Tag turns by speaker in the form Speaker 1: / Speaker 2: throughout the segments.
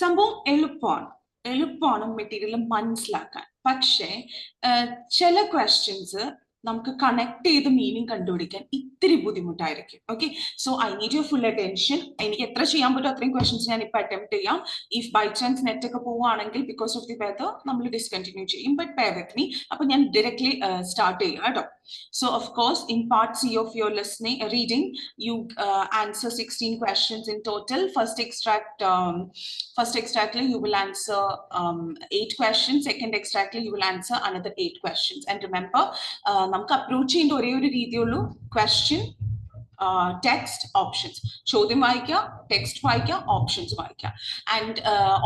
Speaker 1: സംഭവം എളുപ്പമാണ് മെറ്റീരിയൽ മനസ്സിലാക്കാൻ. പക്ഷേ ചില ക്വസ്റ്റ്യൻസ് നമുക്ക് കണക്ട് ചെയ്ത് മീനിങ് കണ്ടുപിടിക്കാൻ ഇത്തിരി ബുദ്ധിമുട്ടായിരിക്കും. Okay, so I need your full attention. എനിക്ക് എത്ര ചെയ്യാൻ പറ്റും അത്രയും ക്വസ്റ്റ്യൻസ് ഞാൻ ഇപ്പൊ അറ്റംപ്റ്റ് ചെയ്യാം. ഇഫ് ബൈ ചാൻസ് നെറ്റ് ഒക്കെ പോവുകയാണെങ്കിൽ ബിക്കോസ് ഓഫ് ദി വെദർ നമ്മൾ ഡിസ്കണ്ടിന്യൂ ചെയ്യും. But bear with me. അപ്പൊ ഞാൻ ഡയറക്ട്ലി സ്റ്റാർട്ട് ചെയ്യാം കേട്ടോ. So of course, in part C of your reading, you answer 16 questions in total. First extractly you will answer 8 questions. Second extractly you will answer another 8 questions. And remember, namukku approach cheyണ്ട ഒരേ ഒരു രീതിയുള്ളൂ. question, text, options. ചോദ്യം വായിക്കുക, text വായിക്കുക, options വായിക്കുക. And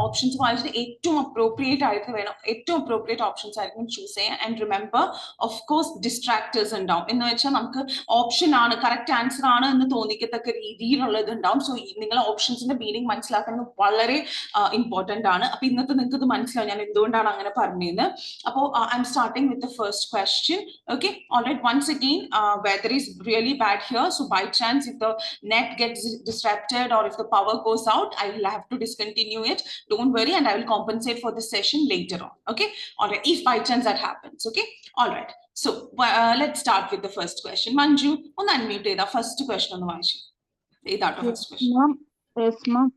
Speaker 1: options വായിച്ചിട്ട് ഏറ്റവും appropriate ആയിട്ട് വേണം, ഏറ്റവും അപ്രോപ്രിയേറ്റ് ഓപ്ഷൻസ് ആയിരിക്കും ചൂസ് ചെയ്യാൻ. ആൻഡ് റിമെമ്പർ, ഓഫ് കോഴ്സ് ഡിസ്ട്രാക്ടേഴ്സ് ഉണ്ടാവും. എന്ന് വെച്ചാൽ നമുക്ക് ഓപ്ഷൻ ആണ് കറക്റ്റ് ആൻസർ ആണ് എന്ന് തോന്നിക്കത്തക്ക രീതിയിലുള്ളത് ഉണ്ടാവും. സോ നിങ്ങൾ ഓപ്ഷൻസിന്റെ മീനിങ് മനസ്സിലാക്കുന്നത് വളരെ ഇമ്പോർട്ടന്റ് ആണ്. അപ്പൊ ഇന്നത്തെ നിങ്ങൾക്ക് ഇത് മനസ്സിലാവും ഞാൻ എന്തുകൊണ്ടാണ് അങ്ങനെ പറഞ്ഞത്. അപ്പോൾ I'm starting with the first question. Okay, alright. Once again, weather is really bad here, so by chance if the net gets disrupted or if the power goes out, I will have to discontinue it. Don't worry, and I will compensate for this session later on. Okay, all right, if by chance that happens. Okay, all right. So let's start with the first question. Manju, on unmute the first question on the Manju. That first question.
Speaker 2: Ma'am, yes ma'am.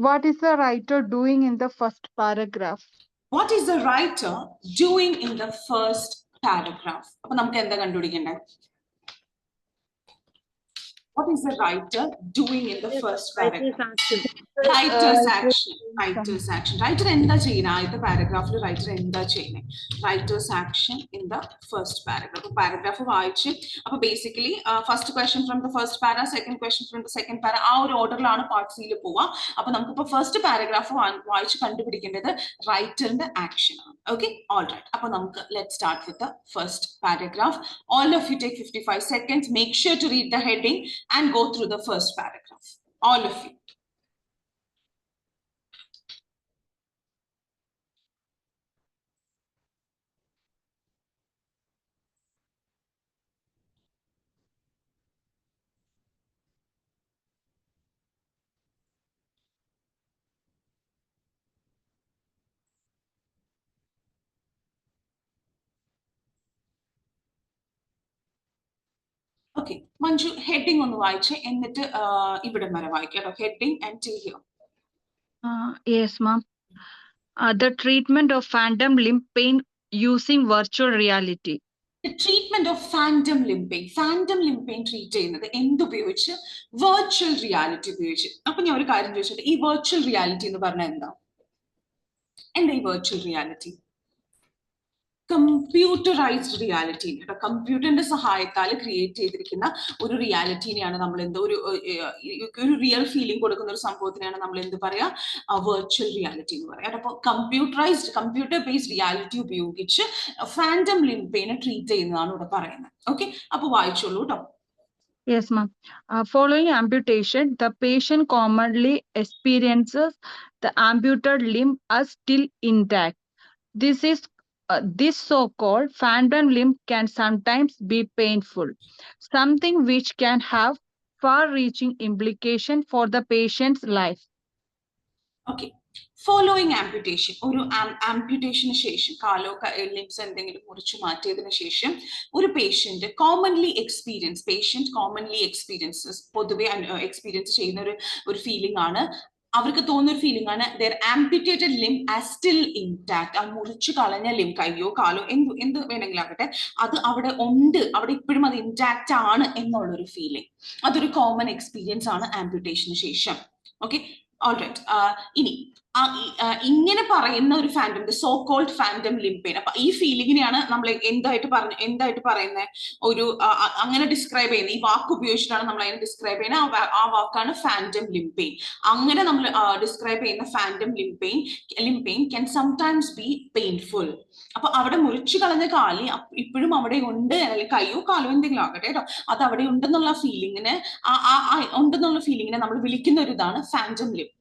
Speaker 2: What is the writer doing in the first paragraph?
Speaker 1: What is the writer doing in the first paragraph? അപ്പൊ നമുക്ക് എന്താ കണ്ടുപിടിക്കണ്ടേ? What is the writer doing in the first paragraph? Writer's action. Writer's action. Writer എന്താ ചെയ്യുന്നത്? ആദ്യത്തെ പാരഗ്രാഫിൽ writer എന്താ ചെയ്യുന്നത്? Writer's action in the first paragraph. Paragraph വായിച്ച് അപ്പൊ basically first question from the first para, second question from the second para, ആ ഒരു ഓർഡറിലാണ് part സിയിൽ പോവുക. അപ്പൊ നമുക്കിപ്പോ ഫസ്റ്റ് പാരഗ്രാഫ് വായിച്ച് കണ്ടുപിടിക്കേണ്ടത് റൈറ്ററിന്റെ ആക്ഷൻ ആണ്. Okay, all right. അപ്പൊ നമുക്ക് let start with the first paragraph. All of you take 55 seconds. Make sure to read the heading and go through the first paragraph. All of you. Okay, Manju, heading on വായിച്ച് എന്നിട്ട് ഇവിടെ വരെ വായിക്കാം. Heading until here.
Speaker 2: Yes ma'am. The treatment of phantom limb pain using virtual reality.
Speaker 1: The treatment of phantom limb pain. Phantom limb pain treat ചെയ്യുന്നത് എന്തുപയോഗിച്ച്? Virtual reality ഉപയോഗിച്ച്. അപ്പൊ ഞാൻ ഒരു കാര്യം ചോദിച്ചിട്ട്, ഈ virtual reality എന്ന് പറഞ്ഞാൽ എന്താ ഈ virtual reality? Computerised reality. കമ്പ്യൂട്ടറിന്റെ സഹായത്താൽ ക്രിയേറ്റ് ചെയ്തിരിക്കുന്ന ഒരു റിയാലിറ്റിനെയാണ് നമ്മൾ എന്തോ ഒരു റിയൽ ഫീലിംഗ് കൊടുക്കുന്ന ഒരു സംഭവത്തിനെയാണ് നമ്മൾ എന്ത് പറയാ? വെർച്വൽ റിയാലിറ്റി എന്ന് പറയാം. അപ്പോൾ കമ്പ്യൂട്ടർ ബേസ്ഡ് റിയാലിറ്റി ഉപയോഗിച്ച് ഫാൻറ്റം ലിംബ് പെയിനെ ട്രീറ്റ് ചെയ്യുന്നതാണ് ഇവിടെ പറയുന്നത്. ഓക്കെ, അപ്പൊ വായിച്ചോളൂ കേട്ടോ.
Speaker 2: Yes ma'am. Following amputation, the patient commonly experiences the amputated limb as still intact. This so-called phantom limb can sometimes be painful, something which can have far-reaching implications for the patient's life.
Speaker 1: Okay. Following amputation, ഒരു ആംപ്യൂട്ടേഷന് ശേഷം കാലോ limbs എന്തെങ്കിലും മുറിച്ചു മാറ്റിയതിനു ശേഷം ഒരു patient commonly experiences പൊതുവെ experience ചെയ്യുന്ന ഒരു ഫീലിംഗ് ആണ്. അവർക്ക് തോന്നുന്ന ഒരു ഫീലിംഗ് ആണ് their amputated limb as still intact. ആ മുറിച്ചു കളഞ്ഞ ലിംബ്, കയ്യോ കാലോ എന്ത് വേണമെങ്കിലും ആകട്ടെ, അത് അവിടെ ഉണ്ട്, അവിടെ ഇപ്പോഴും അത് ഇൻടാക്ട് ആണ് എന്നുള്ളൊരു ഫീലിംഗ്. അതൊരു കോമൺ എക്സ്പീരിയൻസ് ആണ് ആംപ്യൂട്ടേഷന് ശേഷം. Okay, alright. ഇനി ഇങ്ങനെ പറയുന്ന ഒരു phantom, so called phantom limb pain. അപ്പൊ ഈ ഫീലിംഗിനെയാണ് നമ്മൾ എന്തായിട്ട് പറയുന്നത്? ഒരു അങ്ങനെ ഡിസ്ക്രൈബ് ചെയ്യുന്നത്, ഈ വാക്ക് ഉപയോഗിച്ചിട്ടാണ് നമ്മൾ അതിനെ ഡിസ്ക്രൈബ് ചെയ്യുന്നത്. ആ വാക്കാണ് ഫാൻറ്റം ലിംബ് പെയിൻ. അങ്ങനെ നമ്മൾ ഡിസ്ക്രൈബ് ചെയ്യുന്ന phantom limb pain can sometimes B painful. അപ്പൊ അവിടെ മുറിച്ചു കളഞ്ഞ കാലി ഇപ്പോഴും അവിടെ ഉണ്ട്, അല്ലെങ്കിൽ കയ്യോ കാലോ എന്തെങ്കിലും ആകട്ടെ കേട്ടോ, അത് അവിടെ ഉണ്ടെന്നുള്ള ഫീലിങ്ങിനെ നമ്മൾ വിളിക്കുന്ന ഒരു ഇതാണ് ഫാൻറ്റം ലിംബ്.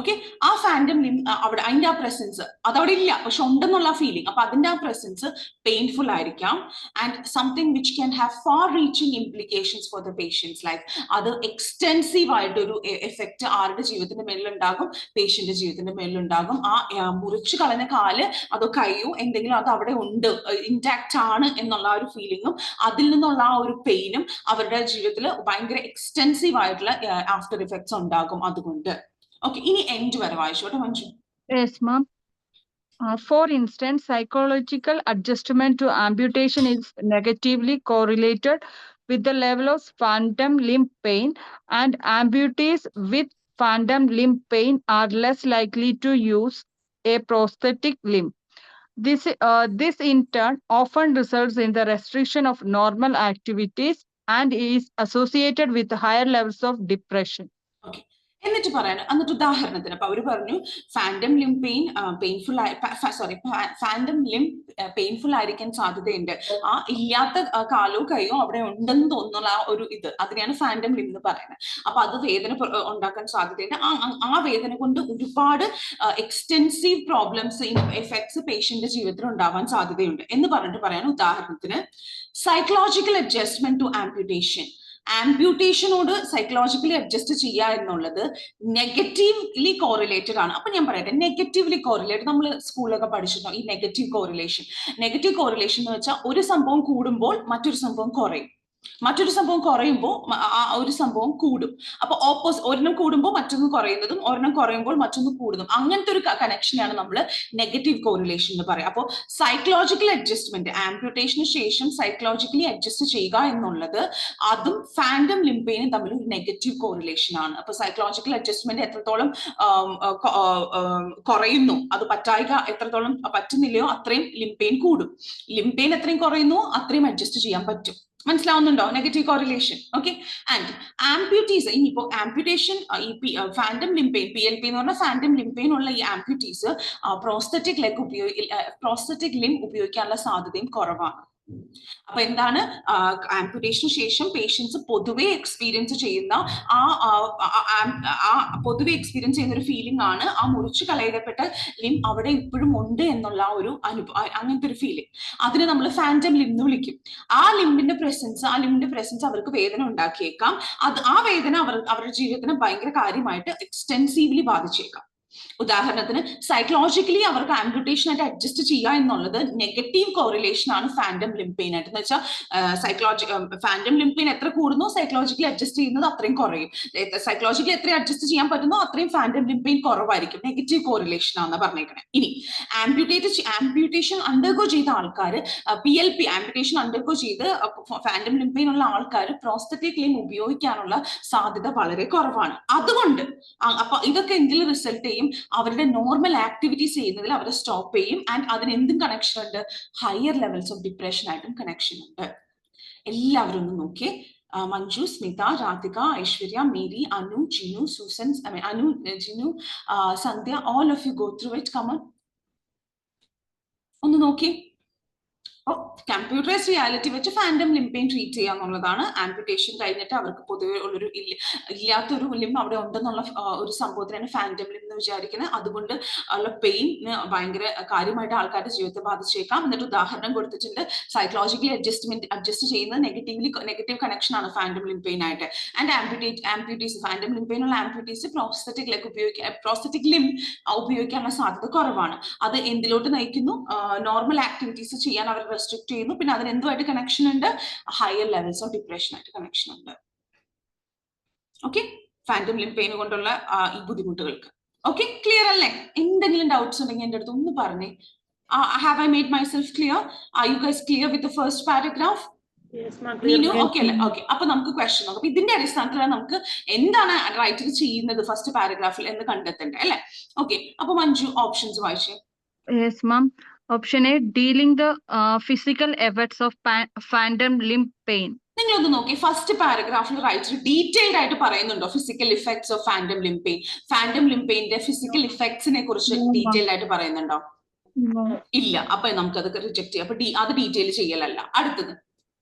Speaker 1: ഓക്കെ, ആ ഫാൻഡം ലിം അവിടെ അതിന്റെ ആ പ്രസൻസ് അതവിടെ ഇല്ല, പക്ഷെ ഉണ്ടെന്നുള്ള ഫീലിംഗ്, അപ്പൊ അതിന്റെ ആ പ്രസൻസ് പെയിൻഫുൾ ആയിരിക്കാം. And something which can have far reaching implications for the patients, like അത് എക്സ്റ്റെൻസീവ് ആയിട്ടൊരു എഫക്റ്റ് ആരുടെ ജീവിതത്തിന്റെ മേലിലുണ്ടാകും, പേഷ്യന്റ് ജീവിതത്തിന്റെ മേലിലുണ്ടാകും. ആ മുറിച്ചു കളഞ്ഞ കാല് അതോ കൈയോ എന്തെങ്കിലും അത് അവിടെ ഉണ്ട്, ഇന്റാക്ട് ആണ് എന്നുള്ള ആ ഒരു ഫീലിംഗും അതിൽ നിന്നുള്ള ആ ഒരു പെയിനും അവരുടെ ജീവിതത്തിൽ ഭയങ്കര എക്സ്റ്റെൻസീവ് ആയിട്ടുള്ള ആഫ്റ്റർ ഇഫക്ട്സ് ഉണ്ടാകും. അതുകൊണ്ട് ഓക്കെ, ഇനി എൻഡ് വരെ വായിച്ചോട്ടെ Manju.
Speaker 2: Yes, ma'am. For instance, psychological adjustment to amputation is negatively correlated with the level of phantom limb pain, and amputees with phantom limb pain are less likely to use a prosthetic limb. This in turn often results in the restriction of normal activities and is associated with higher levels of depression.
Speaker 1: Okay, എന്നിട്ട് പറയാൻ, എന്നിട്ട് ഉദാഹരണത്തിന് അപ്പൊ അവര് പറഞ്ഞു fandom ലിം painful fandom ലിം painful ആയിരിക്കാൻ സാധ്യതയുണ്ട്. ആ ഇല്ലാത്ത കാലോ കൈയോ അവിടെ ഉണ്ടെന്ന് തോന്നുന്ന ആ ഒരു ഇത്, അതിനെയാണ് ഫാൻഡം ലിം എന്ന് പറയുന്നത്. അപ്പൊ അത് വേദന ഉണ്ടാക്കാൻ സാധ്യതയുണ്ട്. ആ വേദന കൊണ്ട് ഒരുപാട് എക്സ്റ്റെൻസീവ് പ്രോബ്ലംസ്, എഫക്ട്സ് പേഷ്യന്റ് ജീവിതത്തിൽ ഉണ്ടാവാൻ സാധ്യതയുണ്ട് എന്ന് പറഞ്ഞിട്ട് പറയാൻ, ഉദാഹരണത്തിന് സൈക്കോളജിക്കൽ അഡ്ജസ്റ്റ്മെന്റ് ടു ആംപ്യൂട്ടേഷൻ. ആംപ്യൂട്ടേഷനോട് സൈക്കോളജിക്കലി അഡ്ജസ്റ്റ് ചെയ്യുക എന്നുള്ളത് നെഗറ്റീവ്ലി കോറിലേറ്റഡ് ആണ്. അപ്പൊ ഞാൻ പറയട്ടെ, നെഗറ്റീവ്ലി കോറിലേറ്റഡ് നമ്മൾ സ്കൂളിലൊക്കെ പഠിച്ചിട്ടോ ഈ നെഗറ്റീവ് കോറിലേഷൻ. നെഗറ്റീവ് കോറിലേഷൻ എന്ന് വെച്ചാൽ ഒരു സംഭവം കൂടുമ്പോൾ മറ്റൊരു സംഭവം കുറയും, മറ്റൊരു സംഭവം കുറയുമ്പോൾ ആ ഒരു സംഭവം കൂടും. അപ്പൊ ഒരെണ്ണം കൂടുമ്പോൾ മറ്റൊന്ന് കുറയുന്നതും ഒരെണ്ണം കുറയുമ്പോൾ മറ്റൊന്ന് കൂടുന്നതും, അങ്ങനത്തെ ഒരു കണക്ഷനാണ് നമ്മൾ നെഗറ്റീവ് കോറിലേഷൻ എന്ന് പറയാം. അപ്പോൾ സൈക്കോളജിക്കൽ അഡ്ജസ്റ്റ്മെന്റ്, ആംപ്യൂട്ടേഷന് ശേഷം സൈക്കോളജിക്കലി അഡ്ജസ്റ്റ് ചെയ്യുക എന്നുള്ളത് അതും ഫാൻഡം ലിം പെയിനും തമ്മിൽ ഒരു നെഗറ്റീവ് കോറിലേഷൻ ആണ്. അപ്പൊ സൈക്കോളജിക്കൽ അഡ്ജസ്റ്റ്മെന്റ് എത്രത്തോളം കുറയുന്നു, അത് പറ്റായിക എത്രത്തോളം പറ്റുന്നില്ലയോ അത്രയും ലിം പെയിൻ കൂടും. ലിം പെയിൻ എത്രയും കുറയുന്നു അത്രയും അഡ്ജസ്റ്റ് ചെയ്യാൻ പറ്റും. മനസ്സിലാവുന്നുണ്ടോ? Negative correlation. ഓക്കെ, ആൻഡ് ആംപ്യൂട്ടീസ്, ഇനിയിപ്പോ ആംപ്യൂട്ടേഷൻ ഈ ഫാൻഡം ലിം പെയിൻ, PLP എന്ന് പറഞ്ഞ ഫാൻഡം ലിം പെയിൻ ഉള്ള ഈ ആംപ്യൂട്ടീസ് പ്രോസ്തറ്റിക് ലിം ഉപയോഗിക്കാനുള്ള സാധ്യതയും കുറവാണ്. അപ്പൊ എന്താണ്, ആംപ്യൂട്ടേഷന് ശേഷം പേഷ്യൻസ് പൊതുവെ എക്സ്പീരിയൻസ് ചെയ്യുന്ന പൊതുവെ എക്സ്പീരിയൻസ് ചെയ്യുന്ന ഒരു ഫീലിംഗ് ആണ് ആ മുറിച്ചു കളയപ്പെട്ട ലിം അവിടെ ഇപ്പോഴും ഉണ്ട് എന്നുള്ള ഒരു അങ്ങനത്തെ ഒരു ഫീലിംഗ്. അതിന് നമ്മൾ ഫാൻഡം ലിം എന്ന് വിളിക്കും. ആ ലിമ്പിന്റെ പ്രസൻസ് അവർക്ക് വേദന ഉണ്ടാക്കിയേക്കാം. ആ വേദന അവരുടെ ജീവിതത്തിന് ഭയങ്കര കാര്യമായിട്ട് എക്സ്റ്റെൻസീവ്ലി ബാധിച്ചേക്കാം. ഉദാഹരണത്തിന് സൈക്കോളജിക്കലി അവർക്ക് ആംപ്യൂട്ടേഷൻ ആയിട്ട് അഡ്ജസ്റ്റ് ചെയ്യുക എന്നുള്ളത് നെഗറ്റീവ് കോറിലേഷൻ ആണ് ഫാൻഡം ലിം പെയിൻ ആയിട്ട്. എന്ന് വെച്ചാൽ ഫാൻഡം ലിം പെയിൻ എത്ര കൂടുന്നു സൈക്കോളജിക്കലി അഡ്ജസ്റ്റ് ചെയ്യുന്നത് അത്രയും കുറയും. സൈക്കോളജിക്കലി എത്ര അഡ്ജസ്റ്റ് ചെയ്യാൻ പറ്റുന്നോ അത്രയും ഫാൻഡം ലിം പെയിൻ കുറവായിരിക്കും. നെഗറ്റീവ് കോറിലേഷൻ ആണെന്ന് പറഞ്ഞേക്കണേ. ഇനി ആംപ്യൂട്ടേഷൻ അണ്ടർഗോ ചെയ്ത ആൾക്കാർ, PLP ആംപ്യൂട്ടേഷൻ അണ്ടർഗോ ചെയ്ത് ഫാൻഡം ലിം പെയിൻ ഉള്ള ആൾക്കാർ പ്രോസ്തറ്റിക് ലിം ഉപയോഗിക്കാനുള്ള സാധ്യത വളരെ കുറവാണ്. അതുകൊണ്ട് അപ്പൊ ഇതൊക്കെ എന്തിൽ റിസൾട്ട് ചെയ്യും, അവരുടെ നോർമൽ ആക്ടിവിറ്റീസ് ചെയ്യുന്നതിൽ അവരെ സ്റ്റോപ്പ് ചെയ്യും. ആൻഡ് അതിന് എന്തും കണക്ഷൻ ഉണ്ട്, ഹയർ ലെവൽസ് ഓഫ് ഡിപ്രഷൻ ആയിട്ടും കണക്ഷൻ ഉണ്ട്. എല്ലാവരും ഒന്ന് നോക്കിയേ. Manju, Smitha, Radhika, Aishwarya, Mary, Anu, Jinu, Susan, Anu, Jinu, Sandhya, all of you go through it. Come on, ഒന്ന് നോക്കിയേ. കമ്പ്യൂട്ടറൈസ്ഡ് റിയാലിറ്റി വെച്ച് ഫാൻഡം ലിം പെയിൻ ട്രീറ്റ് ചെയ്യുക എന്നുള്ളതാണ്. ആംപ്യൂട്ടേഷൻ കഴിഞ്ഞിട്ട് അവർക്ക് പൊതുവെ ഉള്ളൊരു ഇല്ലാത്തൊരു ലിം അവിടെ ഉണ്ടെന്നുള്ള ഒരു സംഭവത്തിനാണ് ഫാൻഡം ലിം എന്ന് വിചാരിക്കുന്നത്. അതുകൊണ്ട് ഉള്ള പെയിൻ ഭയങ്കര കാര്യമായിട്ട് ആൾക്കാരുടെ ജീവിതത്തെ ബാധിച്ചേക്കാം. എന്നിട്ട് ഉദാഹരണം കൊടുത്തിട്ടുണ്ട്, സൈക്കോളജിക്കലി അഡ്ജസ്റ്റ് ചെയ്യുന്നത് നെഗറ്റീവ് കണക്ഷൻ ആണ് ഫാൻഡം ലിം പെയിൻ ആയിട്ട്. ആൻഡ് ആംപ്യൂട്ടീസ് ഫാൻഡം ലിം പെയിൻ ഉള്ള ആംപ്യൂട്ടീസ് പ്രോസ്തറ്റിക് ലിം ഉപയോഗിക്കാനുള്ള സാധ്യത കുറവാണ്. അത് എന്തിലോട്ട് നയിക്കുന്നു, നോർമൽ ആക്ടിവിറ്റീസ് ചെയ്യാൻ അവർ റെസ്ട്രിക്ട് ചെയ്യുന്നു. പിന്നെ അതിന് എന്തുമായിട്ട് കണക്ഷൻ ഉണ്ട്, ഹയർ ലെവൽസ് ഓഫ് ഡിപ്രഷൻ ആയിട്ട് കണക്ഷൻ ഉണ്ട്. ഓക്കെ, ഫാൻഡം ലിം പെയിൻ കൊണ്ടുള്ള ഈ ബുദ്ധിമുട്ടുകൾക്ക്. ഓക്കെ, ക്ലിയർ അല്ലേ? എന്തെങ്കിലും ഡൗട്ട്സ് ഉണ്ടെങ്കിൽ എന്റെ അടുത്ത് ഒന്ന് പറഞ്ഞേ. Have I made myself clear? Are you guys clear with the first paragraph? Okay അല്ലേ? ഓക്കെ, അപ്പൊ നമുക്ക് ക്വസ്റ്റ്യൻ നോക്കാം. ഇതിന്റെ അടിസ്ഥാനത്തിലാണ് നമുക്ക് എന്താണ് റൈറ്റർ ചെയ്യുന്നത് ഫസ്റ്റ് പാരഗ്രാഫിൽ എന്ന് കണ്ടെത്തേണ്ടത് അല്ലെ? ഓക്കെ, അപ്പൊ മഞ്ജു ഓപ്ഷൻസ് വായിച്ചേ.
Speaker 2: Yes, ma'am. Option A, dealing the physical effects of phantom limb pain.
Speaker 1: നിങ്ങളൊന്ന് നോക്കി, ഫസ്റ്റ് പാരഗ്രാഫിൽ റൈറ്റർ ഡീറ്റെയിൽഡ് ആയിട്ട് പറയുന്നുണ്ടോ physical effects of phantom limb pain? Phantom limb പെയിന്റെ ഫിസിക്കൽ ഇഫക്ട്സിനെ കുറിച്ച് ഡീറ്റെയിൽഡ് ആയിട്ട് പറയുന്നുണ്ടോ? ഇല്ല. അപ്പൊ നമുക്ക് അതൊക്കെ റിജക്ട് ചെയ്യാം. അപ്പൊ അത് ഡീറ്റെയിൽ ചെയ്യലല്ല. അടുത്തത്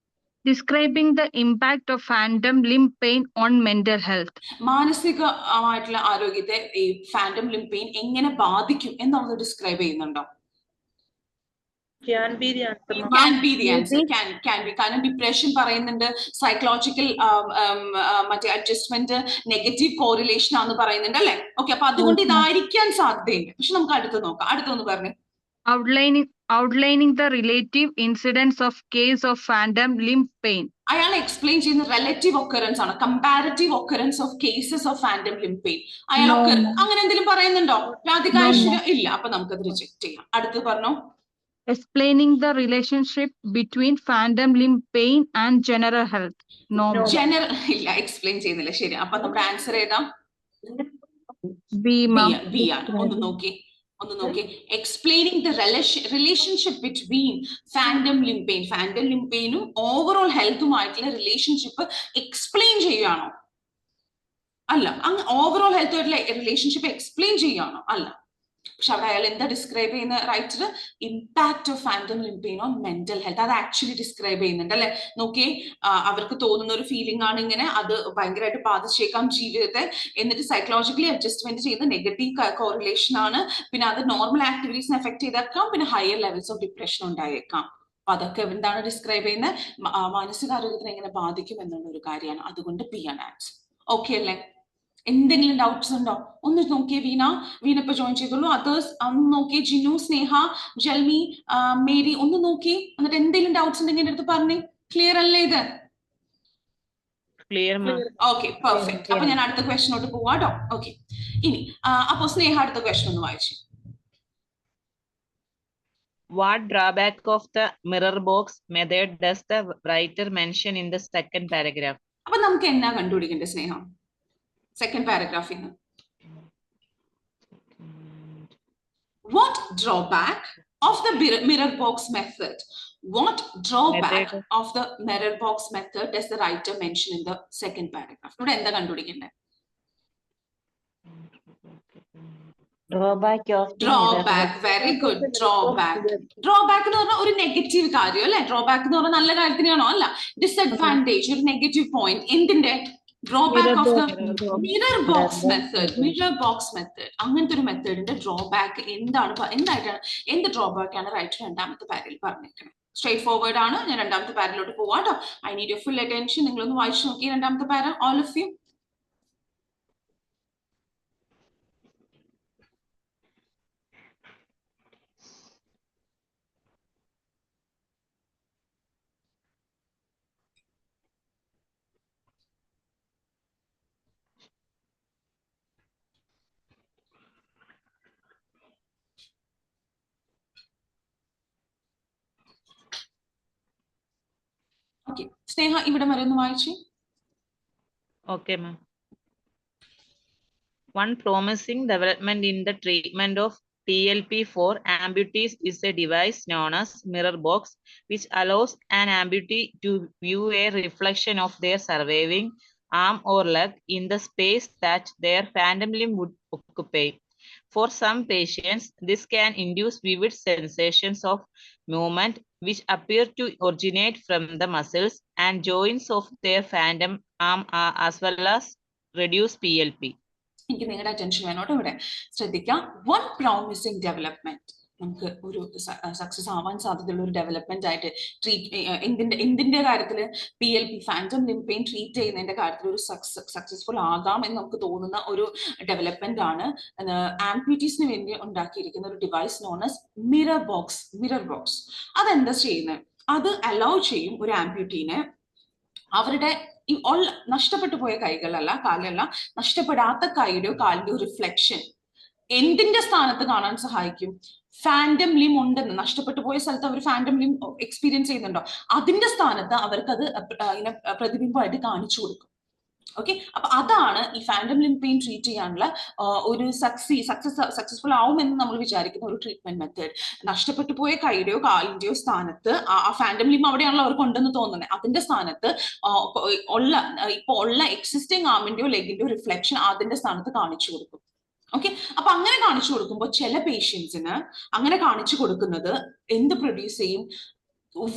Speaker 2: Describing the impact of phantom limb pain on mental health.
Speaker 1: മാനസികമായിട്ടുള്ള ആരോഗ്യത്തെ ഈ ഫാൻഡം ലിംബ് പെയിൻ എങ്ങനെ ബാധിക്കും എന്നുള്ളത് ഡിസ്ക്രൈബ് ചെയ്യുന്നുണ്ടോ?
Speaker 3: Can be the answer.
Speaker 1: Can be the answer. Can be. കാരണം ഡിപ്രഷൻ പറയുന്നുണ്ട്, സൈക്കോളജിക്കൽ മറ്റേ അഡ്ജസ്റ്റ്മെന്റ്, നെഗറ്റീവ് കോറിലേഷൻ ആണെന്ന് പറയുന്നുണ്ട് അല്ലെ? ഓക്കെ, അപ്പൊ അതുകൊണ്ട് ഇതായിരിക്കാൻ സാധ്യതയുണ്ട്. പക്ഷെ നമുക്ക് അടുത്ത് നോക്കാം. അടുത്തൊന്ന് പറഞ്ഞു.
Speaker 2: Outlining the relative incidence of case of phantom limb pain.
Speaker 1: അയാൾ എക്സ്പ്ലെയിൻ ചെയ്യുന്ന റിലേറ്റീവ് ഒക്കറൻസ് ആണ്, comparative occurrence of cases of fandom limb pain. അയാൾ അങ്ങനെ എന്തെങ്കിലും പറയുന്നുണ്ടോ? രാധിക ഇല്ല. അപ്പൊ നമുക്കത് റിജക്ട് ചെയ്യാം. അടുത്ത് പറഞ്ഞോ.
Speaker 2: Explaining the relationship between phantom limb pain and general health. No.
Speaker 1: General ഇല്ല, എക്സ്പ്ലെയിൻ ചെയ്യുന്നില്ല. ശരി, അപ്പൊ നമ്മുടെ ആൻസർ ഏതാ?
Speaker 2: B
Speaker 1: ആണ്. ഒന്ന് നോക്കി. Explaining the relationship between phantom limb pain. Phantom limb painum overall healthുമായിട്ടുള്ള റിലേഷൻഷിപ്പ് എക്സ്പ്ലെയിൻ ചെയ്യുകയാണോ? അല്ല. അങ്ങ് ഓവറോൾ ഹെൽത്തുമായിട്ടുള്ള റിലേഷൻഷിപ്പ് എക്സ്പ്ലെയിൻ ചെയ്യുകയാണോ? അല്ല. പക്ഷെ അവിടെ അയാൾ എന്താ ഡിസ്ക്രൈബ് ചെയ്യുന്ന writer? Impact of fandom limb pain on mental health. അത് ആക്ച്വലി ഡിസ്ക്രൈബ് ചെയ്യുന്നുണ്ട് അല്ലെ? നോക്കിയേ, അവർക്ക് തോന്നുന്ന ഒരു ഫീലിംഗ് ആണ് ഇങ്ങനെ, അത് ഭയങ്കരമായിട്ട് ബാധിച്ചേക്കാം ജീവിതത്തെ. എന്നിട്ട് സൈക്കോളജിക്കലി അഡ്ജസ്റ്റ്മെന്റ് ചെയ്യുന്ന നെഗറ്റീവ് കോറിലേഷൻ ആണ്. പിന്നെ അത് നോർമൽ ആക്ടിവിറ്റീസിനെ എഫക്ട് ചെയ്തേക്കാം. പിന്നെ ഹയർ ലെവൽസ് ഓഫ് ഡിപ്രഷൻ ഉണ്ടായേക്കാം. അപ്പൊ അതൊക്കെ എന്താണ് ഡിസ്ക്രൈബ് ചെയ്യുന്നത്? മാനസികാരോഗ്യത്തിന് എങ്ങനെ ബാധിക്കും എന്നുള്ള ഒരു കാര്യമാണ്. അതുകൊണ്ട് പി ആണ് ആൻസർ. ഓക്കെ അല്ലേ? എന്തെങ്കിലും ഡൗട്ട്സ് ഉണ്ടോ? ഒന്ന് നോക്കിയേ. വീണ ഇപ്പൊ ജോയിൻ ചെയ്തോളൂ. അതേഴ്സ് ഒന്ന് നോക്കിയേ. ജിനു, സ്നേഹ, ജൽമി, മേരി ഒന്ന് നോക്കിയേ. എന്നിട്ട് എന്തെങ്കിലും ഡൗട്ട്സ് ഉണ്ടെങ്കിൽ എൻ്റെ അടുത്ത് പറഞ്ഞേ. ക്ലിയർ അല്ലേ ഇത്? Okay, perfect. അപ്പൊ ഞാൻ അടുത്ത ക്വസ്റ്റ്യനോട്ട് പോവാട്ടോ. ഓക്കെ, ഇനി അപ്പൊ സ്നേഹ അടുത്ത ക്വസ്റ്റ്യൻ ഒന്ന് വായിച്ചു.
Speaker 4: What drawback of the mirror box method does the writer mention in the second paragraph?
Speaker 1: അപ്പൊ നമുക്ക് എന്നാ കണ്ടുപിടിക്കണ്ടേ സ്നേഹ? സെക്കൻഡ് പാരഗ്രാഫിൽ നിന്ന് what drawback of the mirror box method? What drawback of the mirror box method does the writer mention in the second paragraph? ഇവിടെ എന്താ കണ്ടുപിടിക്കണ്ടേ?
Speaker 4: Drawback.
Speaker 1: Very good. Drawback എന്ന് പറഞ്ഞാൽ ഒരു negative കാര്യം അല്ലെ? ഡ്രോബാക്ക് എന്ന് പറഞ്ഞാൽ നല്ല കാര്യത്തിനാണോ? അല്ല. ഡിസഡ്വാൻറ്റേജ്, ഒരു നെഗറ്റീവ് പോയിന്റ്. എന്തിന്റെ? Drawback of the mirror box method. അങ്ങനത്തെ ഒരു മെത്തേഡിന്റെ ഡ്രോബാക്ക് എന്തായിട്ടാണ്, എന്ത് ഡ്രോബാക്ക് ആണ് റൈറ്റർ രണ്ടാമത്തെ പാരയിൽ പറഞ്ഞേക്കുന്നത്? സ്ട്രേറ്റ് ഫോർവേഡ് ആണ്. ഞാൻ രണ്ടാമത്തെ പാരയിലോട്ട് പോവാട്ടോ. I need your full attention. നിങ്ങളൊന്ന് വായിച്ചു നോക്കി രണ്ടാമത്തെ para, all of you. Okay, Sneha, ഇവിടെ വരെ ഒന്ന് വായിച്ചേ.
Speaker 4: Okay, ma'am. One promising development in the treatment of TLP for amputees is a device known as mirror box, which allows an amputee to view a reflection of their surviving arm or leg in the space that their phantom limb would occupy. For some patients, this can induce vivid sensations of movement which appear to originate from the muscles and joints of their phantom arm as well as reduce PLP.
Speaker 1: എനിക്ക് നിങ്ങളുടെ attention വേണോട്ടോ ഇവിടെ. ശ്രദ്ധിക്കാം. One promising development, നമുക്ക് ഒരു success ആവാൻ സാധ്യതയുള്ള ഒരു development ആയിട്ട് എന്തിന്റെ കാര്യത്തില്? PLP, phantom limb pain treat ചെയ്യുന്നതിന്റെ കാര്യത്തിൽ ഒരു സക്സസ്ഫുൾ ആകാം എന്ന് നമുക്ക് തോന്നുന്ന ഒരു ഡെവലപ്മെന്റ് ആണ് ആംപ്യൂട്ടീസിന് വേണ്ടി ഉണ്ടാക്കിയിരിക്കുന്ന ഒരു device known as mirror box. അതെന്താ ചെയ്യുന്നത്? അത് അലൗ ചെയ്യും ഒരു ആംപ്യൂട്ടീനെ അവരുടെ ഈ നഷ്ടപ്പെട്ടു പോയ കൈകളല്ല, കാലല്ല, നഷ്ടപ്പെടാത്ത കൈയുടെയോ കാലിന്റെയോ റിഫ്ലക്ഷൻ എന്തിന്റെ സ്ഥാനത്ത് കാണാൻ സഹായിക്കും? ഫാൻറ്റം ലിം ഉണ്ടെന്ന്, നഷ്ടപ്പെട്ടു പോയ സ്ഥലത്ത് അവർ ഫാൻറ്റം ലിം എക്സ്പീരിയൻസ് ചെയ്യുന്നുണ്ടോ, അതിന്റെ സ്ഥാനത്ത് അവർക്കത് ഇങ്ങനെ പ്രതിബിംബമായിട്ട് കാണിച്ചു കൊടുക്കും. ഓക്കെ, അപ്പൊ അതാണ് ഈ ഫാൻറ്റം ലിംബ് പെയിൻ ട്രീറ്റ് ചെയ്യാനുള്ള ഒരു സക്സസ്ഫുൾ ആവുമെന്ന് നമ്മൾ വിചാരിക്കുന്ന ഒരു ട്രീറ്റ്മെന്റ് മെത്തേഡ്. നഷ്ടപ്പെട്ടു പോയ കൈയുടെയോ കാലിന്റെയോ സ്ഥാനത്ത് ആ ഫാൻറ്റം ലിംബ് അവിടെയാണല്ലോ അവർക്ക് ഉണ്ടെന്ന് തോന്നുന്നത്, അതിന്റെ സ്ഥാനത്ത് ഇപ്പൊ ഉള്ള എക്സിസ്റ്റിംഗ് ആമിന്റെയോ ലെഗിന്റെയോ റിഫ്ലക്ഷൻ അതിന്റെ സ്ഥാനത്ത് കാണിച്ചു കൊടുക്കും. ഓക്കെ, അപ്പൊ അങ്ങനെ കാണിച്ചു കൊടുക്കുമ്പോൾ ചില പേഷ്യൻസിന് അങ്ങനെ കാണിച്ചു കൊടുക്കുന്നത് എന്ത് പ്രൊഡ്യൂസ് ചെയ്യും?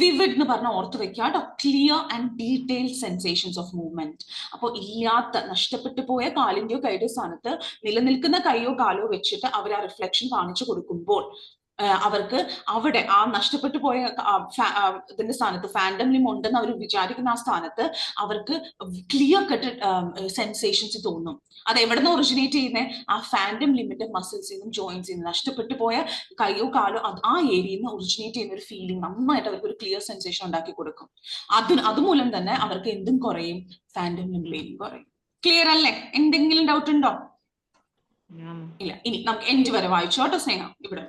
Speaker 1: വിവിഡ് എന്ന് പറഞ്ഞ ഓർത്ത് വെക്കുക കേട്ടോ. Clear and detailed sensations of movement. അപ്പോൾ ഇല്ലാത്ത നഷ്ടപ്പെട്ടു പോയ കാലിന്റെയോ കൈയുടെ സ്ഥാനത്ത് നിലനിൽക്കുന്ന കൈയോ കാലോ വെച്ചിട്ട് അവർ ആ റിഫ്ലക്ഷൻ കാണിച്ചു കൊടുക്കുമ്പോൾ അവർക്ക് അവിടെ ആ നഷ്ടപ്പെട്ടു പോയ ഇതിന്റെ സ്ഥാനത്ത് ഫാൻഡം ലിം ഉണ്ടെന്ന് അവർ വിചാരിക്കുന്ന ആ സ്ഥാനത്ത് അവർക്ക് ക്ലിയർ കട്ട് സെൻസേഷൻസ് തോന്നും. അത് എവിടെ നിന്ന് ഒറിജിനേറ്റ് ചെയ്യുന്നത്? ആ ഫാൻഡം ലിമിന്റെ മസിൽസിൽ നിന്നും ജോയിന്റ്സിൽ നിന്നും നഷ്ടപ്പെട്ടു പോയ കൈയോ കാലോ ആ ഏരിയയിൽ നിന്ന് ഒറിജിനേറ്റ് ചെയ്യുന്ന ഒരു ഫീലിംഗ് നന്നായിട്ട് അവർക്ക് ഒരു ക്ലിയർ സെൻസേഷൻ ഉണ്ടാക്കി കൊടുക്കും. അതുമൂലം തന്നെ അവർക്ക് എന്തും കുറയും, ഫാൻഡം ലിം പെയിനും കുറയും. ക്ലിയർ അല്ലേ? എന്തെങ്കിലും ഡൗട്ട് ഉണ്ടോ? ഇല്ല. ഇനി നമുക്ക് എൻഡ് വരെ വായിച്ചോട്ടോ സ്നേഹ. ഇവിടെ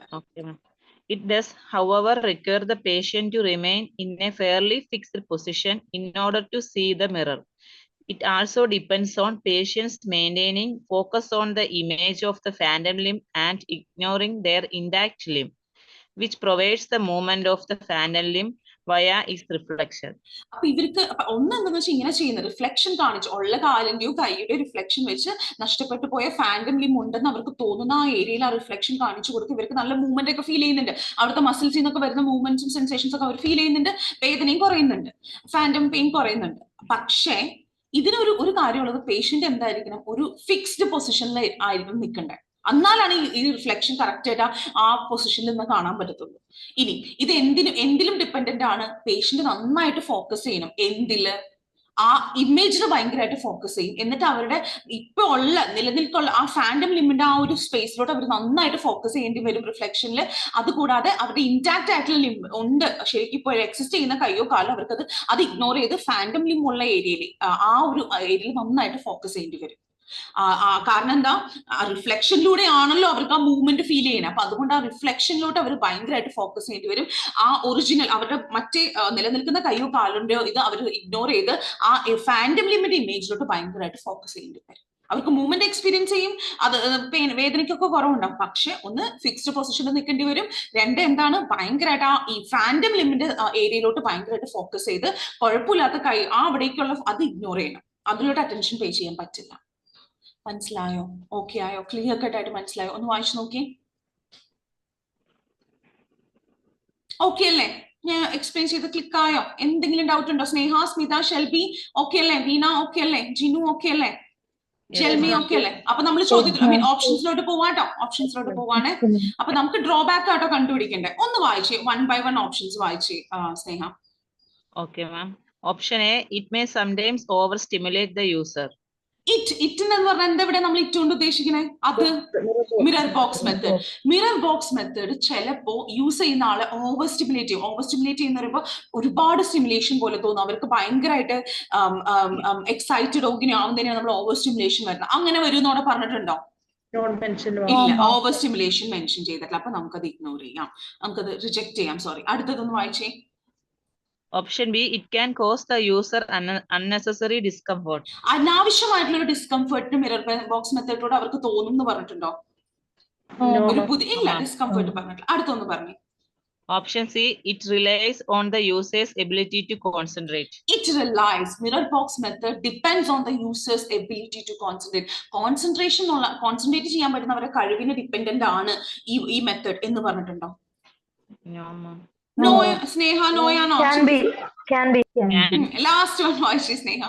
Speaker 4: It does, however, require the patient to remain in a fairly fixed position in order to see the mirror. It also depends on patients maintaining focus on the image of the phantom limb and ignoring their intact limb, which provides the movement of the phantom limb via its reflection.
Speaker 1: അപ്പൊ ഇവർക്ക് ഒന്നെന്താന്ന് വെച്ചാൽ ഇങ്ങനെ ചെയ്യുന്ന reflection കാണിച്ച് ഉള്ള കാലിന്റെയോ കൈയുടെ reflection വെച്ച് നഷ്ടപ്പെട്ടു പോയ ഫാൻഡം ലിം ഉണ്ടെന്ന് അവർക്ക് തോന്നുന്ന ആ ഏരിയയിൽ ആ റിഫ്ലക്ഷൻ കാണിച്ചു കൊടുത്ത് ഇവർക്ക് നല്ല മൂവ്മെന്റ് ഒക്കെ ഫീൽ ചെയ്യുന്നുണ്ട്. അവിടുത്തെ മസിൽസിൽ നിന്നൊക്കെ വരുന്ന മൂവ്മെന്റ്സും സെൻസേഷൻസ് ഒക്കെ അവർ ഫീൽ ചെയ്യുന്നുണ്ട്. വേദനയും കുറയുന്നുണ്ട്, ഫാൻഡം പെയിൻ കുറയുന്നുണ്ട്. പക്ഷേ ഇതിനൊരു കാര്യമുള്ളത്, പേഷ്യന്റ് എന്തായിരിക്കണം? ഒരു ഫിക്സ്ഡ് പൊസിഷനിൽ ആയിരിക്കണം നിൽക്കണ്ടേ. എന്നാലാണ് ഈ റിഫ്ലക്ഷൻ കറക്റ്റ് ആയിട്ട് ആ പൊസിഷനിൽ നിന്ന് കാണാൻ പറ്റത്തുള്ളൂ. ഇനി ഇത് എന്തിലും ഡിപ്പെൻഡന്റ് ആണ്. പേഷ്യന്റ് നന്നായിട്ട് ഫോക്കസ് ചെയ്യണം. എന്തില്? ആ ഇമേജിൽ ഭയങ്കരമായിട്ട് ഫോക്കസ് ചെയ്യും. എന്നിട്ട് അവരുടെ ഇപ്പൊ ഉള്ള നിലനിൽക്കുള്ള ആ ഫാൻഡം ലിമിന്റെ ആ ഒരു സ്പേസിലോട്ട് അവർ നന്നായിട്ട് ഫോക്കസ് ചെയ്യേണ്ടി വരും റിഫ്ലക്ഷനിൽ. അതുകൂടാതെ അവരുടെ ഇന്റാക്ട് ആയിട്ടുള്ള ലിം ഉണ്ട്, ശരിക്കും ഇപ്പോൾ എക്സിസ്റ്റ് ചെയ്യുന്ന കയ്യോ കാലോ, അവർക്കത് അത് ഇഗ്നോർ ചെയ്ത് ഫാൻഡം ലിം ഉള്ള ഏരിയയിൽ ആ ഒരു ഏരിയയിൽ നന്നായിട്ട് ഫോക്കസ് ചെയ്യേണ്ടി വരും. കാരണം എന്താ? റിഫ്ലക്ഷനിലൂടെ ആണല്ലോ അവർക്ക് ആ മൂവ്മെന്റ് ഫീൽ ചെയ്യണേ. അപ്പൊ അതുകൊണ്ട് ആ റിഫ്ലക്ഷനിലോട്ട് അവർ ഭയങ്കരമായിട്ട് ഫോക്കസ് ചെയ്യേണ്ടി വരും. ആ ഒറിജിനൽ അവരുടെ മറ്റേ നിലനിൽക്കുന്ന കയ്യോ കാലിന്റെയോ ഇത് അവർ ഇഗ്നോർ ചെയ്ത് ആ ഫാൻഡം ലിമിന്റെ ഇമേജിലോട്ട് ഭയങ്കരമായിട്ട് ഫോക്കസ് ചെയ്യേണ്ടി വരും. അവർക്ക് മൂവ്മെന്റ് എക്സ്പീരിയൻസ് ചെയ്യും, അത് വേദനയ്ക്കൊക്കെ കുറവുണ്ടാവും. പക്ഷെ ഒന്ന് ഫിക്സ്ഡ് പൊസിഷനിൽ നിൽക്കേണ്ടി വരും. രണ്ട് എന്താണ്? ഭയങ്കരമായിട്ട് ആ ഈ ഫാൻഡം ലിമിന്റെ ഏരിയയിലോട്ട് ഭയങ്കരമായിട്ട് ഫോക്കസ് ചെയ്ത് കുഴപ്പമില്ലാത്ത കൈ ആ അവിടേക്കുള്ള അത് ഇഗ്നോർ ചെയ്യണം. അതിലോട്ട് അറ്റൻഷൻ പേ ചെയ്യാൻ പറ്റില്ല. മനസ്സിലായോ? ഓക്കെ ആയോ? ക്ലിയർ കട്ട് ആയിട്ട് മനസ്സിലായോ? ഒന്ന് വായിച്ചു നോക്കി. ഓക്കെ അല്ലേ? ഞാൻ എക്സ്പ്ലെയിൻ ചെയ്ത് ക്ലിക്ക് ആയോ? എന്തെങ്കിലും ഡൗട്ട് ഉണ്ടോ? സ്നേഹ, സ്മിത, ഷെൽബി ഓക്കെ അല്ലേ? വീണ ഓക്കെ അല്ലേ? ജിനു ഓക്കെ അല്ലേ? ഷെൽമി ഓക്കെ അല്ലേ? അപ്പൊ നമ്മൾ ചോദ്യത്തിൽ ഓപ്ഷൻസിലോട്ട് പോവാട്ടോ. ഓപ്ഷൻസിലോട്ട് പോവാണ്. അപ്പൊ നമുക്ക് ഡ്രോബാക്ക് ആട്ടോ കണ്ടുപിടിക്കണ്ടേ. ഒന്ന് വായിച്ചേ, 1 by 1 ഓപ്ഷൻസ് വായിച്ചേ സ്നേഹ.
Speaker 4: Okay, ma'am. Option A, it may sometimes overstimulate the user.
Speaker 1: It എന്ന് പറഞ്ഞാൽ എന്താ ഇവിടെ നമ്മൾ ഇറ്റ് കൊണ്ട് ഉദ്ദേശിക്കണേ? അത് mirror box method. Mirror box method ചിലപ്പോ യൂസ് ചെയ്യുന്ന ആളെ ഓവർ സ്റ്റിമുലേറ്റ് ചെയ്യും. ഓവർ സ്റ്റിമുലേറ്റ് ചെയ്യുന്ന പറയുമ്പോൾ ഒരുപാട് സ്റ്റിമുലേഷൻ പോലെ തോന്നും. അവർക്ക് ഭയങ്കരമായിട്ട് എക്സൈറ്റഡ് ആവുന്നതിനാണ് നമ്മൾ ഓവർ സ്റ്റിമുലേഷൻ വരുന്നത്. അങ്ങനെ വരും എന്നോടെ പറഞ്ഞിട്ടുണ്ടോ? ഇല്ല, ഓവർ സ്റ്റിമുലേഷൻ മെൻഷൻ ചെയ്തിട്ടില്ല. അപ്പൊ നമുക്കത് ഇഗ്നോർ ചെയ്യാം, നമുക്കത് റിജക്ട് ചെയ്യാം. സോറി. അടുത്തതൊന്ന് വായിച്ചേ.
Speaker 4: Option B, it can cause the user unnecessary discomfort.
Speaker 1: അനാവശ്യമായിട്ടുള്ള ഒരു ഡിസ്കംഫർട്ട് മിറർ ബോക്സ് മെത്തേഡിലൂടെ അവർക്ക് തോന്നും എന്ന് പറഞ്ഞിട്ടുണ്ടോ? ഒരു പുതിയ ഇല്ല, ഡിസ്കംഫർട്ട് പറഞ്ഞിട്ടില്ല. അടുത്തൊന്ന് പറഞ്ഞു.
Speaker 4: Option C, it relies on the user's ability to concentrate.
Speaker 1: It relies. Mirror box method depends on the user's ability to concentrate. Concentrate ചെയ്യാൻ പറ്റുന്ന അവരുടെ കഴിവിന് ഡിപ്പെൻഡന്റ് ആണ് ഈ മെത്തേഡ് എന്ന് പറഞ്ഞിട്ടുണ്ടോ? No, Sneha, no, ya no.
Speaker 3: Can be.
Speaker 1: Last one, voice, Sneha.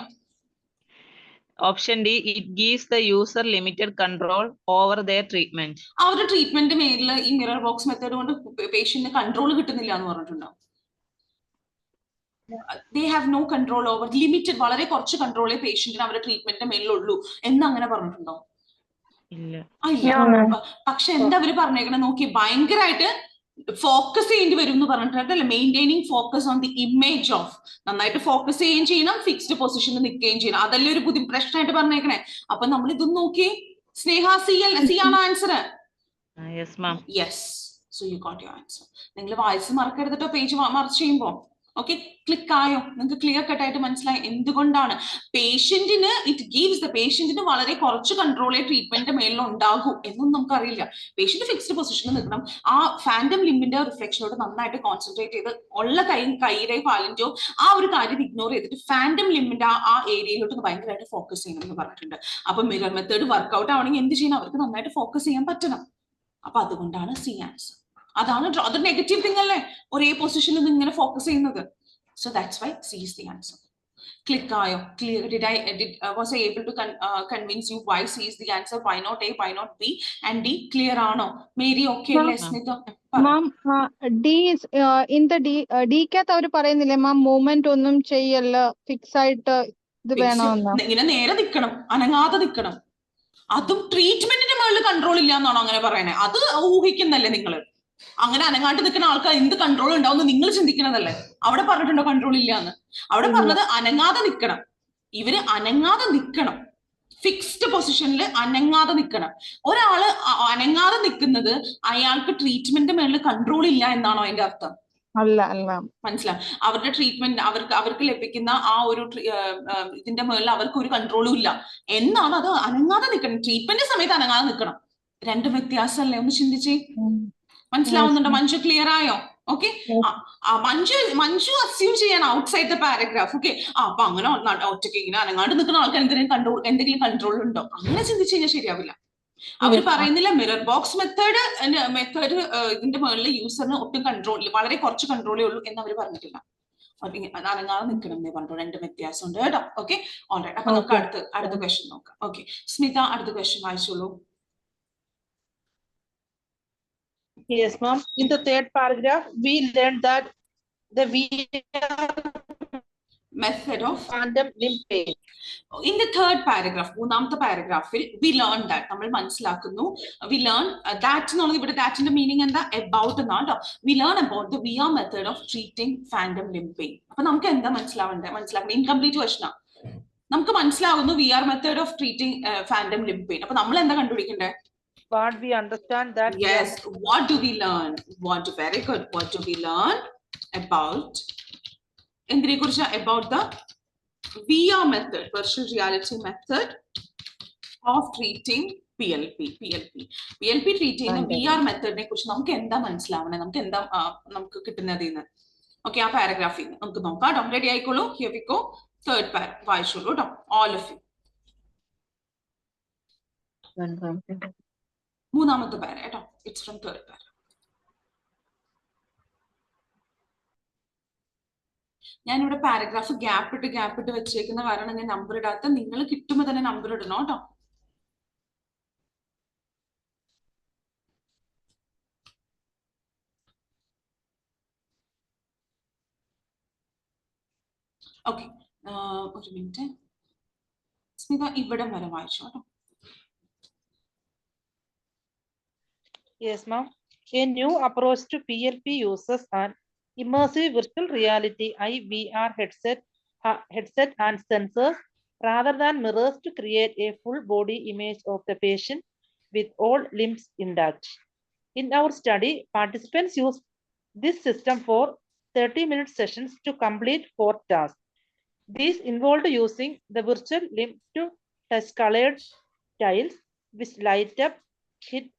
Speaker 4: Option D, it gives the user limited control over their treatment.
Speaker 1: അവരുടെ treatment മേലിൽ ഈ മിറർ ബോക്സ് മെത്തേഡ് കൊണ്ട് പേഷ്യന്റിന് കൺട്രോൾ കിട്ടുന്നില്ല എന്ന് പറഞ്ഞിട്ടുണ്ടോ? They have no control over, limited, വളരെ കുറച്ച് കൺട്രോളേ പേഷ്യന്റിന് അവരുടെ ട്രീറ്റ്മെന്റിന്റെ മേലിലുള്ളൂ എന്ന് അങ്ങനെ പറഞ്ഞിട്ടുണ്ടോ? ഇല്ല. പക്ഷെ എന്താ അവര് പറഞ്ഞേക്കണേ നോക്കി, ഭയങ്കരമായിട്ട് ഫോക്കസ് ചെയ്യേണ്ടി വരും എന്ന് പറഞ്ഞിട്ടല്ലേ? Maintaining focus on the image of. നന്നായിട്ട് ഫോക്കസ് ചെയ്യുകയും ചെയ്യണം, ഫിക്സ്ഡ് പൊസിഷനിൽ നിൽക്കുകയും ചെയ്യണം. അതല്ലേ ഒരു പുതിയ പ്രശ്നമായിട്ട് പറഞ്ഞേക്കണേ. അപ്പൊ നമ്മൾ ഇതൊന്നും നോക്കിയേ. സ്നേഹ, സി ആണ് answer. Yes, so you got your answer. നിങ്ങൾ വായിച്ച് മറക്കരുതട്ടോ പേജ് മറിച്ച് ചെയ്യുമ്പോ. ഓക്കെ, ക്ലിക്ക് ആയോ? നിങ്ങൾക്ക് ക്ലിയർ കട്ട് ആയിട്ട് മനസ്സിലായി എന്തുകൊണ്ടാണ് പേഷ്യന്റിന് ഇറ്റ് ഗീവ്സ് ദ പേഷ്യന്റിന് വളരെ കുറച്ച് കൺട്രോളേ ട്രീറ്റ്മെന്റ് മേലിൽ ഉണ്ടാകൂ എന്നൊന്നും നമുക്കറിയില്ല. പേഷ്യന്റ് ഫിക്സ്ഡ് പൊസിഷനിൽ നിൽക്കണം. ആ ഫാൻഡം ലിമ്പിന്റെ റിഫ്ലക്ഷനോട് നന്നായിട്ട് കോൺസെൻട്രേറ്റ് ചെയ്ത് ഉള്ള കൈയുടെയോ കാലിന്റെയോ ആ ഒരു കാര്യം ഇഗ്നോർ ചെയ്തിട്ട് ഫാൻഡം ലിമ്പിന്റെ ആ ഏരിയയിലോട്ട് ഭയങ്കരമായിട്ട് ഫോക്കസ് ചെയ്യണം എന്ന് പറഞ്ഞിട്ടുണ്ട്. അപ്പൊ മിറർ മെത്തേഡ് വർക്ക്ഔട്ട് ആവണമെങ്കിൽ എന്ത് ചെയ്യണം? അവർക്ക് നന്നായിട്ട് ഫോക്കസ് ചെയ്യാൻ പറ്റണം. അപ്പൊ അതുകൊണ്ടാണ് സി ആൻസർ. അതാണ് അത് നെഗറ്റീവ് തിങ് അല്ലേ, ഒരേ പൊസിഷനിൽ നിന്ന് ഇങ്ങനെ ഫോക്കസ് ചെയ്യുന്നത്. So that's why C is the answer. Click ayo. Clear. Was I able to convince you why C is the answer? Why not A? Why not B? And D? Clear ano? Mary okay? Smita.
Speaker 2: Ma'am, D is in the D ക്കകത്ത് അവർ പറയുന്നില്ലേ മാം movement ഒന്നും ചെയ്യല്ല, fix ആയിട്ട് ഇത് വേണമെന്ന്.
Speaker 1: ഇങ്ങനെ നേരെ നിൽക്കണം, അനങ്ങാതെ നിൽക്കണം. അതും ട്രീറ്റ്മെന്റിന്റെ മുകളിൽ കൺട്രോൾ ഇല്ല എന്നാണോ അങ്ങനെ പറയണേ? അത് ഊഹിക്കുന്നല്ലേ നിങ്ങള്? അങ്ങനെ അനങ്ങാട്ട് നിൽക്കുന്ന ആൾക്കാർ എന്ത് കൺട്രോൾ ഉണ്ടാവും നിങ്ങൾ ചിന്തിക്കണതല്ലേ? അവിടെ പറഞ്ഞിട്ടുണ്ടോ കൺട്രോൾ ഇല്ല എന്ന്? അവിടെ പറഞ്ഞത് അനങ്ങാതെ നിൽക്കണം. ഇവര് അനങ്ങാതെ നിൽക്കണം, ഫിക്സ്ഡ് പൊസിഷനിൽ അനങ്ങാതെ നിൽക്കണം. ഒരാള് അനങ്ങാതെ നിൽക്കുന്നത് അയാൾക്ക് ട്രീറ്റ്മെന്റ് മേളിൽ കൺട്രോൾ ഇല്ല എന്നാണോ അതിന്റെ അർത്ഥം?
Speaker 2: അല്ല അല്ല,
Speaker 1: മനസ്സിലാവും. അവരുടെ ട്രീറ്റ്മെന്റ് അവർക്ക് ലഭിക്കുന്ന ആ ഒരു ഇതിന്റെ മേളിൽ അവർക്ക് ഒരു കൺട്രോളും ഇല്ല എന്നാണ്. അത് അനങ്ങാതെ നിൽക്കണം, ട്രീറ്റ്മെന്റ് സമയത്ത് അനങ്ങാതെ നിൽക്കണം. രണ്ടും വ്യത്യാസമല്ലേ? ഒന്ന് ചിന്തിച്ചേ. മനസ്സിലാവുന്നുണ്ടോ? മഞ്ജു ക്ലിയർ ആയോ? ഓക്കെ. മഞ്ജു അസ്യൂം ചെയ്യണം ഔട്ട്സൈഡ് ദ പാരഗ്രാഫ്. ഓക്കെ. അപ്പൊ അങ്ങനെ ഒറ്റയ്ക്ക് ഇങ്ങനെ അനങ്ങാണ്ട് നിൽക്കുന്ന ആൾക്കാർ എന്തെങ്കിലും കൺട്രോൾ ഉണ്ടോ? അങ്ങനെ ചിന്തിച്ചു കഴിഞ്ഞാൽ ശരിയാവില്ല. അവർ പറയുന്നില്ല മിറർ ബോക്സ് മെത്തേഡ് ഇതിന്റെ മുകളിൽ യൂസറിന് ഒട്ടും കൺട്രോൾ, വളരെ കുറച്ച് കൺട്രോളേ ഉള്ളൂ എന്ന് അവർ പറഞ്ഞിട്ടില്ല. അനങ്ങാതെ നിൽക്കണം എന്നേ പറഞ്ഞു. രണ്ടും വ്യത്യാസമുണ്ട് കേട്ടോ. ഓക്കെ. ഓൾറൈറ്റ്. അപ്പൊ നമുക്ക് അടുത്ത ക്വസ്റ്റ്യൻ നോക്കാം. ഓക്കെ സ്മിത, അടുത്ത ക്വസ്റ്റ്യൻ വായിച്ചോളൂ.
Speaker 3: Yes, ma'am. In the third paragraph, we learned that the VR
Speaker 1: method of
Speaker 3: phantom limb pain.
Speaker 1: In the third paragraph, മൂന്നാമത്തെ പാരഗ്രാഫിൽ we learned that, നമ്മൾ മനസ്സിലാക്കുന്നു, we learn that എന്നുള്ളത് ഇവിടെ thatന്റെ മീനിങ് എന്താ? about എന്നാണ്. we learn about the VR method of treating phantom limb pain. അപ്പൊ നമുക്ക് എന്താ മനസ്സിലാക്കണം? Incomplete question. നമുക്ക് മനസ്സിലാവുന്നു VR method of treating phantom limb pain. അപ്പൊ നമ്മൾ എന്താ കണ്ടുപിടിക്കണ്ടേ?
Speaker 3: What we understand that.
Speaker 1: Yes. What do we learn? Very good. What do we learn about? എന്തിനെ കുറിച്ച്? About the VR method, virtual reality method of treating PLP treat ചെയ്യുന്ന VR മെത്തേഡിനെ കുറിച്ച് നമുക്ക് എന്താ മനസ്സിലാവണേ? നമുക്ക് കിട്ടുന്നത് ഇന്ന്. ഓക്കെ, ആ പാരഗ്രാഫിൽ നിന്ന് നമുക്ക് നോക്കാം കേട്ടോ. Ready ആയിക്കോളൂ. Here we go. Third paragraph വായിച്ചോളൂ കേട്ടോ, all of you. മൂന്നാമത്തെ പാര കേട്ടോ. ഇറ്റ്സ് ഫ്രം തേർഡ് പാര. ഞാനിവിടെ പാരഗ്രാഫ് ഗ്യാപ്പ് ഇട്ട് വെച്ചേക്കുന്ന കാരണം ഞാൻ നമ്പർ ഇടാത്ത. നിങ്ങൾ കിട്ടുമ്പോൾ തന്നെ നമ്പർ ഇടണം കേട്ടോ. ഓക്കെ, ഒരു മിനിറ്റ്. സ്മിത ഇവിടം വരെ വായിച്ചോ കേട്ടോ.
Speaker 3: Yes, ma'am. A new approach to PLP uses an immersive virtual reality (IVR) headset and sensors rather than mirrors to create a full body image of the patient with all limbs intact. In our study, participants used this system for 30-minute sessions to complete 4 tasks. These involved using the virtual limb to touch colored tiles, which light up,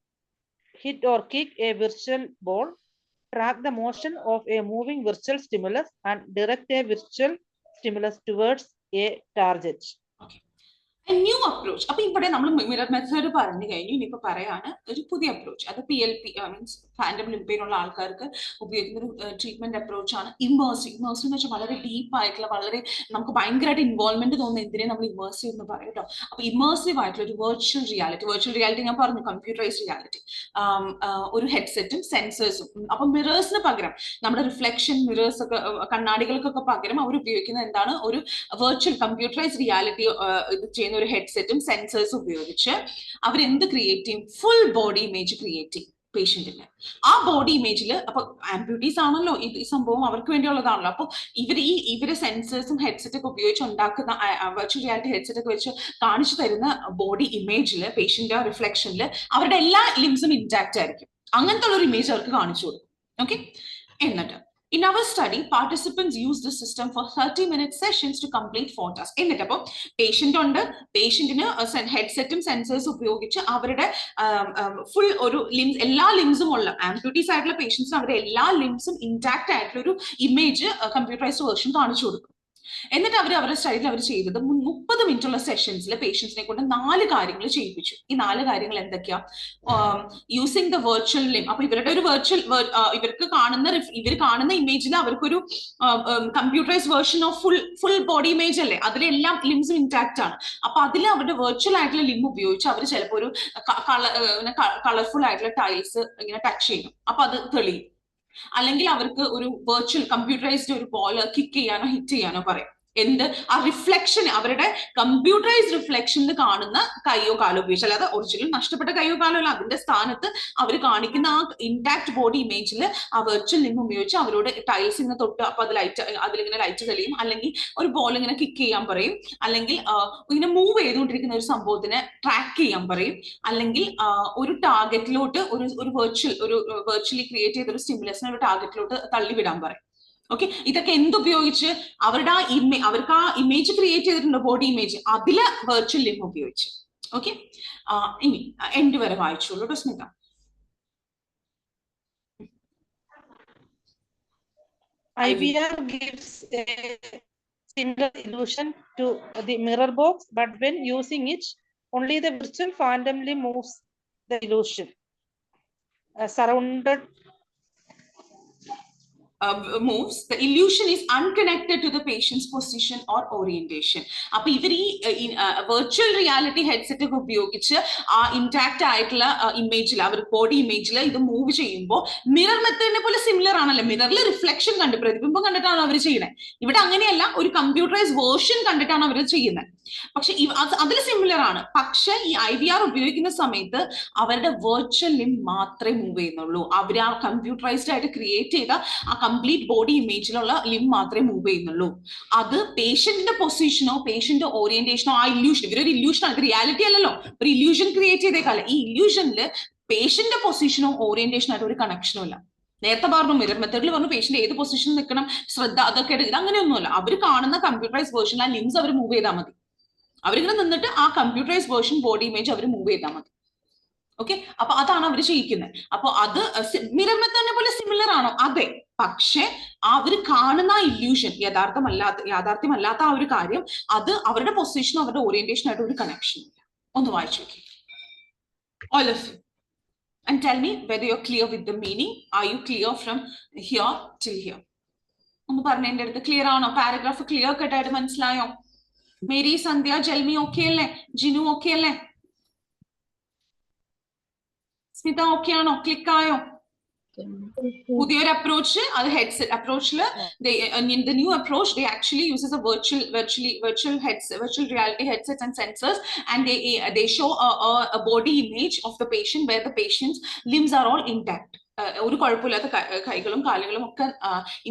Speaker 3: hit or kick a virtual ball, track the motion of a moving virtual stimulus, and direct a virtual stimulus towards a target.
Speaker 1: New approach. അപ്പൊ ഇവിടെ നമ്മൾ mirror method പറഞ്ഞു കഴിഞ്ഞു. ഇനിയിപ്പോ പറയാണ് ഒരു പുതിയ approach. അത് PLP means phantom limb pain ഉള്ള ആൾക്കാർക്ക് ഉപയോഗിക്കുന്ന ഒരു ട്രീറ്റ്മെന്റ് അപ്രോച്ച് ആണ് ഇമേഴ്സീവ്. ഇമേഴ്സീവ് എന്ന് വെച്ചാൽ വളരെ ഡീപ്പ് ആയിട്ടുള്ള, വളരെ നമുക്ക് ഭയങ്കരമായിട്ട് ഇൻവോൾവ്മെന്റ് തോന്നുന്ന എന്തിനെ നമ്മൾ ഇമേഴ്സീവ് എന്ന് പറയും കേട്ടോ. അപ്പൊ ഇമേഴ്സീവ് ആയിട്ടുള്ള ഒരു വെർച്വൽ റിയാലിറ്റി ഞാൻ പറഞ്ഞു, കമ്പ്യൂട്ടറൈസ്ഡ് റിയാലിറ്റി, ഒരു ഹെഡ്സെറ്റും സെൻസേഴ്സും. അപ്പൊ മിറേഴ്സിന് പകരം നമ്മുടെ റിഫ്ലക്ഷൻ മിറേഴ്സ് ഒക്കെ, കണ്ണാടികൾക്കൊക്കെ പകരം അവർ ഉപയോഗിക്കുന്നത് എന്താണ്? ഒരു വെർച്വൽ കമ്പ്യൂട്ടറൈസ്ഡ് റിയാലിറ്റി ഇത് ചെയ്യുന്ന ഒരു ഹെഡ്സെറ്റും സെൻസേഴ്സും ഉപയോഗിച്ച് അവരെന്ത് ക്രിയേറ്റ് ചെയ്യും? ഫുൾ ബോഡി ഇമേജ് ക്രിയേറ്റ് ചെയ്യും പേഷ്യന്റിന്റെ. ആ ബോഡി ഇമേജിൽ, അപ്പൊ ആംപ്യൂട്ടീസ് ആണല്ലോ ഈ സംഭവം, അവർക്ക് വേണ്ടിയുള്ളതാണല്ലോ. അപ്പൊ ഇവര് സെൻസേഴ്സും ഹെഡ്സെറ്റ് ഒക്കെ ഉപയോഗിച്ച് ഉണ്ടാക്കുന്ന വെർച്വൽ റിയാലിറ്റി ഹെഡ്സെറ്റ് ഒക്കെ വെച്ച് കാണിച്ചു തരുന്ന ബോഡി ഇമേജിൽ പേഷ്യന്റ് റിഫ്ലക്ഷനിൽ അവരുടെ എല്ലാ ലിംസും ഇൻടാക്ട് ആയിരിക്കും. അങ്ങനത്തെ ഉള്ള ഒരു ഇമേജ് അവർക്ക് കാണിച്ചു കൊടുക്കും. ഓക്കെ. എന്നിട്ട് in our study, participants use this system for 30-minute sessions to complete 4 tasks. എന്നിട്ട് അപ്പോൾ പേഷ്യന്റിന് ഹെഡ്സെറ്റും സെൻസേഴ്സും ഉപയോഗിച്ച് അവരുടെ ഫുൾ ഒരു എല്ലാ ലിംസും ഉള്ള ആംപ്യൂട്ടീസ് ആയിട്ടുള്ള പേഷ്യൻസിന് അവരുടെ എല്ലാ ലിംസും ഇൻടാക്ട് ആയിട്ടുള്ള ഒരു ഇമേജ് കമ്പ്യൂട്ടറൈസ്ഡ് വേർഷൻ കാണിച്ചു കൊടുക്കും. എന്നിട്ട് അവരുടെ സ്റ്റഡിയിൽ അവർ ചെയ്തത് 30 മിനിറ്റുള്ള സെഷൻസിൽ പേഷ്യൻസിനെ കൊണ്ട് 4 കാര്യങ്ങൾ ചെയ്യിപ്പിച്ചു. ഈ 4 കാര്യങ്ങൾ എന്തൊക്കെയാ? Using the virtual limb. അപ്പൊ ഇവരുടെ ഒരു ഇവർ കാണുന്ന ഇമേജിൽ അവർക്കൊരു computerised version of full body image അല്ലേ, അതിലെല്ലാം ലിംസും ഇൻടാക്ട് ആണ്. അപ്പൊ അതിൽ അവരുടെ വെർച്വൽ ആയിട്ടുള്ള ലിം ഉപയോഗിച്ച് അവർ ചിലപ്പോൾ ഒരു കളർഫുൾ ആയിട്ടുള്ള ടൈൽസ് ഇങ്ങനെ ടച്ച് ചെയ്യും, അപ്പൊ അത് തെളിയും. അല്ലെങ്കിൽ അവർക്ക് ഒരു വെർച്വൽ കമ്പ്യൂട്ടറൈസ്ഡ് ഒരു ബോൾ കിക്ക് ചെയ്യാനോ ഹിറ്റ് ചെയ്യാനോ പറയും. എന്ത്? ആ റിഫ്ലക്ഷൻ, അവരുടെ കമ്പ്യൂട്ടറൈസ്ഡ് റിഫ്ലക്ഷനിൽ കാണുന്ന കൈയോ കാലോ ഉപയോഗിച്ച്, അല്ലാതെ ഒറിജിനൽ നഷ്ടപ്പെട്ട കൈയോ കാലോ അല്ല, അതിന്റെ സ്ഥാനത്ത് അവർ കാണിക്കുന്ന ആ ഇൻടാക്ട് ബോഡി ഇമേജിൽ ആ വെർച്വൽ ലിം ഉപയോഗിച്ച് അവരോട് ടൈൽസ് ഇങ്ങനെ തൊട്ട് അപ്പൊ അതിലിങ്ങനെ ലൈറ്റ് തെളിയും, അല്ലെങ്കിൽ ഒരു ബോൾ ഇങ്ങനെ കിക്ക് ചെയ്യാൻ പറയും, അല്ലെങ്കിൽ ഇങ്ങനെ മൂവ് ചെയ്തുകൊണ്ടിരിക്കുന്ന ഒരു സംഭവത്തിനെ ട്രാക്ക് ചെയ്യാൻ പറയും, അല്ലെങ്കിൽ ഒരു ടാർഗറ്റിലോട്ട് ഒരു വെർച്വലി ക്രിയേറ്റ് ചെയ്ത ഒരു സ്റ്റിമുലസിനെ ഒരു ടാർഗറ്റിലോട്ട് തള്ളിവിടാൻ പറയും. ഓക്കെ, ഇതൊക്കെ എന്തുപയോഗിച്ച്? അവരുടെ അവർക്ക് ആ ഇമേജ് ക്രിയേറ്റ് ചെയ്തിട്ടുണ്ട്, ബോഡി ഇമേജ്, അതില് വെർച്വൽ ലിം ഉപയോഗിച്ച്. ഓക്കെ, ഇനി എൻഡ് വരെ വായിച്ചോളൂ കേട്ടോ Smitha.
Speaker 3: IVR gives a similar illusion to the mirror box, but when using it, only the virtual phantom limb moves the illusion.
Speaker 1: Moves, the illusion is unconnected to the patient's position or orientation. അപ്പൊ ഇവർ ഈ virtual reality headset ഒക്കെ ഉപയോഗിച്ച് ആ intact ആയിട്ടുള്ള ഇമേജിൽ, അവർ body ഇമേജിൽ ഇത് move ചെയ്യുമ്പോൾ mirror മെത്തേഡിനെ പോലെ സിമിലർ ആണല്ലോ. മിററിൽ റിഫ്ലക്ഷൻ കണ്ട് പ്രതിബിംബം കണ്ടിട്ടാണ് അവർ ചെയ്യുന്നത്. ഇവിടെ അങ്ങനെയല്ല, ഒരു കമ്പ്യൂട്ടറൈസ് വേർഷൻ കണ്ടിട്ടാണ് അവർ ചെയ്യുന്നത്. പക്ഷെ അതിൽ സിമിലർ ആണ്. പക്ഷെ ഈ IVR ഉപയോഗിക്കുന്ന സമയത്ത് അവരുടെ വെർച്വൽ ലിം മാത്രമേ മൂവ് ചെയ്യുന്നുള്ളൂ. അവർ ആ കമ്പ്യൂട്ടറൈസ്ഡ് ആയിട്ട് ക്രിയേറ്റ് ചെയ്ത ആ കംപ്ലീറ്റ് ബോഡി ഇമേജിലുള്ള ലിം മാത്രമേ മൂവ് ചെയ്യുന്നുള്ളൂ. അത് പേഷ്യന്റിന്റെ പൊസിഷനോ പേഷ്യന്റ് ഓറിയന്റേഷനോ ആ ഇല്യൂഷൻ, ഇവരൊരു ഇല്യൂഷൻ ആണ്, ഇത് റിയാലിറ്റി അല്ലല്ലോ, ഒരു ഇല്യൂഷൻ ക്രിയേറ്റ് ചെയ്തേക്കാല്ല. ഈ ഇല്യൂഷനിൽ പേഷ്യന്റിന്റെ പൊസിഷനോ ഓറിയന്റേഷനോ ആയിട്ട് ഒരു കണക്ഷനും ഇല്ല. നേരത്തെ പറഞ്ഞു, മിറർ മെത്തേഡിൽ പറഞ്ഞു പേഷ്യന്റ് ഏത് പൊസിഷനിൽ നിൽക്കണം, ശ്രദ്ധ, അതൊക്കെ ഇത് അങ്ങനെയൊന്നുമല്ല. അവർ കാണുന്ന കമ്പ്യൂട്ടറൈസ് വേർഷൻ ആ ലിംസ് അവർ മൂവ് ചെയ്താൽ മതി. അവരിങ്ങനെ നിന്നിട്ട് ആ കമ്പ്യൂട്ടറൈസ് വേർഷൻ ബോഡി ഇമേജ് അവർ മൂവ് ചെയ്താൽ മതി. ഓക്കെ, അപ്പൊ അതാണ് അവർ ചെയ്യിക്കുന്നത്. അപ്പൊ അത് മിറർ മെത്തേഡിനെ പോലെ സിമിലർ ആണോ? അതെ. പക്ഷെ അവർ കാണുന്ന ഇല്യൂഷൻ യാഥാർത്ഥ്യമല്ലാത്ത ആ ഒരു കാര്യം, അത് അവരുടെ പൊസിഷനോ അവരുടെ ഓറിയന്റേഷനോ ആയിട്ട് ഒരു കണക്ഷൻ ഇല്ല. ഒന്ന് വായിച്ചു നോക്കി all of you and tell me whether you're clear with the meaning. Are you clear from here till here? ഒന്ന് പറഞ്ഞ എന്റെ അടുത്ത് ക്ലിയർ ആണോ? പാരഗ്രാഫ് ക്ലിയർ കട്ടായിട്ട് മനസ്സിലായോ? മേരി, സന്ധ്യ, ജൽമി ഓക്കെ അല്ലേ? ജിനു ഓക്കെ അല്ലേ? സ്മിത ഓക്കെ ആണോ? ക്ലിക്ക് ആയോ? പുതിയൊരു അപ്രോച്ച്, അത് headset അപ്രോച്ചില് in the new approach they actually uses a virtual reality headsets and sensors, and they show a body image of the patient where the patient's limbs are all intact. ഒരു കുഴപ്പമില്ലാത്ത കൈകളും കാലുകളും ഒക്കെ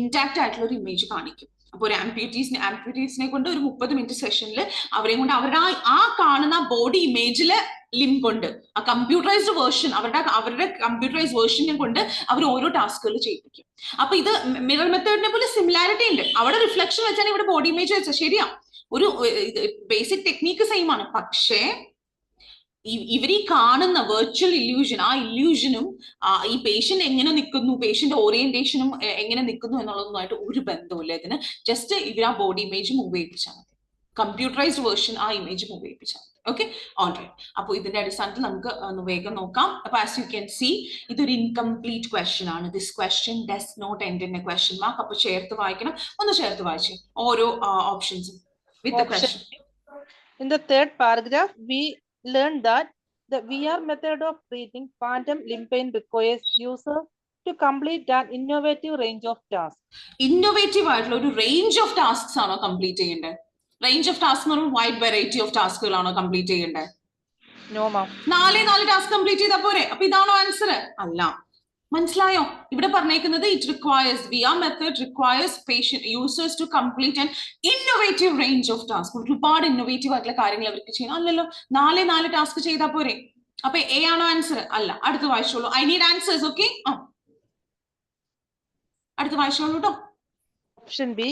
Speaker 1: intact ആയിട്ടുള്ള ഒരു image കാണിക്കും. അപ്പൊ ഒരു ആംപ്യൂട്ടീസിനെ കൊണ്ട് ഒരു 30 മിനിറ്റ് സെഷനിൽ അവരെ കൊണ്ട് അവരുടെ ആ കാണുന്ന ബോഡി ഇമേജില് ലിം കൊണ്ട് ആ കമ്പ്യൂട്ടറൈസ്ഡ് വേർഷൻ, അവരുടെ കമ്പ്യൂട്ടറൈസ്ഡ് വേർഷനെ കൊണ്ട് അവർ ഓരോ ടാസ്കുകൾ ചെയ്യിപ്പിക്കും. അപ്പൊ ഇത് മിറർ മെത്തേഡിനെ പോലെ സിമിലാരിറ്റി ഉണ്ട്. അവിടെ റിഫ്ലക്ഷൻ വെച്ചാൽ ഇവിടെ ബോഡി ഇമേജ് വെച്ചാൽ ശരിയാ, ഒരു ബേസിക് ടെക്നീക്ക് സെയിം ആണ്. പക്ഷേ ഇവർ ഈ കാണുന്ന വെർച്വൽ ഇല്യൂഷൻ, ആ ഇല്യൂഷനും ഈ പേഷ്യന്റ് എങ്ങനെ നിൽക്കുന്നു, പേഷ്യന്റ് ഓറിയന്റേഷനും എങ്ങനെ നിൽക്കുന്നു എന്നുള്ളതുമായിട്ട് ഒരു ബന്ധമില്ല. ഇതിന് ജസ്റ്റ് ഇവർ ആ ബോഡി ഇമേജ് മൂവ് ചെയ്യിപ്പിച്ചാൽ മതി, കമ്പ്യൂട്ടറൈസ്ഡ് വേർഷൻ ആ ഇമേജ് മൂവ് ചെയ്യിപ്പിച്ചാൽ മതി. Okay, alright. അപ്പൊ ഇതിന്റെ അടിസ്ഥാനത്തിൽ നമുക്ക് ഒന്ന് വേഗം നോക്കാം. അപ്പൊ ആസ് യു ക്യാൻ സി, ഇതൊരു ഇൻകംപ്ലീറ്റ് ക്വസ്റ്റ്യൻ ആണ്. This question does not end in a question mark. അപ്പൊ ചേർത്ത് വായിക്കണം. ഒന്ന് ചേർത്ത് വായിച്ചേ ഓരോ ഓപ്ഷൻസും with question.
Speaker 3: In the third paragraph, we learned that the VR method of treating phantom limb pain requires users to complete an innovative range of tasks.
Speaker 1: Innovative ആയിട്ടുള്ള ഒരു റേഞ്ച് ഓഫ് ടാസ്ക്സ് ആണോ കംപ്ലീറ്റ് ചെയ്യേണ്ടത്? Range of task എന്ന് പറഞ്ഞാൽ wide variety of ടാസ്കുകളാണോ complete ചെയ്യേണ്ടത്?
Speaker 3: No, ma'am.
Speaker 1: 4 task complete ചെയ്താൽ പോരെ? അപ്പൊ ഇതാണോ ആൻസർ? അല്ല. മനസ്സിലായോ? ഇവിടെ പറഞ്ഞേക്കുന്നത് it requires, VR method requires patient users to complete an innovative range of tasks. ഒരുപാട് ഇന്നോവേറ്റീവ് ആയിട്ടുള്ള കാര്യങ്ങൾ അവർക്ക് ചെയ്യണം. അല്ലല്ലോ, 4 ടാസ്ക് ചെയ്താൽ പോരെ? അപ്പൊ എ ആണോ ആൻസർ? അല്ല. അടുത്ത് വായിച്ചോളൂ. I need answers. ഓക്കെ, അടുത്ത് വായിച്ചോളൂ കേട്ടോ.
Speaker 3: Option B,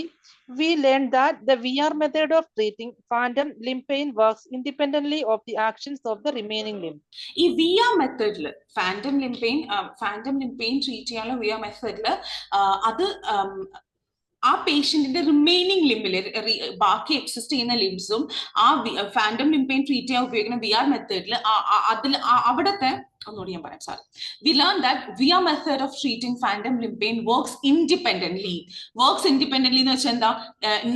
Speaker 3: we learned that the VR method of treating phantom limb pain works independently of the actions of the remaining limb.
Speaker 1: ഈ VR മെത്തേഡില് ഫാൻറ്റം ലിം പെയിൻ ട്രീറ്റ് ചെയ്യാനുള്ള VR മെത്തേഡില് അത് ആ പേഷ്യന്റിന്റെ remaining ലിംബില് ബാക്കി exist ചെയ്യുന്ന ലിംസും ആ ഫാൻഡം ലിംപ് പെയിൻ ട്രീറ്റ് ചെയ്യാൻ ഉപയോഗിക്കുന്ന VR മെത്തേഡിൽ അതിൽ അവിടത്തെ ഒന്നുകൂടി ഞാൻ പറയാം sir. We learned that VR method of treating phantom limb pain works independently. Works independently എന്ന് വെച്ചാൽ എന്താ?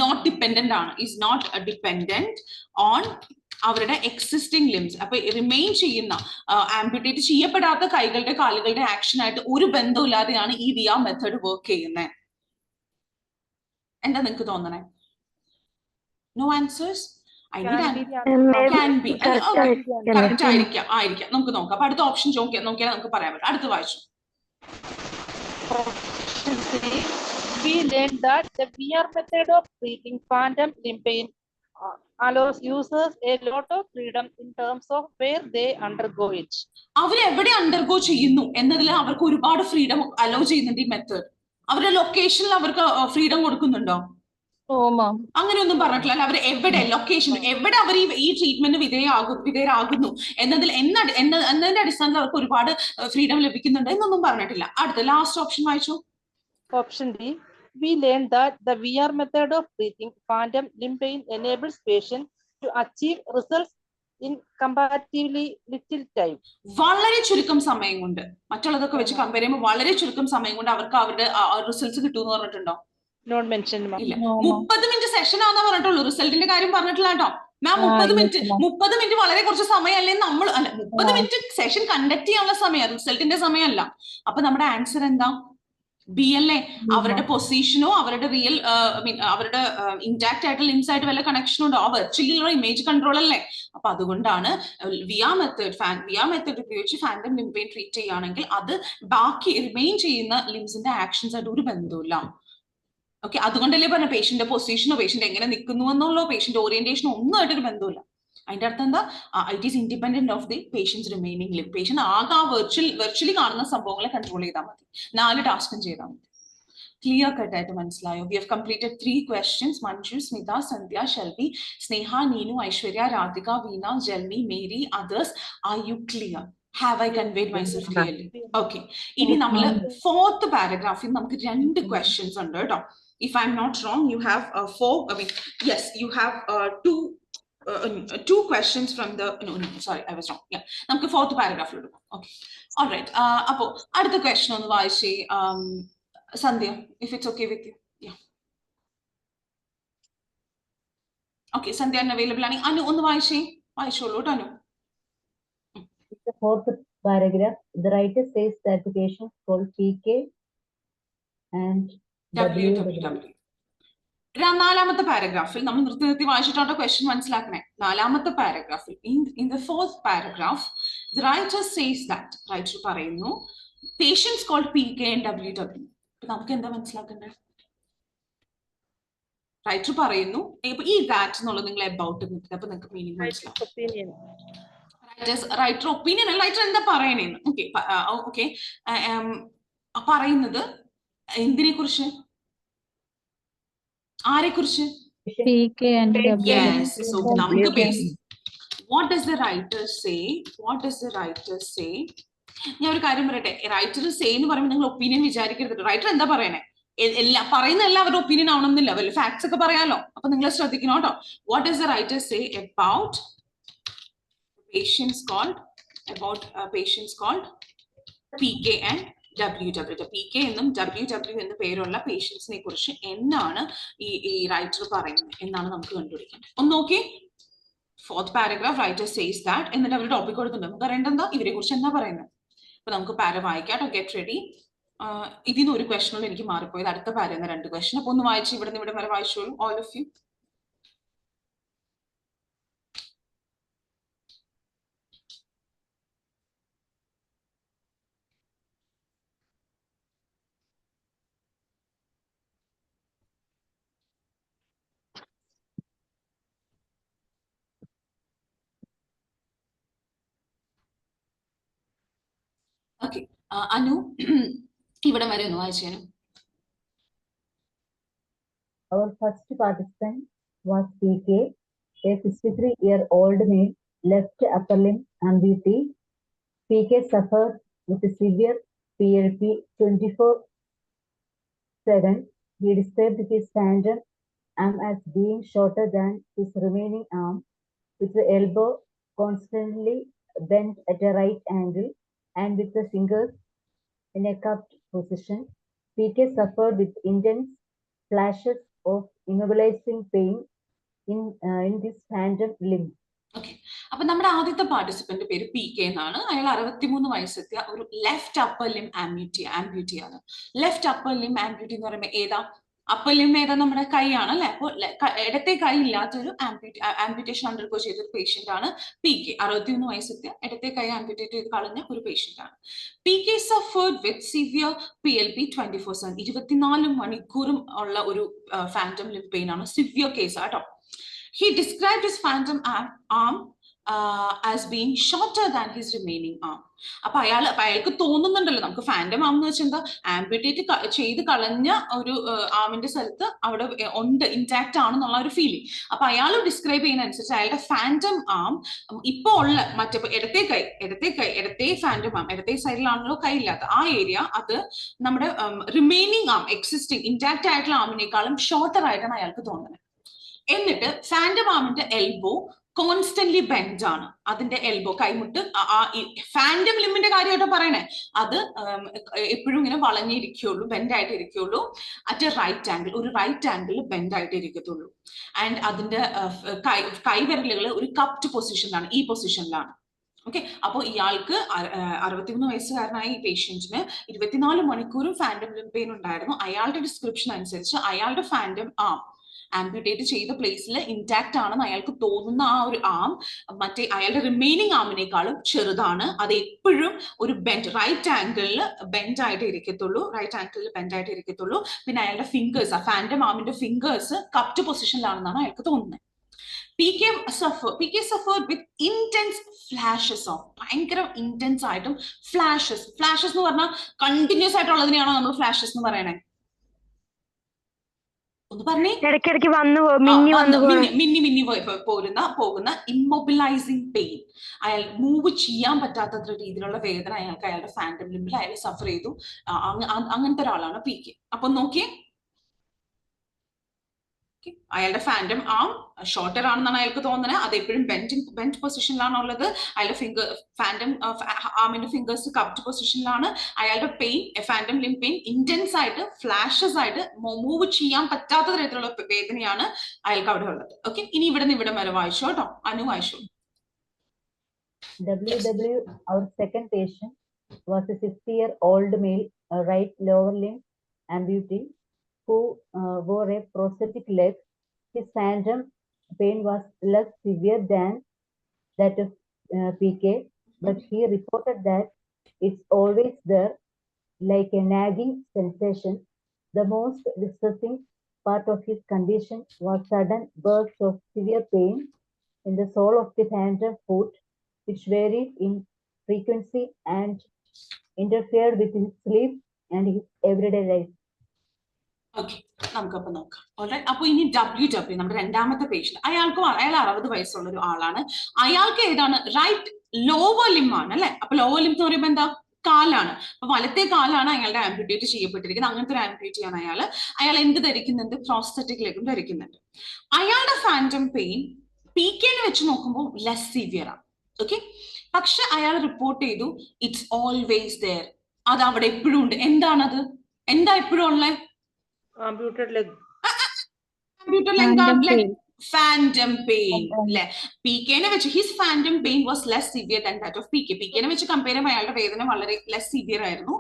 Speaker 1: Not dependent ആണ്. Is not dependent on അവരുടെ എക്സിസ്റ്റിംഗ് ലിംസ്. അപ്പൊ റിമെയിൻ ചെയ്യുന്ന ആംപ്യൂട്ടേറ്റ് ചെയ്യപ്പെടാത്ത കൈകളുടെ കാലുകളുടെ ആക്ഷൻ ആയിട്ട് ഒരു ബന്ധമില്ലാതെയാണ് ഈ VR മെത്തേഡ് വർക്ക് ചെയ്യുന്നത്. എന്താ നിങ്ങൾക്ക് തോന്നണേ? No answers? Can be. Correct ആയിരിക്കാം. നമുക്ക് നോക്കാം. അപ്പൊ അടുത്ത ഓപ്ഷൻ നോക്കിയാൽ നമുക്ക് പറയാൻ പറ്റും. അടുത്ത് വായിച്ചു.
Speaker 3: We learned that the VR method of treating phantom limb pain allows users a lot of freedom in terms of where they undergo it.
Speaker 1: അവരെവിടെ അണ്ടർഗോ ചെയ്യുന്നു എന്നതിൽ അവർക്ക് ഒരുപാട് ഫ്രീഡം അലോ ചെയ്യുന്നുണ്ട് ഈ മെത്തേഡ്. അവരുടെ ലൊക്കേഷനിൽ അവർക്ക് ഫ്രീഡം കൊടുക്കുന്നുണ്ടോ? അങ്ങനെയൊന്നും പറഞ്ഞിട്ടില്ല. അവർ എവിടെ ലൊക്കേഷൻ എവിടെ അവർ ഈ ട്രീറ്റ്മെന്റ് വിധേയരാകുന്നു എന്നതിന്റെ അടിസ്ഥാനത്തിൽ അവർക്ക് ഒരുപാട് ഫ്രീഡം ലഭിക്കുന്നുണ്ട് എന്നൊന്നും പറഞ്ഞിട്ടില്ല. അടുത്ത ലാസ്റ്റ് ഓപ്ഷൻ വായിച്ചു.
Speaker 3: Option D. We learned that the VR method of treating phantom limb pain enables patients to achieve results in comparatively little time.
Speaker 1: വളരെ ചുരുക്കം സമയം കൊണ്ട്, മറ്റുള്ളതൊക്കെ വെച്ച് കമ്പയർ ചെയ്യുമ്പോൾ വളരെ ചുരുക്കം സമയം കൊണ്ട് അവർക്ക് അവരുടെ റിസൾട്ട്സ് കിട്ടുമെന്ന് പറഞ്ഞിട്ടുണ്ടോ?
Speaker 3: Not mentioned.
Speaker 1: ഇല്ല. 30 മിനിറ്റ് സെഷൻ ആണെന്ന് പറഞ്ഞിട്ടുള്ളൂ. റിസൾട്ടിന്റെ കാര്യം പറഞ്ഞിട്ടില്ല കേട്ടോ. മാം 30 മിനിറ്റ് വളരെ കുറച്ച് സമയമല്ലേ? നമ്മൾ അല്ല 30 മിനിറ്റ് സെഷൻ കണ്ടക്ട് ചെയ്യാനുള്ള സമയം, റിസൾട്ടിന്റെ സമയമല്ല. അപ്പൊ നമ്മുടെ ആൻസർ എന്താ? ബി അല്ലേ? അവരുടെ പൊസിഷനോ അവരുടെ റിയൽ അവരുടെ ഇൻടാക്ട് ആയിട്ടുള്ള ലിംസ് ആയിട്ട് വല്ല കണക്ഷനും ഉണ്ടോ? വെർച്വലി ഉള്ള ഇമേജ് കൺട്രോൾ അല്ലേ? അപ്പൊ അതുകൊണ്ടാണ് VR മെത്തേഡ് ഉപയോഗിച്ച് ഫാൻഡം ലിംബ് പെയിൻ ട്രീറ്റ് ചെയ്യുകയാണെങ്കിൽ അത് ബാക്കി റിമെയിൻ ചെയ്യുന്ന ലിംസിന്റെ ആക്ഷൻസ് ആയിട്ട് ഒരു ബന്ധമില്ല. ഓക്കെ, അതുകൊണ്ടല്ലേ പറഞ്ഞ പേഷ്യന്റ് പൊസിഷനോ പേഷ്യന്റ് എങ്ങനെ നിൽക്കുന്നു എന്നുള്ളോ പേഷ്യന്റ് ഓറിയന്റേഷനോ ഒന്നും ആയിട്ടൊരു ബന്ധമില്ല. അതിന്റെ അർത്ഥം എന്താ? It is independent of the patient's remaining limb. Patient ആകെ വെർച്വലി കാണുന്ന സംഭവങ്ങളെ കൺട്രോൾ ചെയ്താൽ മതി. 4 ടാസ്കും ചെയ്താൽ മതി. ക്ലിയർ കട്ട് ആയിട്ട് മനസ്സിലായോ? We have completed 3 questions. Manju, Smitha, Sandhya, Shelvi, Sneha, Neenu, Aishwarya, Radhika, Veena, Jalmi, Mary, others. Are you clear? Have I conveyed myself clearly? Okay. ഇനി നമ്മൾ 4th പാരഗ്രാഫിൽ നമുക്ക് 2 questions ഉണ്ട് കേട്ടോ. If I'm not wrong, you have 4. Yes, you have 2 questions from the. No, sorry, I was wrong. Yeah, നമുക്ക് 4th പാരഗ്രാഫിൽ എടുക്കാം. Okay. All right. അപ്പോ അടുത്ത question ഒന്ന് വായിച്ചേ Sandhya, if it's okay with you. Yeah. Okay, Sandhya available ആണ്. Anu ഒന്ന് വായിച്ചോളൂ ട്ടോ Anu.
Speaker 5: The 4th paragraph, the writer says that the patient called PK and WW.
Speaker 1: നാലാമത്തെ പാരഗ്രാഫിൽ നമ്മൾ നിർത്തി വായിച്ചിട്ടാണ് ക്വസ്റ്റ്യൻ മനസ്സിലാക്കണേ. നാലാമത്തെ പാരഗ്രാഫിൽ in the 4th paragraph, the writer says that writer പറയുന്നു patients called PK and WW. നമുക്ക് എന്താ മനസ്സിലാക്കണ്ടേ? റൈറ്റർ പറയുന്നു ഈ ദാറ്റ് എന്നുള്ളത് നിങ്ങൾ അബൌട്ട് നിൽക്കുക. അപ്പൊ നിങ്ങൾക്ക് മീനിങ് മനസ്സിലാവും. റൈറ്റർ ഒപ്പീനിയൻ അല്ല, റൈറ്റർ എന്താ പറയണേന്ന്. ഓക്കെ പറയുന്നത് എന്തിനെ കുറിച്ച്, ആരെ കുറിച്ച്? നമുക്ക് what does the writer say? ഞാൻ ഒരു കാര്യം പറയട്ടെ. റൈറ്റർ സേ എന്ന് പറയുമ്പോൾ നിങ്ങൾ ഒപ്പീനിയൻ വിചാരിക്കരുത്. റൈറ്റർ എന്താ പറയണേ? പറയുന്ന എല്ലാവരുടെ ഒപ്പീനിയൻ ആവണമെന്നില്ല, വല്ല ഫാക്ട്സ് ഒക്കെ പറയാലോ. അപ്പൊ നിങ്ങൾ ശ്രദ്ധിക്കണം കേട്ടോ. What does the writer say about patients called PK and WW. PK എന്നും WW എന്ന പേരുള്ള പേഷ്യൻസിനെ കുറിച്ച് എന്നാണ് ഈ റൈറ്റർ പറയുന്നത് എന്നാണ് നമുക്ക് കണ്ടുപിടിക്കേണ്ടത്. ഒന്ന് നോക്കി. 4th paragraph, writer says that. എന്നിട്ട് അവർ ടോപ്പിക് കൊടുത്തിട്ടുണ്ട്. നമുക്ക് അറിയേണ്ടത് ഇവരെ കുറിച്ച് എന്താ പറയുന്നത്. അപ്പൊ നമുക്ക് പാര വായിക്കാം. Get ready. ഇതിന്ന് ഒരു ക്വസ്റ്റനുള്ള എനിക്ക് മാറിപ്പോയത്. അടുത്ത പാരന്ന് 2 ക്വസ്റ്റൻ. അപ്പൊ ഒന്ന് വായിച്ച് ഇവിടെ വരെ വായിച്ചോളൂ all of you. Okay, Anu ഇവിടെ വരെ ഒന്ന് വായിച്ചേനു.
Speaker 5: Our first participant was PK, a 63-year-old male, left upper limb amputee. PK suffered with severe PLP 24/7 He described his phantom arm as being shorter than his remaining arm, with the elbow constantly bent at a right angle and with the fingers in a cupped position. PK suffered with intense flashes of immobilizing pain in this phantom limb.
Speaker 1: Okay, അപ്പൊ നമ്മുടെ ആദ്യത്തെ participant പേര് P K എന്നാണ്. അയാൾ 63 വയസ്സെത്തിയ ഒരു left upper ലിം amputee ആണ്. Left upper ലിം amputee എന്ന് പറയുമ്പോൾ ഏതാ? അപ്പർ ലിം ഏതാ? നമ്മുടെ കൈയാണ് അല്ലെ. അപ്പോൾ ഇടത്തെ കൈ ഇല്ലാത്തൊരു ആംബ്യൂട്ടേഷൻ അണ്ടർഗോ ചെയ്ത ഒരു പേഷ്യന്റ് ആണ് പി കെ. 63 വയസ്സെത്തിയ ഇടത്തെ കൈ ആംബ്യൂട്ടേറ്റ് ചെയ്ത് കളഞ്ഞ ഒരു പേഷ്യന്റ് ആണ്. പി കെ സഫേർഡ് വിത്ത് സിവിയർ PLP 24/7, 24 മണിക്കൂറും ഉള്ള ഒരു ഫാൻറ്റം ലിം പെയിൻ ആണ്. സിവിയർ കേസ് ആട്ടോ. He described his phantom arm as being shorter than his remaining arm. അപ്പൊ അയാൾക്ക് തോന്നുന്നുണ്ടല്ലോ, നമുക്ക് ഫാൻറ്റം ആം എന്ന് വെച്ചാൽ എന്താ, ആംബ്യൂട്ടേറ്റ് ചെയ്ത് കളഞ്ഞ ഒരു ആമിന്റെ സ്ഥലത്ത് അവിടെ ഉണ്ട്, ഇൻടാക്ട് ആണെന്നുള്ള ഒരു ഫീലിംഗ്. അപ്പൊ അയാൾ ഡിസ്ക്രൈബ് ചെയ്യുന്ന അനുസരിച്ച് അയാളുടെ ഫാൻറ്റം ആം ഇപ്പൊ ഉള്ള മറ്റേ ഇടത്തെ ഫാൻറ്റം ആം, ഇടത്തെ സൈഡിലാണല്ലോ കൈ ഇല്ലാത്ത ആ ഏരിയ, അത് നമ്മുടെ റിമൈനിങ് ആം എക്സിസ്റ്റിംഗ് ഇൻടാക്ട് ആയിട്ടുള്ള ആമിനേക്കാളും ഷോർട്ടർ ആയിട്ടാണ് അയാൾക്ക് തോന്നുന്നത്. എന്നിട്ട് ഫാൻറ്റം ആമിന്റെ എൽബോ കോൺസ്റ്റന്റ്ലി ബെൻഡ് ആണ്. അതിന്റെ എൽബോ കൈമുട്ട് ഫാൻറ്റം ലിമ്മിന്റെ കാര്യമായിട്ട് പറയണേ, അത് എപ്പോഴും ഇങ്ങനെ വളഞ്ഞിരിക്കുള്ളൂ, ബെൻഡ് ആയിട്ട് ഇരിക്കുള്ളൂ. അറ്റ് എ റൈറ്റ് ആംഗിൾ, ഒരു റൈറ്റ് ആംഗിളിൽ ബെൻഡ് ആയിട്ട് ഇരിക്കത്തുള്ളൂ. ആൻഡ് അതിന്റെ കൈവിരലുകൾ ഒരു കപ്ഡ് പൊസിഷനിലാണ്, ഈ പൊസിഷനിലാണ്. ഓക്കെ, അപ്പോൾ ഇയാൾക്ക് 63 വയസ്സുകാരനായ ഈ പേഷ്യന്റിന് 24 മണിക്കൂറും ഫാൻറ്റം ലിം പെയിൻ ഉണ്ടായിരുന്നു. അയാളുടെ ഡിസ്ക്രിപ്ഷൻ അനുസരിച്ച് അയാളുടെ ഫാൻറ്റം ആം ആംബ്യൂട്ടേറ്റ് ചെയ്ത പ്ലേസിൽ ഇൻടാക്ട് ആണെന്ന് അയാൾക്ക് തോന്നുന്ന ആ ഒരു ആം മറ്റേ അയാളുടെ റിമൈനിങ് ആമിനേക്കാളും ചെറുതാണ്. അത് എപ്പോഴും ഒരു റൈറ്റ് ആംഗിളിൽ ബെൻഡ് ആയിട്ട് ഇരിക്കത്തുള്ളൂ, പിന്നെ അയാളുടെ ഫിംഗേഴ്സ്, ആ ഫാൻറ്റം ആമിന്റെ ഫിംഗേഴ്സ് കപ്ഡ് പൊസിഷനിലാണെന്നാണ് അയാൾക്ക് തോന്നുന്നത്. PK suffered with intense flashes of, ഭയങ്കര ഇന്റൻസ് ആയിട്ടും ഫ്ലാഷസ് എന്ന് പറഞ്ഞാൽ കണ്ടിന്യൂസ് ആയിട്ടുള്ളതിനെയാണോ നമ്മൾ ഫ്ലാഷസ് എന്ന് പറയണേ? ഒന്ന് പറഞ്ഞേ.
Speaker 6: ഇടയ്ക്കിടയ്ക്ക് മിന്നി
Speaker 1: പോകുന്ന ഇമ്മൊബിലൈസിങ് പെയിൻ, അയാൾ മൂവ് ചെയ്യാൻ പറ്റാത്ത രീതിയിലുള്ള വേദന അയാൾക്ക് അയാളുടെ ഫാൻറ്റം ലിംബിൽ അയാൾ സഫർ ചെയ്തു. അങ്ങനത്തെ ഒരാളാണ് പി കെ. അപ്പൊ നോക്കിയേ, അയാളുടെ ഫാൻറ്റം ആം ഷോർട്ടർ ആണെന്നാണ് അയാൾക്ക് തോന്നുന്നത്. അത് എപ്പോഴും ബെൻഡ് പൊസിഷനിലാണ് ഉള്ളത്. അയാളുടെ ഫാൻറ്റം ആമിന്റെ ഫിംഗേഴ്സ് കപ്ഡ് പൊസിഷനിലാണ്. അയാളുടെ പെയിൻ, ഫാൻറ്റം ലിം പെയിൻ ഇന്റൻസ് ആയിട്ട് ഫ്ലാഷസ് ആയിട്ട് മൂവ് ചെയ്യാൻ പറ്റാത്ത തരത്തിലുള്ള വേദനയാണ് അയാൾക്ക് അവിടെ ഉള്ളത്. ഓക്കെ, ഇനി ഇവിടെ നിന്ന് ഇവിടെ വരെ വായിച്ചോ കേട്ടോ. അനു വായിച്ചോ.
Speaker 5: WW, our second patient, was a 60-year-old male, right lower limb amputee, who wore a prosthetic leg. His phantom pain was less severe than that of PK, but he reported that it's always there, like a nagging sensation. The most distressing part of his condition was sudden bursts of severe pain in the sole of the phantom foot, which varied in frequency and interfered with his sleep and his everyday life.
Speaker 1: Okay, നമുക്കപ്പോ നോക്കാം. All right, അപ്പൊ ഇനി WW, നമ്മുടെ രണ്ടാമത്തെ patient. അയാൾ 60 വയസ്സുള്ള ഒരു ആളാണ്. അയാൾക്ക് ഏതാണ്? റൈറ്റ് ലോവർ ലിം ആണ് അല്ലെ. അപ്പൊ ലോവർ ലിം എന്ന് പറയുമ്പോൾ എന്താ? കാലാണ്. അപ്പൊ വലത്തെ കാലാണ് അയാളുടെ ആംപ്യൂട്ടേറ്റ് ചെയ്യപ്പെട്ടിരിക്കുന്നത്. അങ്ങനത്തെ ഒരു ആംപ്യൂട്ടേറ്റ് ആണ് അയാൾ എന്ത് ധരിക്കുന്നുണ്ട്? പ്രോസ്തറ്റിക് ലെഗും ധരിക്കുന്നുണ്ട്. അയാളുടെ ഫാൻറ്റം പെയിൻ PK വെച്ച് നോക്കുമ്പോൾ ലെസ് സിവിയർ ആണ്. ഓക്കെ, പക്ഷെ അയാൾ റിപ്പോർട്ട് ചെയ്തു ഇറ്റ്സ് ഓൾവേസ് ദെയർ, അത് അവിടെ എപ്പോഴും ഉണ്ട്. എന്താണത്? എന്താ എപ്പോഴും ഉള്ളത്? Phantom pain. PK വെച്ച് his phantom pain was less severe than that of PK. PK വെച്ച് കമ്പയർ ചെയ്യുമ്പോൾ അയാളുടെ വേദന വളരെ ലെസ് സിവിയർ ആയിരുന്നു.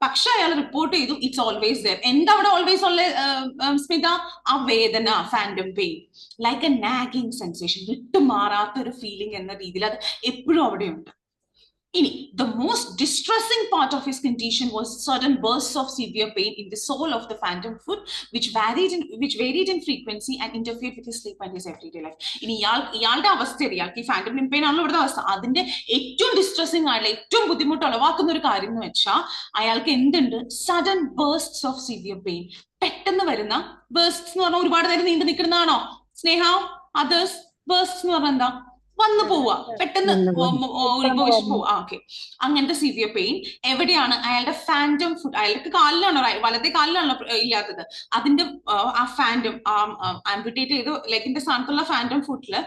Speaker 1: പക്ഷെ അയാൾ റിപ്പോർട്ട് ചെയ്തു ഇറ്റ്സ് ഓൾവേസ് ദെയർ. എന്താ അവിടെ ഓൾവേസ് ഉള്ള സ്മിത? ആ വേദന, phantom pain, like A nagging sensation, വിട്ടുമാറാത്ത ഒരു ഫീലിംഗ് എന്ന രീതിയിൽ അത് എപ്പോഴും അവിടെയുണ്ട്. Ini, the most distressing part of his condition was sudden bursts of severe pain in the sole of the phantom foot, which varied in frequency and interfered with his sleep and his everyday life. ഇനി ഇയാളുടെ അവസ്ഥ, ഇയാൾക്ക് ഈ phantom ലിം pain ആണല്ലോ ഇവിടുത്തെ അവസ്ഥ. അതിന്റെ ഏറ്റവും ഡിസ്ട്രസിംഗ് ആയിട്ടുള്ള, ഏറ്റവും ബുദ്ധിമുട്ട് ഉളവാക്കുന്ന ഒരു കാര്യം എന്ന് വെച്ചാൽ അയാൾക്ക് എന്തുണ്ട്? Sudden bursts of severe pain. പെട്ടെന്ന് വരുന്ന ബേർസ്റ്റ്സ് എന്ന് പറഞ്ഞാൽ ഒരുപാട് നേരം നീണ്ടു നിൽക്കുന്നതാണോ സ്നേഹ? അതേഴ്സ് ബേർസ്റ്റ്സ് എന്ന് പറഞ്ഞാൽ എന്താ? വന്നു പോവുക, പെട്ടെന്ന് ഉത്ഭവിച്ചു പോവുക. ഓക്കെ, അങ്ങനത്തെ സിവിയർ പെയിൻ എവിടെയാണ്? അയാളുടെ ഫാൻറ്റം ഫുഡ്, അയാൾക്ക് കാലിലാണോ, വലത്തെ കാലിലാണോ ഇല്ലാത്തത്, അതിന്റെ ആ ഫാൻറ്റം ആംപ്യൂട്ടേറ്റ് ചെയ്ത് ലെഗിന്റെ സ്ഥാനത്തുള്ള ഫാൻറ്റം ഫുഡില്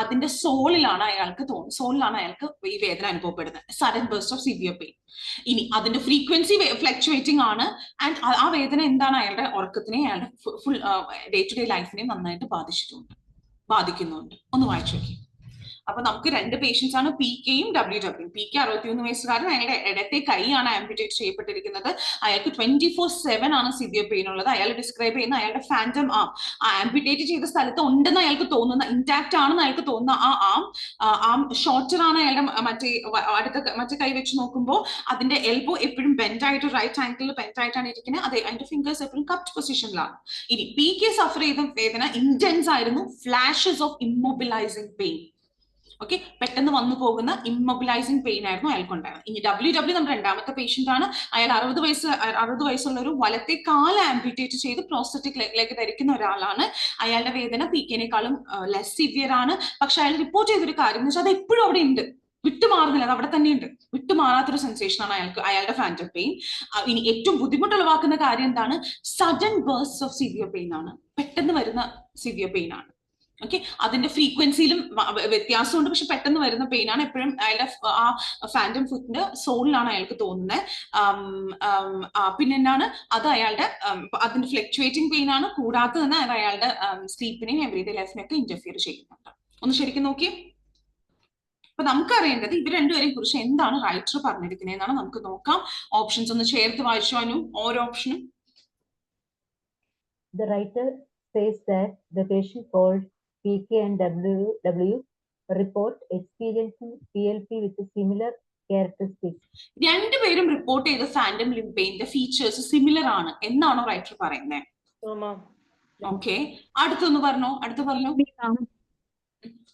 Speaker 1: അതിന്റെ സോളിലാണ് അയാൾക്ക് ഈ വേദന അനുഭവപ്പെടുന്നത്. Sudden burst of severe pain. ഇനി അതിന്റെ ഫ്രീക്വൻസി ഫ്ലക്ച്വേറ്റിംഗ് ആണ്. ആൻഡ് ആ വേദന എന്താണ്? അയാളുടെ ഉറക്കത്തിനെ, അയാളുടെ ഫുൾ ഡേ ടു ഡേ ലൈഫിനെ നന്നായിട്ട് ബാധിക്കുന്നുണ്ട്. ഒന്ന് വായിച്ചു നോക്കി. അപ്പൊ നമുക്ക് 2 പേഷ്യൻസ് ആണ്, പി കെയും ഡബ്ല്യു. പി കെ 61 വയസ്സുകാരൻ, അയാളുടെ ഇടത്തെ കൈയാണ് ആംപ്യൂട്ടേറ്റ് ചെയ്യപ്പെട്ടിരിക്കുന്നത്. അയാൾക്ക് 24/7 ആണ് സിവിയർ പെയിൻ ഉള്ളത്. അയാൾ ഡിസ്ക്രൈബ് ചെയ്യുന്ന അയാളുടെ ഫാൻറ്റം ആംപ്യൂട്ടേറ്റ് ചെയ്ത സ്ഥലത്ത് ഉണ്ടെന്ന് അയാൾക്ക് തോന്നുന്ന, ഇൻടാക്ട് ആണെന്ന് അയാൾക്ക് തോന്നുന്ന ആം ഷോർട്ടർ ആണ്. അയാളുടെ മറ്റേ കൈ വെച്ച് നോക്കുമ്പോൾ അതിന്റെ എൽബോ എപ്പോഴും ബെൻഡ് ആയിട്ട്, റൈറ്റ് ആംഗിളിൽ ബെൻഡ് ആയിട്ടാണ് ഇരിക്കുന്നത്. അതെ, അതിന്റെ ഫിംഗേഴ്സ് എപ്പോഴും കപ്റ്റ് പൊസിഷനിലാണ്. ഇനി പി കെ സഫർ ചെയ്ത വേദന ഇന്റൻസ് ആയിരുന്നു, flashes of immobilising pain. Okay, പെട്ടെന്ന് വന്നു പോകുന്ന ഇമ്മൊബിലൈസിംഗ് പെയിൻ ആയിരുന്നു അയാൾക്കുണ്ടായത്. ഇനി ഡബ്ല്യു നമ്മുടെ 2ാമത്തെ പേഷ്യന്റ് ആണ്. അയാൾ 60 വയസ്സുള്ള ഒരു വലത്തെ കാല് ആംപ്യൂട്ടേറ്റ് ചെയ്ത് പ്രോസ്തറ്റിക് ലെഗ് ധരിക്കുന്ന ഒരാളാണ്. അയാളുടെ വേദന പി കെനേക്കാളും ലെസ് സിവിയർ ആണ്. പക്ഷെ അയാൾ റിപ്പോർട്ട് ചെയ്തൊരു കാര്യം എന്ന് വെച്ചാൽ അത് എപ്പോഴും അവിടെ ഉണ്ട്, വിട്ടുമാറുന്നില്ല, അത് അവിടെ തന്നെ ഉണ്ട്. വിട്ടുമാറാത്തൊരു സെൻസേഷൻ ആണ് അയാളുടെ ഫാൻറ്റം പെയിൻ. ഇനി ഏറ്റവും ബുദ്ധിമുട്ടുളവാക്കുന്ന കാര്യം എന്താണ്? Sudden burst of severe pain ആണ്, പെട്ടെന്ന് വരുന്ന സിവിയർ പെയിൻ ആണ്. ഓക്കെ, അതിന്റെ ഫ്രീക്വൻസിയിലും വ്യത്യാസമുണ്ട്, പക്ഷെ പെട്ടെന്ന് വരുന്ന പെയിൻ ആണ്. എപ്പോഴും അയാളുടെ ആ ഫാൻറ്റം ഫുട്ടിന്റെ സോളിലാണ് അയാൾക്ക് തോന്നുന്നത്. പിന്നെ എന്താണ് അത്? അയാളുടെ അതിന്റെ ഫ്ലക്ച്വേറ്റിംഗ് പെയിൻ ആണ്. കൂടാതെ തന്നെ അത് അയാളുടെ സ്ലീപ്പിനെയും എവറിഡേ ലൈഫിനെയും ഒക്കെ ഇന്റർഫിയർ ചെയ്യുന്നുണ്ട്. ഒന്ന് ശരിക്കും നോക്കിയേ. അപ്പൊ നമുക്കറിയേണ്ടത് ഇവർ രണ്ടുപേരെയും കുറിച്ച് എന്താണ് റൈറ്റർ പറഞ്ഞിരിക്കുന്നത് എന്നാണ്. നമുക്ക് നോക്കാം. ഓപ്ഷൻസ് ഒന്ന് ചേർത്ത് വായിച്ചാനു, ഓരോ ഓപ്ഷനും.
Speaker 5: The writer says that the patient called PK and WW report experiencing PLP with similar characteristics.
Speaker 1: രണ്ടുപേരും റിപ്പോർട്ട് ചെയ്ത ഫാൻറ്റം ലിംബ് പെയിന്റെ ഫീച്ചേഴ്സ് സിമിലർ ആണ് എന്നാണോ റൈറ്റർ പറയുന്നത്? ഓക്കെ, അടുത്തൊന്ന് പറഞ്ഞോ.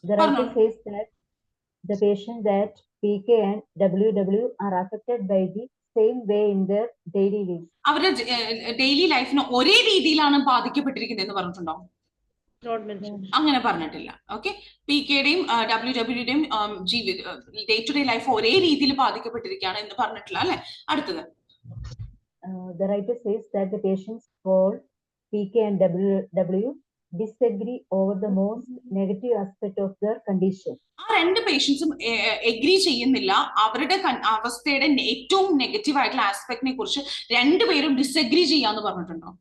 Speaker 5: The writer says that the patient that PK and WW are affected by the same way in their daily lives.
Speaker 1: അവരുടെ daily ലൈഫിന് ഒരേ രീതിയിലാണ് ബാധിക്കപ്പെട്ടിരിക്കുന്നത് എന്ന് പറഞ്ഞിട്ടുണ്ടോ? അങ്ങനെ പറഞ്ഞിട്ടില്ല. ഓക്കെ, പി കെയുടെയും ഡബ്ല്യുടെയും ഡേ ടു ഡേ ലൈഫ് ഒരേ രീതിയിൽ ബാധിക്കപ്പെട്ടിരിക്കുകയാണ് എന്ന് പറഞ്ഞിട്ടില്ല അല്ലെ? അടുത്തത്.
Speaker 5: The writer says that the patients called PK and WW disagree over the most negative aspect of their condition.
Speaker 1: ആ 2 പേഷ്യൻസും എഗ്രി ചെയ്യുന്നില്ല. അവരുടെ അവസ്ഥയുടെ ഏറ്റവും നെഗറ്റീവ് ആയിട്ടുള്ള ആസ്പെക്ടിനെ കുറിച്ച് 2 പേരും ഡിസഗ്രി ചെയ്യാന്ന് പറഞ്ഞിട്ടുണ്ടോ?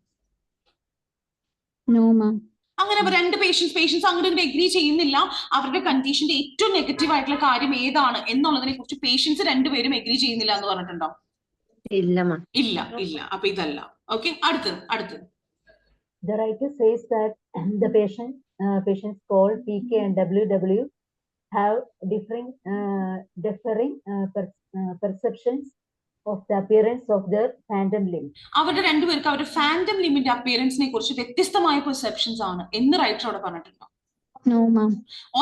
Speaker 1: അങ്ങനെ 2 പേഷ്യൻസ് അങ്ങോട്ട് എഗ്രി ചെയ്യുന്നില്ല. അവരുടെ കണ്ടീഷന്റെ ഏറ്റവും നെഗറ്റീവ് ആയിട്ടുള്ള കാര്യം ഏതാണ് എന്നുള്ളതിനെ കുറിച്ച് പേഷ്യൻസ് 2 പേരും എഗ്രി ചെയ്യുന്നില്ല എന്ന് പറഞ്ഞിട്ടുണ്ടോ? ഇല്ല. അപ്പൊ ഇതല്ല. ഓക്കെ, അടുത്ത്.
Speaker 5: The writer says that the patients called PK and WW have differing perceptions of the appearance of their phantom limb.
Speaker 1: അവരുടെ 2 പേർക്ക് അവരുടെ ഫാൻറ്റം ലിമ്പിന്റെ അപ്പിയറൻസിനെ കുറിച്ച് വ്യത്യസ്തമായ പെർസെപ്ഷൻസ് ആണ് എന്ന് റൈറ്ററോട് പറഞ്ഞിട്ടുണ്ടോ?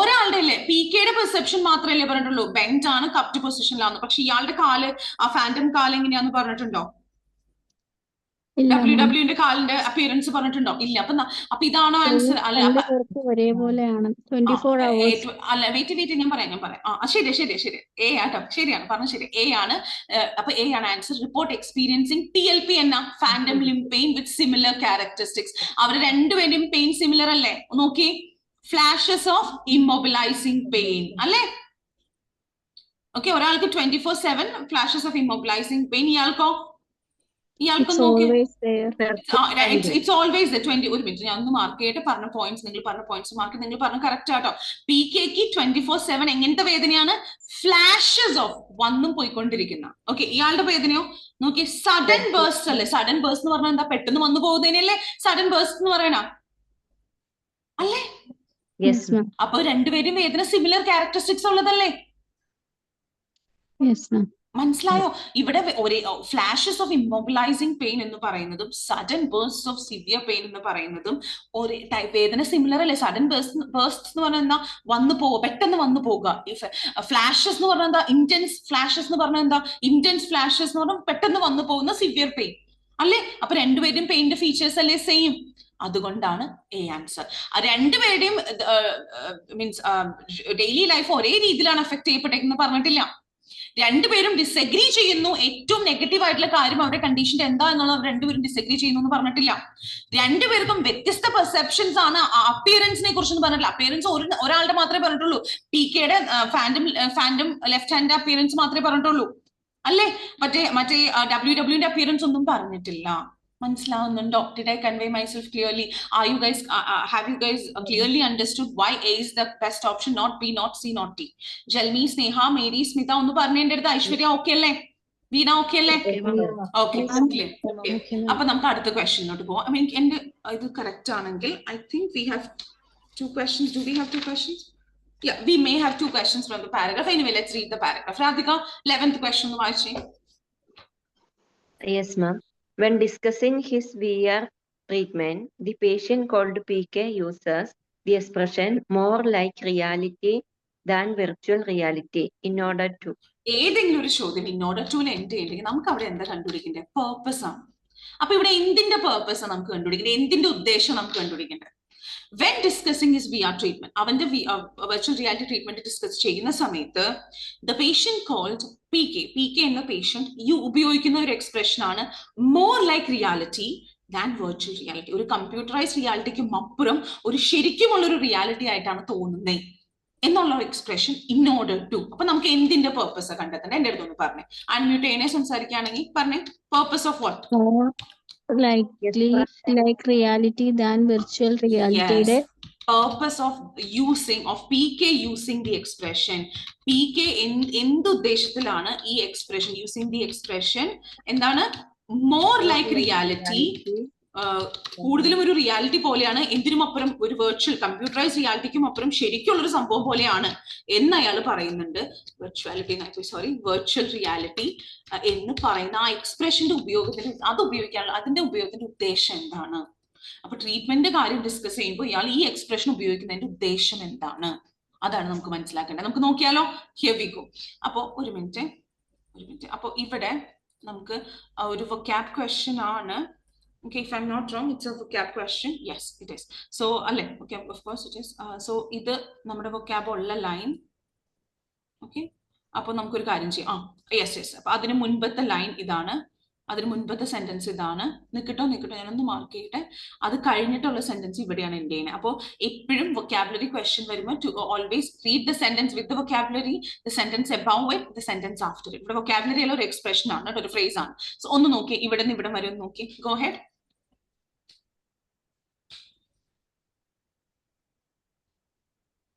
Speaker 1: ഒരാളുടെ അല്ലേ പി കെയുടെ പെർസെപ്ഷൻ മാത്രമല്ലേ പറഞ്ഞിട്ടുള്ളൂ, ബെൻഡ് ആണ്, കപ്റ്റ് പൊസിഷനിലാണ്. പക്ഷെ ഇയാളുടെ കാല്, ആ ഫാൻറ്റം കാല് എങ്ങനെയാന്ന് പറഞ്ഞിട്ടുണ്ടോ? ഡബ്ല്യുന്റെ കാലിന്റെ അപ്പിയറൻസ് പറഞ്ഞിട്ടുണ്ടോ? ഇല്ല. അപ്പൊ ഇതാണോ ആൻസർ? അല്ല, വെയിറ്റ് ഞാൻ പറയാം. ശരി, എ ആട്ടോ. ശരിയാണ്, പറഞ്ഞു ശരി, എ ആണ്. അപ്പൊ എ ആണ് ആൻസർ. റിപ്പോർട്ട് എക്സ്പീരിയൻസിങ് TLP എന്ന phantom limb pain with similar characteristics. അവർ 2 പേരും പെയിൻ സിമിലർ അല്ലേ? നോക്കി, ഫ്ലാഷസ് ഓഫ് ഇമ്മൊബിലൈസിംഗ് പെയിൻ അല്ലേ? ഓക്കെ, ഒരാൾക്ക് 24/7 ഫ്ലാഷസ് ഓഫ് ഇമ്മൊബിലൈസിംഗ് പെയിൻ. ഇയാൾക്കോ It's always there. It's always there. 20. ഒരു മിനിറ്റ് ഞാൻ ഒന്ന് മാർക്ക് ചെയ്തിട്ട് പറഞ്ഞ പോയിന്റ്സ് നിങ്ങൾ പറഞ്ഞ പോയിന്റ്സ് മാർക്ക് നിങ്ങൾ പറഞ്ഞ കറക്റ്റ് ആട്ടോ. പി കെക്ക് 24/7 എങ്ങനത്തെ വേദനയാണ്? ഫ്ലാഷസ് ഓഫ് വന്നും പോയിക്കൊണ്ടിരിക്കുന്ന. ഓക്കെ, ഇയാളുടെ വേദനയോ നോക്കി, സഡൻ ബേഴ്സ്റ്റ് അല്ലേ? സഡൻ ബേഴ്സ്റ്റ് എന്ന് പറഞ്ഞാൽ എന്താ? പെട്ടെന്ന് വന്നു പോകുന്നതിനല്ലേ സഡൻ ബേഴ്സ്റ്റ് എന്ന് പറയണ അല്ലേ? അപ്പൊ രണ്ടുപേരും വേദന സിമിലർ ക്യാരക്ടറിസ്റ്റിക്സ് ഉള്ളതല്ലേ? മനസ്സിലായോ? ഇവിടെ ഒരേ ഫ്ലാഷസ് ഓഫ് ഇമ്മൊബിലൈസിംഗ് പെയിൻ എന്ന് പറയുന്നതും sudden burst of severe pain എന്ന് പറയുന്നതും ഒരേ വേദന സിമിലർ അല്ലേ? സഡൻ ബേഴ്സ്റ്റ് എന്ന് പറഞ്ഞാൽ എന്താ? വന്നു പോവുക, പെട്ടെന്ന് വന്നു പോവുക. ഫ്ലാഷസ് എന്ന് പറഞ്ഞാൽ എന്താ? ഇന്റൻസ് ഫ്ലാഷസ് എന്ന് പറഞ്ഞാൽ എന്താ? ഇന്റൻസ് ഫ്ലാഷസ് എന്ന് പറഞ്ഞാൽ പെട്ടെന്ന് വന്നു പോകുന്ന സിവിയർ പെയിൻ അല്ലേ? അപ്പൊ രണ്ടുപേരും പെയിന്റെ ഫീച്ചേഴ്സ് അല്ലേ സെയിം? അതുകൊണ്ടാണ് എ ആൻസർ. രണ്ടുപേരുടെയും മീൻസ് ഡെയിലി ലൈഫ് ഒരേ രീതിയിലാണ് അഫക്ട് ചെയ്യപ്പെട്ടേക്കെന്ന് പറഞ്ഞിട്ടില്ല. രണ്ടുപേരും ഡിസഗ്രി ചെയ്യുന്നു. ഏറ്റവും നെഗറ്റീവ് ആയിട്ടുള്ള കാര്യം അവരുടെ കണ്ടീഷൻ എന്താ എന്നുള്ളത് അവർ രണ്ടുപേരും ഡിസഗ്രി ചെയ്യുന്നു എന്ന് പറഞ്ഞിട്ടില്ല. രണ്ടുപേർക്കും വ്യത്യസ്ത പെർസെപ്ഷൻസ് ആണ്. അപ്പിയറൻസിനെ കുറിച്ചൊന്നും പറഞ്ഞിട്ടില്ല. അപ്പിയറൻസ് ഒരാളുടെ മാത്രമേ പറഞ്ഞിട്ടുള്ളൂ. PKയുടെ ഫാൻഡം ലെഫ്റ്റ് ഹാൻഡ് അപ്പിയറൻസ് മാത്രമേ പറഞ്ഞിട്ടുള്ളൂ അല്ലേ? മറ്റേ WWന്റെ അപ്പിയറൻസ് ഒന്നും പറഞ്ഞിട്ടില്ല. മനസ്സിലാവുന്നുണ്ടോ? Did I convey myself clearly? Are you guys have you guys clearly understood why A is the best option, not B, not C, not D? Jalmi, Sneha, Mary, Smita ഒന്ന് പറഞ്ഞേണ്ടത്. Aishwarya okay അല്ലേ? വീണ okay അല്ലേ? Okay. അപ്പൊ നമുക്ക് അടുത്ത ക്വസ്റ്റ്യനിലോട്ട് പോവാം. I mean എന്റെ ഇത് correct ആണെങ്കിൽ I think we have 2 questions. Do we have 2 questions? Yeah, we may have 2 questions from the paragraph. Anyway, let's read the paragraph. Radhika, 11th question ഒന്ന് വായിച്ചേ.
Speaker 7: Yes, ma'am. When discussing his VR treatment, the patient called PK uses the expression more like reality than virtual reality in order to.
Speaker 1: ഏതെങ്കിലും ഒരു ചോദ്യം in order to end ചെയ്യണമെങ്കിൽ നമുക്ക് അവിടെ എന്താ കണ്ടുപിടിക്കേണ്ടത്? പേർപ്പസ് ആണ്. അപ്പൊ ഇവിടെ എന്തിന്റെ പേർപ്പസ് നമുക്ക് കണ്ടുപിടിക്കേണ്ടത്? എന്തിന്റെ ഉദ്ദേശം നമുക്ക് കണ്ടുപിടിക്കേണ്ടത്? When discussing his VR treatment, അവന്റെ virtual reality treatment ഡിസ്കസ് ചെയ്യുന്ന സമയത്ത് the patient called PK എന്ന പേഷ്യന്റ് ഉപയോഗിക്കുന്ന ഒരു എക്സ്പ്രഷൻ ആണ് more like reality than virtual reality. ഒരു കമ്പ്യൂട്ടറൈസ്ഡ് റിയാലിറ്റിക്കും അപ്പുറം ഒരു ശരിക്കുമുള്ള ഒരു റിയാലിറ്റി ആയിട്ടാണ് തോന്നുന്നത് എന്നുള്ള എക്സ്പ്രഷൻ in order to. അപ്പൊ നമുക്ക് എന്തിന്റെ പേർപ്പസ് കണ്ടെത്തണ്ടേ? എന്റെ അടുത്തൊന്ന് പറഞ്ഞേ. അൺമ്യൂട്ട് ചെയ്യണേ, സംസാരിക്കുകയാണെങ്കിൽ പറഞ്ഞേ. Purpose of what?
Speaker 8: like reality than virtual reality.
Speaker 1: Yes. Purpose of PK using the expression. PK എന്ത് ഉദ്ദേശത്തിലാണ് ഈ എക്സ്പ്രഷൻ using the expression? എന്താണ്? more like reality. കൂടുതലും ഒരു റിയാലിറ്റി പോലെയാണ്. എന്തിനും അപ്പുറം ഒരു വെർച്വൽ കമ്പ്യൂട്ടറൈസ് റിയാലിറ്റിക്കും അപ്പുറം ശരിക്കുള്ള ഒരു സംഭവം പോലെയാണ് എന്ന് അയാൾ പറയുന്നുണ്ട്. വെർച്വൽ റിയാലിറ്റി എന്ന് പറയുന്ന ആ എക്സ്പ്രഷന്റെ അതിന്റെ ഉപയോഗത്തിന്റെ ഉദ്ദേശം എന്താണ്? അപ്പൊ ട്രീറ്റ്മെന്റ് കാര്യം ഡിസ്കസ് ചെയ്യുമ്പോൾ ഇയാൾ ഈ എക്സ്പ്രഷൻ ഉപയോഗിക്കുന്നതിന്റെ ഉദ്ദേശം എന്താണ്? അതാണ് നമുക്ക് മനസ്സിലാക്കേണ്ടത്. നമുക്ക് നോക്കിയാലോ? Here we go. അപ്പൊ ഒരു മിനിറ്റ്. അപ്പൊ ഇവിടെ നമുക്ക് ഒരു വൊക്കാബ് ക്വസ്റ്റ്യൻ ആണ്. Okay, if I'm not wrong, it's a vocab question. Yes, it is. So, okay, of course it is. So, ഇത് നമ്മുടെ vocab ഉള്ള ലൈൻ. Okay, അപ്പോൾ നമുക്കൊരു കാര്യം ചെയ്യാം. Yes. അപ്പൊ അതിന് മുൻപത്തെ ലൈൻ ഇതാണ്, അതിന് മുൻപത്തെ സെന്റൻസ് ഇതാണ്. നിൽക്കട്ടോ ഞാനൊന്ന് മാർക്ക് ചെയ്യട്ടെ. അത് കഴിഞ്ഞിട്ടുള്ള സെന്റൻസ് ഇവിടെയാണ് എൻഡ് ചെയ്യുന്നത്. അപ്പോൾ എപ്പോഴും വൊക്കാബുലറി ക്വസ്റ്റ്യൻ വരുമ്പോൾ to always read the sentence with the vocabulary, the sentence above it, the sentence after it. ഇവിടെ വൊക്കാബുലറി ഉള്ള ഒരു എക്സ്പ്രഷൻ ആണ്, ഒരു ഫ്രേസ് ആണ്. സോ ഒന്ന് നോക്കി, ഇവിടെ നിന്ന് ഇവിടെ വരെ ഒന്ന് നോക്കി. Go head.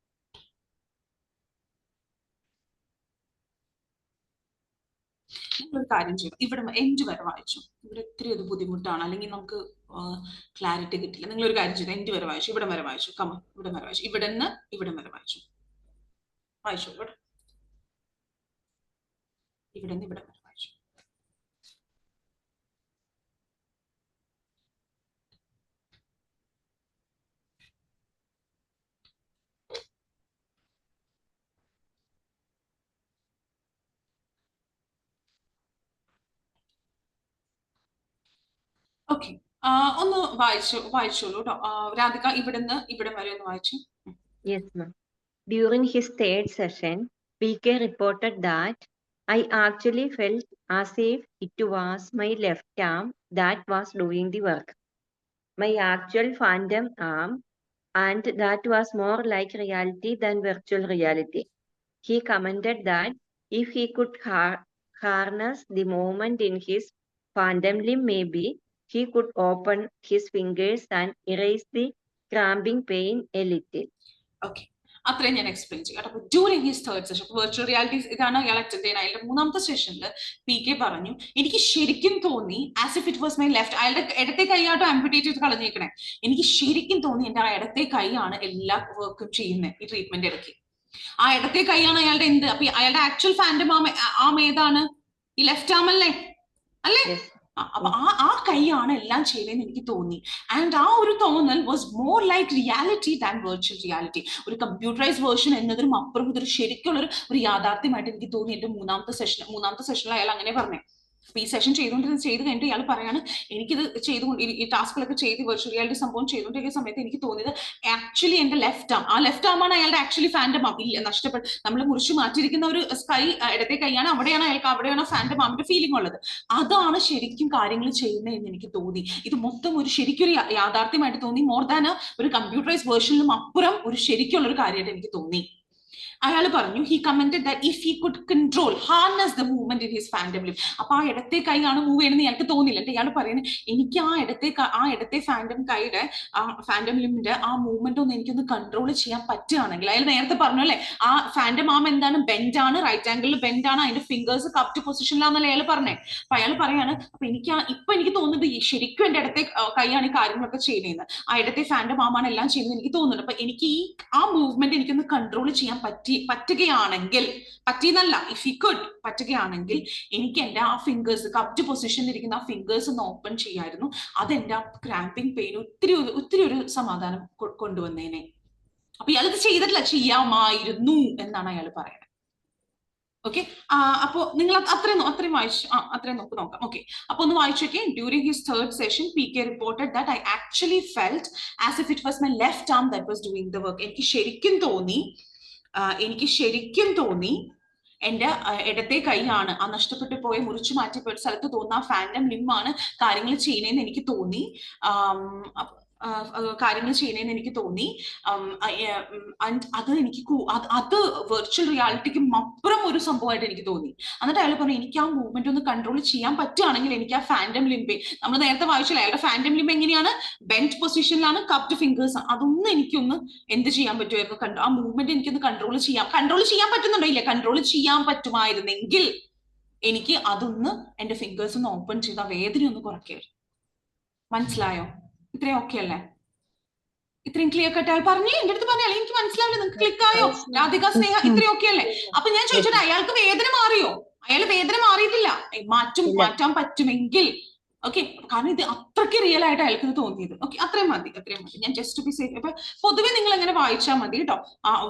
Speaker 1: ഒരു കാര്യം ചെയ്യും, ഇവിടെ എൻഡ് വരെ വായിച്ചു. ഇവിടെ ഇത്തിരി അത് ബുദ്ധിമുട്ടാണ്, അല്ലെങ്കിൽ നമുക്ക് ക്ലാരിറ്റി കിട്ടില്ല. നിങ്ങൾ ഒരു കാര്യം ചെയ്തു, എൻഡ് വരെ വായിച്ചു, ഇവിടെ വരെ വായിച്ചു, ഇവിടെ വരെ വായിച്ചു, ഇവിടെ നിന്ന് ഇവിടെ വരെ വായിച്ചു. ഇവിടെ നിന്ന് ഇവിടെ വരെ വായിച്ചു. ഓക്കെ, ഒന്ന് വായിച്ചോളൂ കേട്ടോ. രാധിക, ഇവിടുന്ന് ഇവിടെ വരെ ഒന്ന് വായിച്ചു.
Speaker 7: Yes, ma'am. During his third session, PK reported that I actually felt as if it was my left arm that was doing the work, my actual phantom arm, and that was more like reality than virtual reality. He commented that if he could harness the movement in his phantom limb, maybe he could open his fingers and erase the cramping pain a little.
Speaker 1: Okay, അത്രയും ഞാൻ explain ചെയ്യാം. അപ്പൊ during his third session, virtual reality ഇതാണ് അയാൾ attend ചെയ്യുന്നത്. അതിന്റെ മൂന്നാമത്തെ സെഷനിൽ PK പറഞ്ഞു, എനിക്ക് ശരിക്കും തോന്നി as if it was my left. അയാളുടെ ഇടത്തെ കൈയാട്ടോ ആംപ്യൂട്ടേറ്റ് ചെയ്ത് കളഞ്ഞേക്കണേ. എനിക്ക് ശരിക്കും തോന്നി എന്റെ ആ ഇടത്തെ കൈയാണ് എല്ലാ വർക്കും ചെയ്യുന്നത് ഈ ട്രീറ്റ്മെന്റ് ഇടയ്ക്ക്. ആ ഇടത്തെ കൈയാണ് അയാളുടെ എന്ത്. അപ്പൊ അയാളുടെ ആക്ച്വൽ ഫാൻഡം ആം ഏതാണ്? ഈ ലെഫ്റ്റ് ആം അല്ലേ? അപ്പൊ ആ കൈയാണ് എല്ലാം ചെയ്യുന്നതെന്ന് എനിക്ക് തോന്നി. ആൻഡ് ആ ഒരു തോന്നൽ was more like reality than virtual reality. ഒരു കമ്പ്യൂട്ടറൈസ് വേർഷൻ എന്നതിനും അപ്പുറം ഇതൊരു ശരിക്കുള്ള ഒരു യാഥാർത്ഥ്യമായിട്ട് എനിക്ക് തോന്നി. എന്റെ മൂന്നാമത്തെ സെഷനിൽ അയാൾ അങ്ങനെ പറഞ്ഞേ. ഈ സെഷൻ ചെയ്ത് കഴിഞ്ഞിട്ട് ഇയാൾ പറയാണ് എനിക്കിത് ചെയ്തുകൊണ്ട് ഈ ടാസ്കുകളൊക്കെ ചെയ്ത് വെർച്വൽ റിയാലിറ്റി സംഭവം ചെയ്തുകൊണ്ടിരിക്കുന്ന സമയത്ത് എനിക്ക് തോന്നിയത് ആക്ച്വലി എന്റെ ലെഫ്റ്റ് ആം ആണ് അയാളുടെ ആക്ച്വലി ഫാൻഡം ആം ഇല്ല നഷ്ടപ്പെട്ട് നമ്മൾ മുറിച്ച് മാറ്റിയിരിക്കുന്ന ഒരു കൈ ഇടത്തെ കൈയാണ് അവിടെയാണ് ഫാൻഡം ആമിന്റെ ഫീലിംഗ് ഉള്ളത്. അതാണ് ശരിക്കും കാര്യങ്ങൾ ചെയ്യുന്നതെന്ന് എനിക്ക് തോന്നി. ഇത് മൊത്തം ഒരു ശരിക്കും ഒരു യാഥാർത്ഥ്യമായിട്ട് തോന്നി. മോർ ദാൻ ഒരു കമ്പ്യൂട്ടറൈസ് വേർഷനിലും അപ്പുറം ഒരു ശരിക്കുള്ള ഒരു കാര്യമായിട്ട് എനിക്ക് തോന്നി. അയാൾ പറഞ്ഞു he commented that if he could harness the movement in his phantom limb. അപ്പൊ ആ ഇടത്തെ കൈയാണ് മൂവ് ചെയ്യണമെന്ന് ഇയാൾക്ക് തോന്നില്ല. ഇയാൾ പറയുന്നത് എനിക്ക് ആ ഇടത്തെ ഫാൻഡം കൈയുടെ ഫാൻഡം ലിമ്മിന്റെ ആ മൂവ്മെന്റ് ഒന്ന് എനിക്കൊന്ന് കൺട്രോൾ ചെയ്യാൻ പറ്റുകയാണെങ്കിൽ, അയാൾ നേരത്തെ പറഞ്ഞു അല്ലെ ആ ഫാൻഡം ആം എന്താണ്, ബെൻഡ് ആണ്, റൈറ്റ് ആംഗിളിൽ ബെൻഡ് ആണ്, അതിന്റെ ഫിംഗേഴ്സ് കപ്റ്റ് പൊസിഷനിലാണെന്നല്ലേ അയാൾ പറഞ്ഞേ. അപ്പൊ അയാൾ പറയാണ് അപ്പൊ എനിക്ക് തോന്നുന്നത് ശരിക്കും എന്റെ ഇടത്തെ കൈയാണ് ഈ കാര്യങ്ങളൊക്കെ ചെയ്യുന്നത്, ആ ഇടത്തെ ഫാൻഡം ആമാണ് എല്ലാം ചെയ്യുന്നത് എനിക്ക് തോന്നുന്നുണ്ട്. അപ്പൊ എനിക്ക് ആ മൂവ്മെന്റ് എനിക്കൊന്ന് കൺട്രോൾ ചെയ്യാൻ പറ്റുകയാണെങ്കിൽ, പറ്റിയെന്നല്ല, ഇഫ് യു കുഡ് പറ്റുകയാണെങ്കിൽ എനിക്ക് എന്റെ ആ ഫിംഗേഴ്സ് കപ്റ്റ് പൊസിഷനിൽ ഇരിക്കുന്ന ആ ഫിംഗേഴ്സ് ഒന്ന് ഓപ്പൺ ചെയ്യായിരുന്നു. അതെന്റെ ആ ക്രാമ്പിംഗ് പെയിൻ ഒത്തിരി ഒരു സമാധാനം കൊണ്ടുവന്നേനെ. അപ്പൊ ഇയാളിത് ചെയ്തിട്ടില്ല, ചെയ്യാമായിരുന്നു എന്നാണ് അയാൾ പറയുന്നത്. ഓക്കെ, അപ്പോ നിങ്ങൾ അത്രയും വായിച്ചു, അത്രയും നോക്കാം. ഓക്കെ, അപ്പൊ ഒന്ന് വായിച്ചോക്കെ. During his third session PK reported that I actually felt as if it was my left arm that was doing the work. എനിക്ക് ശരിക്കും തോന്നി എന്റെ ഇടത്തെ കൈയാണ് ആ നഷ്ടപ്പെട്ടു പോയ മുറിച്ചു മാറ്റിപ്പോയ സ്ഥലത്ത് തോന്നുന്ന ആ ഫാൻഡം ലിമ്മാണ് കാര്യങ്ങൾ ചെയ്യുന്നതെന്ന് എനിക്ക് തോന്നി. അത് വെർച്വൽ റിയാലിറ്റിക്കും അപ്പുറം ഒരു സംഭവമായിട്ട് എനിക്ക് തോന്നി. എന്നിട്ട് അയാൾ പറഞ്ഞു എനിക്ക് ആ മൂവ്മെന്റ് ഒന്ന് കൺട്രോൾ ചെയ്യാൻ പറ്റുകയാണെങ്കിൽ എനിക്ക് ആ ഫാൻഡം ലിംബ്, നമ്മൾ നേരത്തെ വായിച്ചില്ല അയാളുടെ ഫാൻഡം ലിംബ് എങ്ങനെയാണ്, ബെൻഡ് പൊസിഷനിലാണ്, കപ്ഡ് ഫിംഗേഴ്സ്, അതൊന്നും എനിക്കൊന്ന് എന്ത് ചെയ്യാൻ പറ്റുമായിരുന്നു, ആ മൂവ്മെന്റ് എനിക്കൊന്ന് കൺട്രോൾ ചെയ്യാൻ പറ്റുന്നുണ്ടോ? ഇല്ല, കൺട്രോൾ ചെയ്യാൻ പറ്റുമായിരുന്നെങ്കിൽ എനിക്ക് അതൊന്ന് എന്റെ ഫിംഗേഴ്സ് ഒന്ന് ഓപ്പൺ ചെയ്ത് ആ വേദന ഒന്ന് കുറയ്ക്കായിരുന്നു. മനസ്സിലായോ? ഇത്രയും ഓക്കെ അല്ലേ? ഇത്രയും ക്ലിയർ കട്ട് ആയി പറഞ്ഞു എന്റെ അടുത്ത് പറഞ്ഞാൽ എനിക്ക് മനസ്സിലാവില്ല. നിങ്ങൾക്ക് ക്ലിക്ക് ആയോ? രാധിക, സ്നേഹ, ഇത്രയും ഓക്കെ അല്ലേ? അപ്പൊ ഞാൻ ചോദിച്ചോട്ടെ, അയാൾക്ക് വേദന മാറിയോ? അയാൾ വേദന മാറിയിട്ടില്ല. മാറ്റാൻ പറ്റുമെങ്കിൽ ഓക്കെ, കാരണം ഇത് അത്രയ്ക്ക് റിയൽ ആയിട്ട് അയാൾക്ക് തോന്നിയത്. ഓക്കെ, അത്രയും മതി. ഞാൻ ജസ്റ്റ് ബി സേഫ്. അപ്പൊ പൊതുവെ നിങ്ങൾ എങ്ങനെ വായിച്ചാൽ മതി കേട്ടോ.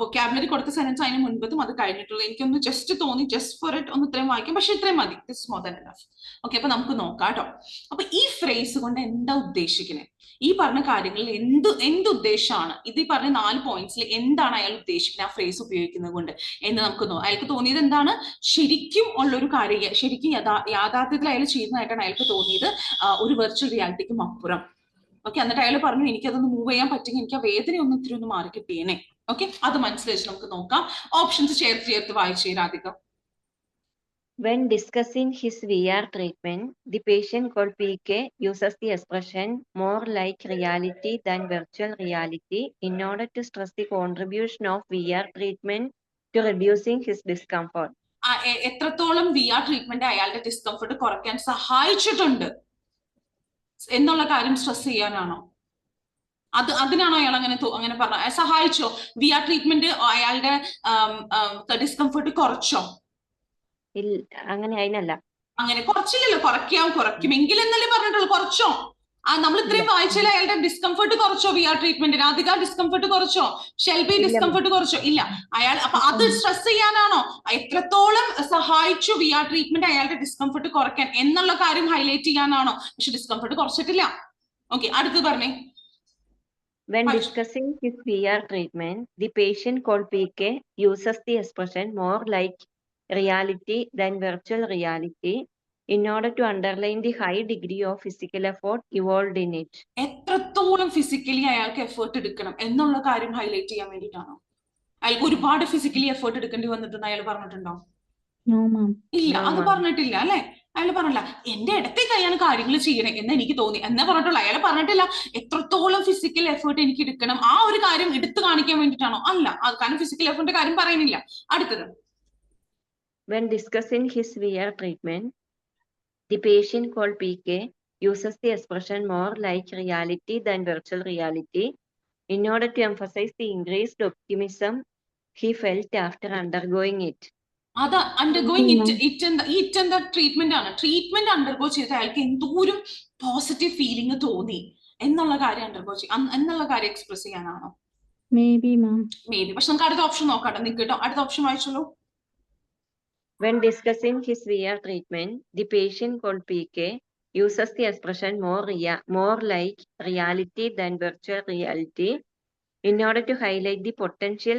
Speaker 1: വൊക്കാബുലറി കൊടുത്ത സെന്റൻസ് അതിന് മുൻപതും അത് കഴിഞ്ഞിട്ടുള്ള എനിക്കൊന്ന് ജസ്റ്റ് തോന്നി, ജസ്റ്റ് ഫോർ ഇറ്റ് ഒന്ന് ഇത്രയും വായിക്കാം. പക്ഷെ ഇത്രയും മതി, this more than enough. Okay, അപ്പൊ നമുക്ക് നോക്കാം കേട്ടോ. അപ്പൊ ഈ ഫ്രേസ് കൊണ്ട് എന്താ ഉദ്ദേശിക്കുന്നത്? ഈ പറഞ്ഞ കാര്യങ്ങളിൽ എന്ത് ഉദ്ദേശമാണ്? ഇത് ഈ പറഞ്ഞ 4 പോയിന്റ്സിൽ എന്താണ് അയാൾ ഉദ്ദേശിക്കുന്നത് ആ ഫ്രേസ് ഉപയോഗിക്കുന്നത് കൊണ്ട് എന്ന് നമുക്ക് അയാൾക്ക് തോന്നിയത് എന്താണ്? ശരിക്കും ഉള്ളൊരു കാര്യം, ശരിക്കും യാഥാർത്ഥ്യത്തിൽ അയാൾ ചെയ്യുന്നതായിട്ടാണ് അയാൾക്ക് തോന്നിയത്, ഒരു വെർച്വൽ റിയാലിറ്റിക്കും അപ്പുറം. ഓക്കെ, എന്നിട്ട് അയാൾ പറഞ്ഞു എനിക്കതൊന്ന് മൂവ് ചെയ്യാൻ പറ്റുമെങ്കിൽ എനിക്ക് ആ വേദന ഒന്ന് ഇത്തിരി ഒന്ന് മാറി കിട്ടിയേനെ. ഓക്കെ, അത് മനസ്സിലായിട്ട് നമുക്ക് നോക്കാം. ഓപ്ഷൻസ് ചേർത്ത് വായിച്ചേ Radhika.
Speaker 7: When discussing his VR treatment, the patient called PK uses the expression more like reality than virtual reality in order to stress the contribution of VR treatment to reducing his discomfort.
Speaker 1: എത്രത്തോളം VR treatment അയാളുടെ discomfort കുറയ്ക്കാൻ സഹായിച്ചിട്ടുണ്ട് എന്നുള്ള കാര്യം stress ചെയ്യാനാണോ? അതിനാണോ അയാൾ അങ്ങനെ പറഞ്ഞ? സഹായിച്ചോ? VR ട്രീറ്റ്മെന്റ് അയാളുടെ ഡിസ്കംഫർട്ട് കുറച്ചോ?
Speaker 7: അങ്ങനെ
Speaker 1: കുറച്ചില്ലല്ലോ. കുറയ്ക്കുമെങ്കിൽ എന്നല്ലേ പറഞ്ഞിട്ടുള്ളൂ. കുറച്ചോ? നമ്മൾ ഇത്രയും വായിച്ചാൽ അയാളുടെ ഡിസ്കംഫർട്ട് കുറച്ചോ? VR ട്രീറ്റ്മെന്റ് രാധിക ഡിസ്കംഫർട്ട് കുറച്ചോ? ഷെൽബി ഡിസ്കംഫർട്ട് കുറച്ചോ? ഇല്ല. അപ്പൊ അത് സ്ട്രെസ് ചെയ്യാനാണോ? എത്രത്തോളം സഹായിച്ചു VR ട്രീറ്റ്മെന്റ് അയാളുടെ ഡിസ്കംഫർട്ട് കുറയ്ക്കാൻ എന്നുള്ള കാര്യം ഹൈലൈറ്റ് ചെയ്യാനാണോ? പക്ഷെ ഡിസ്കംഫർട്ട് കുറച്ചിട്ടില്ല. ഓക്കെ, അടുത്ത് പറഞ്ഞേ.
Speaker 7: When discussing his VR treatment, the patient called PK uses the expression more like reality than virtual reality in order to underline the high degree of physical effort involved in it.
Speaker 1: എത്രത്തോളം physically അയാൾക്ക് effort എടുക്കണം എന്നുള്ള കാര്യം highlight ചെയ്യാൻ വേണ്ടിയിട്ടാണോ? അയാൾക്ക് ഒരുപാട് physically effort എടുക്കേണ്ടി വന്നിട്ടുണ്ട് അയാൾ പറഞ്ഞിട്ടുണ്ടോ? ഇല്ല, അത് പറഞ്ഞിട്ടില്ല അല്ലെ? അയാൾ പറഞ്ഞില്ല എന്റെ ഇടത്തെ കൈയാണ് കാര്യങ്ങൾ ചെയ്യണേ എന്ന് എനിക്ക് തോന്നി എന്നേ പറഞ്ഞിട്ടുള്ളൂ. അയാൾ പറഞ്ഞിട്ടില്ല എത്രത്തോളം ഫിസിക്കൽ എഫേർട്ട് എനിക്ക് എടുക്കണം, ആ ഒരു കാര്യം എടുത്തു കാണിക്കാൻ വേണ്ടിയിട്ടാണോ? അല്ല, കാരണം ഫിസിക്കൽ എഫേർട്ടിന്റെ കാര്യം പറയുന്നില്ല. അടുത്തത്.
Speaker 7: When discussing his VR treatment, the patient called PK uses the expression more like reality than virtual reality in order to emphasize the increased optimism he felt after undergoing it.
Speaker 1: അത് undergoing it എന്താ treatment ആണ്. Treatment undergo ചെയ്ത് അയാൾക്ക് എന്തോരം positive feeling തോന്നി എന്നുള്ള കാര്യം എന്നുള്ള കാര്യം എക്സ്പ്രസ് ചെയ്യാനാണോ? May be. പക്ഷെ നമുക്ക് അടുത്ത ഓപ്ഷൻ നോക്കാം. നിങ്ങൾക്ക് കേട്ടോ, അടുത്ത ഓപ്ഷൻ വായിച്ചോളൂ.
Speaker 7: When discussing his VR treatment, the patient called PK uses the expression more like reality than virtual reality in order to highlight the potential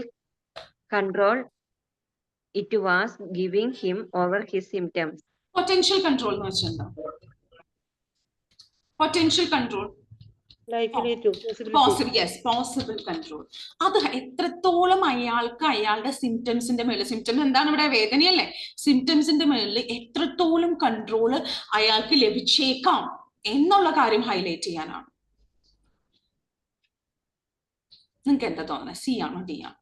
Speaker 7: control it was giving him over his symptoms.
Speaker 1: Potential control എന്ന് വെച്ചാൽ potential control.
Speaker 3: Likely to,
Speaker 1: possible, yes, possible control. അത് എത്രത്തോളം അയാൾക്ക് അയാളുടെ സിംറ്റംസിന്റെ മേളിൽ, symptoms എന്താണ് ഇവിടെ, വേദനയല്ലേ, സിംറ്റംസിന്റെ മേളിൽ എത്രത്തോളം കൺട്രോൾ അയാൾക്ക് ലഭിച്ചേക്കാം എന്നുള്ള കാര്യം ഹൈലൈറ്റ് ചെയ്യാനാണ്. നിങ്ങൾക്ക് എന്താ തോന്നുന്നത്, സി ആണോ ഡി ആണോ?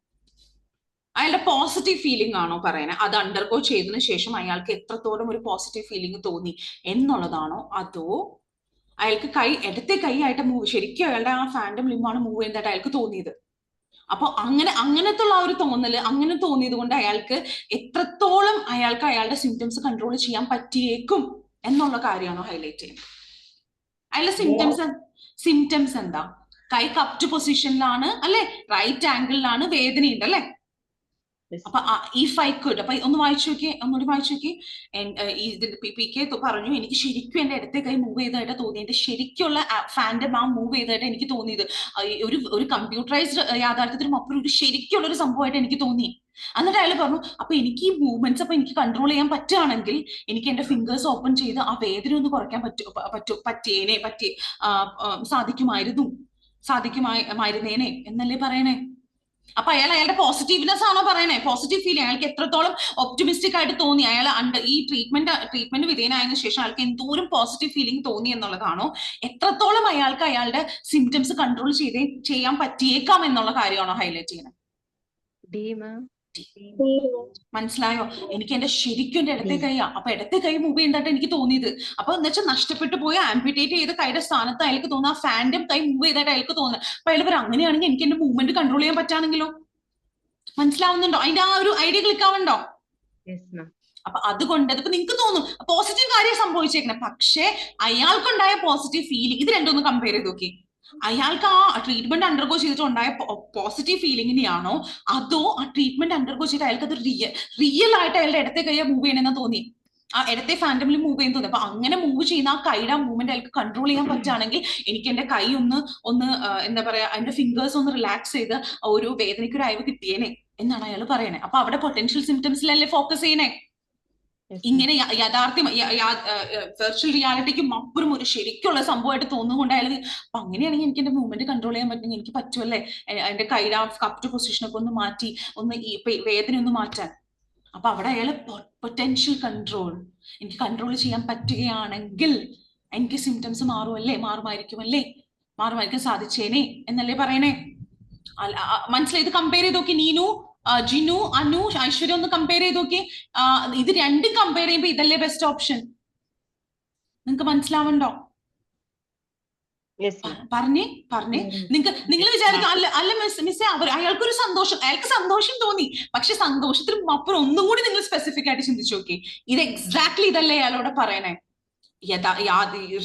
Speaker 1: അയാളുടെ പോസിറ്റീവ് ഫീലിംഗ് ആണോ പറയുന്നത്, അത് അണ്ടർഗോ ചെയ്തതിനു ശേഷം അയാൾക്ക് എത്രത്തോളം ഒരു പോസിറ്റീവ് ഫീലിംഗ് തോന്നി എന്നുള്ളതാണോ, അതോ അയാൾക്ക് ഇടത്തെ കൈ ആയിട്ട് മൂവ്, ശരിക്കും അയാളുടെ ആ ഫാൻഡം ലിംബാണ് മൂവ് ചെയ്യുന്നതായിട്ട് അയാൾക്ക് തോന്നിയത്. അപ്പൊ അങ്ങനത്തുള്ള ആ ഒരു തോന്നല്, അങ്ങനെ തോന്നിയത് കൊണ്ട് അയാൾക്ക് എത്രത്തോളം അയാൾക്ക് അയാളുടെ സിംറ്റംസ് കൺട്രോൾ ചെയ്യാൻ പറ്റിയേക്കും എന്നുള്ള കാര്യമാണോ ഹൈലൈറ്റ് ചെയ്യുന്നത്? അയാളുടെ സിംറ്റംസ് എന്താ? കൈ കപ്റ്റ് പൊസിഷനിലാണ് അല്ലെ, റൈറ്റ് ആംഗിളിലാണ്, വേദനയുണ്ട് അല്ലെ. അപ്പൊ ഇഫ് ഐ കുഡ്, അപ്പൊ ഒന്ന് വായിച്ചു നോക്കിയേ, ഒന്നുകൂടി വായിച്ചു നോക്കി. പി കെ പറഞ്ഞു, എനിക്ക് ശരിക്കും എന്റെ ഇടത്തെ കൈ മൂവ് ചെയ്തതായിട്ട് തോന്നി, എന്റെ ശരിക്കുള്ള ഫാൻഡം ആ മൂവ് ചെയ്തതായിട്ട് എനിക്ക് തോന്നിയത് ഒരു കമ്പ്യൂട്ടറൈസ്ഡ് യാഥാർത്ഥ്യത്തിനും അപ്പുറം ഒരു ശരിക്കുള്ള ഒരു സംഭവമായിട്ട് എനിക്ക് തോന്നി. എന്നിട്ട് അയാൾ പറഞ്ഞു, അപ്പൊ എനിക്ക് ഈ മൂവ്മെന്റ്സ് അപ്പൊ എനിക്ക് കൺട്രോൾ ചെയ്യാൻ പറ്റുകയാണെങ്കിൽ എനിക്ക് എന്റെ ഫിംഗേഴ്സ് ഓപ്പൺ ചെയ്ത് ആ വേദന ഒന്ന് കുറയ്ക്കാൻ സാധിക്കുമായിരുന്നേനെ എന്നല്ലേ പറയണേ. അപ്പൊ അയാളുടെ പോസിറ്റീവ്നെസ് ആണോ പറയണേ, പോസിറ്റീവ് ഫീലിംഗ്, അയാൾക്ക് എത്രത്തോളം ഒപ്റ്റിമിസ്റ്റിക് ആയിട്ട് തോന്നി, അയാൾ ഈ ട്രീറ്റ്മെന്റ് വിധേയനായതിനു ശേഷം അയാൾക്ക് എന്തോരം പോസിറ്റീവ് ഫീലിംഗ് തോന്നി എന്നുള്ളതാണോ, എത്രത്തോളം അയാൾക്ക് അയാളുടെ സിംറ്റംസ് കൺട്രോൾ ചെയ്യാൻ പറ്റിയേക്കാം എന്നുള്ള കാര്യമാണോ ഹൈലൈറ്റ് ചെയ്യുന്നത്? മനസ്സിലായോ? എനിക്ക് എന്റെ ശരിക്കും എന്റെ ഇടത്തെ കൈയാ, അപ്പൊ ഇടത്തെ കൈ മൂവ് ചെയ്യുന്നതായിട്ട് എനിക്ക് തോന്നിയത്. അപ്പൊ എന്ന് വെച്ചാൽ നഷ്ടപ്പെട്ടു പോയ ആംപ്യൂട്ടേറ്റ് ചെയ്ത കൈയുടെ സ്ഥാനത്ത് അയാൾക്ക് തോന്നുന്ന ആ ഫാൻഡം കൈ മൂവ് ചെയ്തായിട്ട് അയാൾക്ക് തോന്നുന്നത്. അപ്പൊ അയാൾ പറയും, അങ്ങനെയാണെങ്കിൽ എനിക്ക് എന്റെ മൂവ്മെന്റ് കൺട്രോൾ ചെയ്യാൻ പറ്റാണെങ്കിലോ? മനസ്സിലാവുന്നുണ്ടോ? അതിന്റെ ആ ഒരു ഐഡിയ ക്ലിക്ക് ആവുന്നുണ്ടോ? അപ്പൊ അതുകൊണ്ട് ഇപ്പൊ നിങ്ങൾക്ക് തോന്നും പോസിറ്റീവ് കാര്യം സംഭവിച്ചേക്കണം, പക്ഷെ അയാൾക്കുണ്ടായ പോസിറ്റീവ് ഫീലിംഗ്, ഇത് രണ്ടും ഒന്ന് കമ്പയർ ചെയ്ത് നോക്കി. അയാൾക്ക് ആ ട്രീറ്റ്മെന്റ് അണ്ടർഗോ ചെയ്തിട്ടുണ്ടായ പോസിറ്റീവ് ഫീലിംഗിനെയാണോ, അതോ ആ ട്രീറ്റ്മെന്റ് അണ്ടർഗോ ചെയ്ത് അയാൾക്ക് അത് റിയൽ ആയിട്ട് അയാളുടെ ഇടത്തെ കൈ മൂവ് ചെയ്യണമെന്ന് തോന്നി, ആ ഇടത്തെ ഫാൻഡമിൽ മൂവ് ചെയ്യുന്ന തോന്നി. അപ്പൊ അങ്ങനെ മൂവ് ചെയ്യുന്ന ആ കൈയുടെ മൂവ്മെന്റ് അയാൾക്ക് കൺട്രോൾ ചെയ്യാൻ പറ്റുകയാണെങ്കിൽ എനിക്ക് എന്റെ കൈ ഒന്ന് എന്താ പറയാ, അതിന്റെ ഫിംഗേഴ്സ് ഒന്ന് റിലാക്സ് ചെയ്ത് ഒരു വേദനയ്ക്ക് ഒരു അയവ് കിട്ടിയേനെ എന്നാണ് അയാൾ പറയണേ. അപ്പൊ അവിടെ പൊട്ടൻഷ്യൽ സിംറ്റംസിലല്ലേ ഫോക്കസ് ചെയ്യണേ. ഇങ്ങനെ യാഥാർത്ഥ്യം വെർച്വൽ റിയാലിറ്റിക്കും അപ്പുറം ഒരു ശരിക്കുള്ള സംഭവമായിട്ട് തോന്നുന്നുകൊണ്ട് അയാൾ, അപ്പൊ അങ്ങനെയാണെങ്കിൽ എനിക്ക് എന്റെ മൂവ്മെന്റ് കൺട്രോൾ ചെയ്യാൻ പറ്റുമെങ്കിൽ എനിക്ക് പറ്റുമല്ലേ, എന്റെ കൈയുടെ കപ്റ്റ് പൊസിഷനൊക്കെ ഒന്ന് മാറ്റി ഒന്ന് ഈ വേദന ഒന്ന് മാറ്റാൻ. അപ്പൊ അവിടെ അയാൾ പൊട്ടൻഷ്യൽ കൺട്രോൾ, എനിക്ക് കൺട്രോൾ ചെയ്യാൻ പറ്റുകയാണെങ്കിൽ എനിക്ക് സിംറ്റംസ് മാറുമായിരിക്കും സാധിച്ചേനെ എന്നല്ലേ പറയണേ. മനസ്സിലായി? ഇത് കമ്പയർ ചെയ്ത് നോക്കി, നീനു, ജിനു, അനു, ഐശ്വര്യ ഒന്ന് കമ്പയർ ചെയ്ത് നോക്കി. ഇത് രണ്ടും കമ്പയർ ചെയ്യുമ്പോ ഇതല്ലേ ബെസ്റ്റ് ഓപ്ഷൻ? നിങ്ങക്ക് മനസ്സിലാവുണ്ടോ? പറഞ്ഞേ നിങ്ങൾ വിചാരിക്കും അല്ല മിസ്സേ അയാൾക്കൊരു സന്തോഷം, അയാൾക്ക് സന്തോഷം തോന്നി, പക്ഷെ സന്തോഷത്തിന് അപ്പുറം ഒന്നും കൂടി നിങ്ങൾ സ്പെസിഫിക് ആയിട്ട് ചിന്തിച്ചു നോക്കി. ഇത് എക്സാക്ട്ലി ഇതല്ലേ അയാളോട് പറയണേ,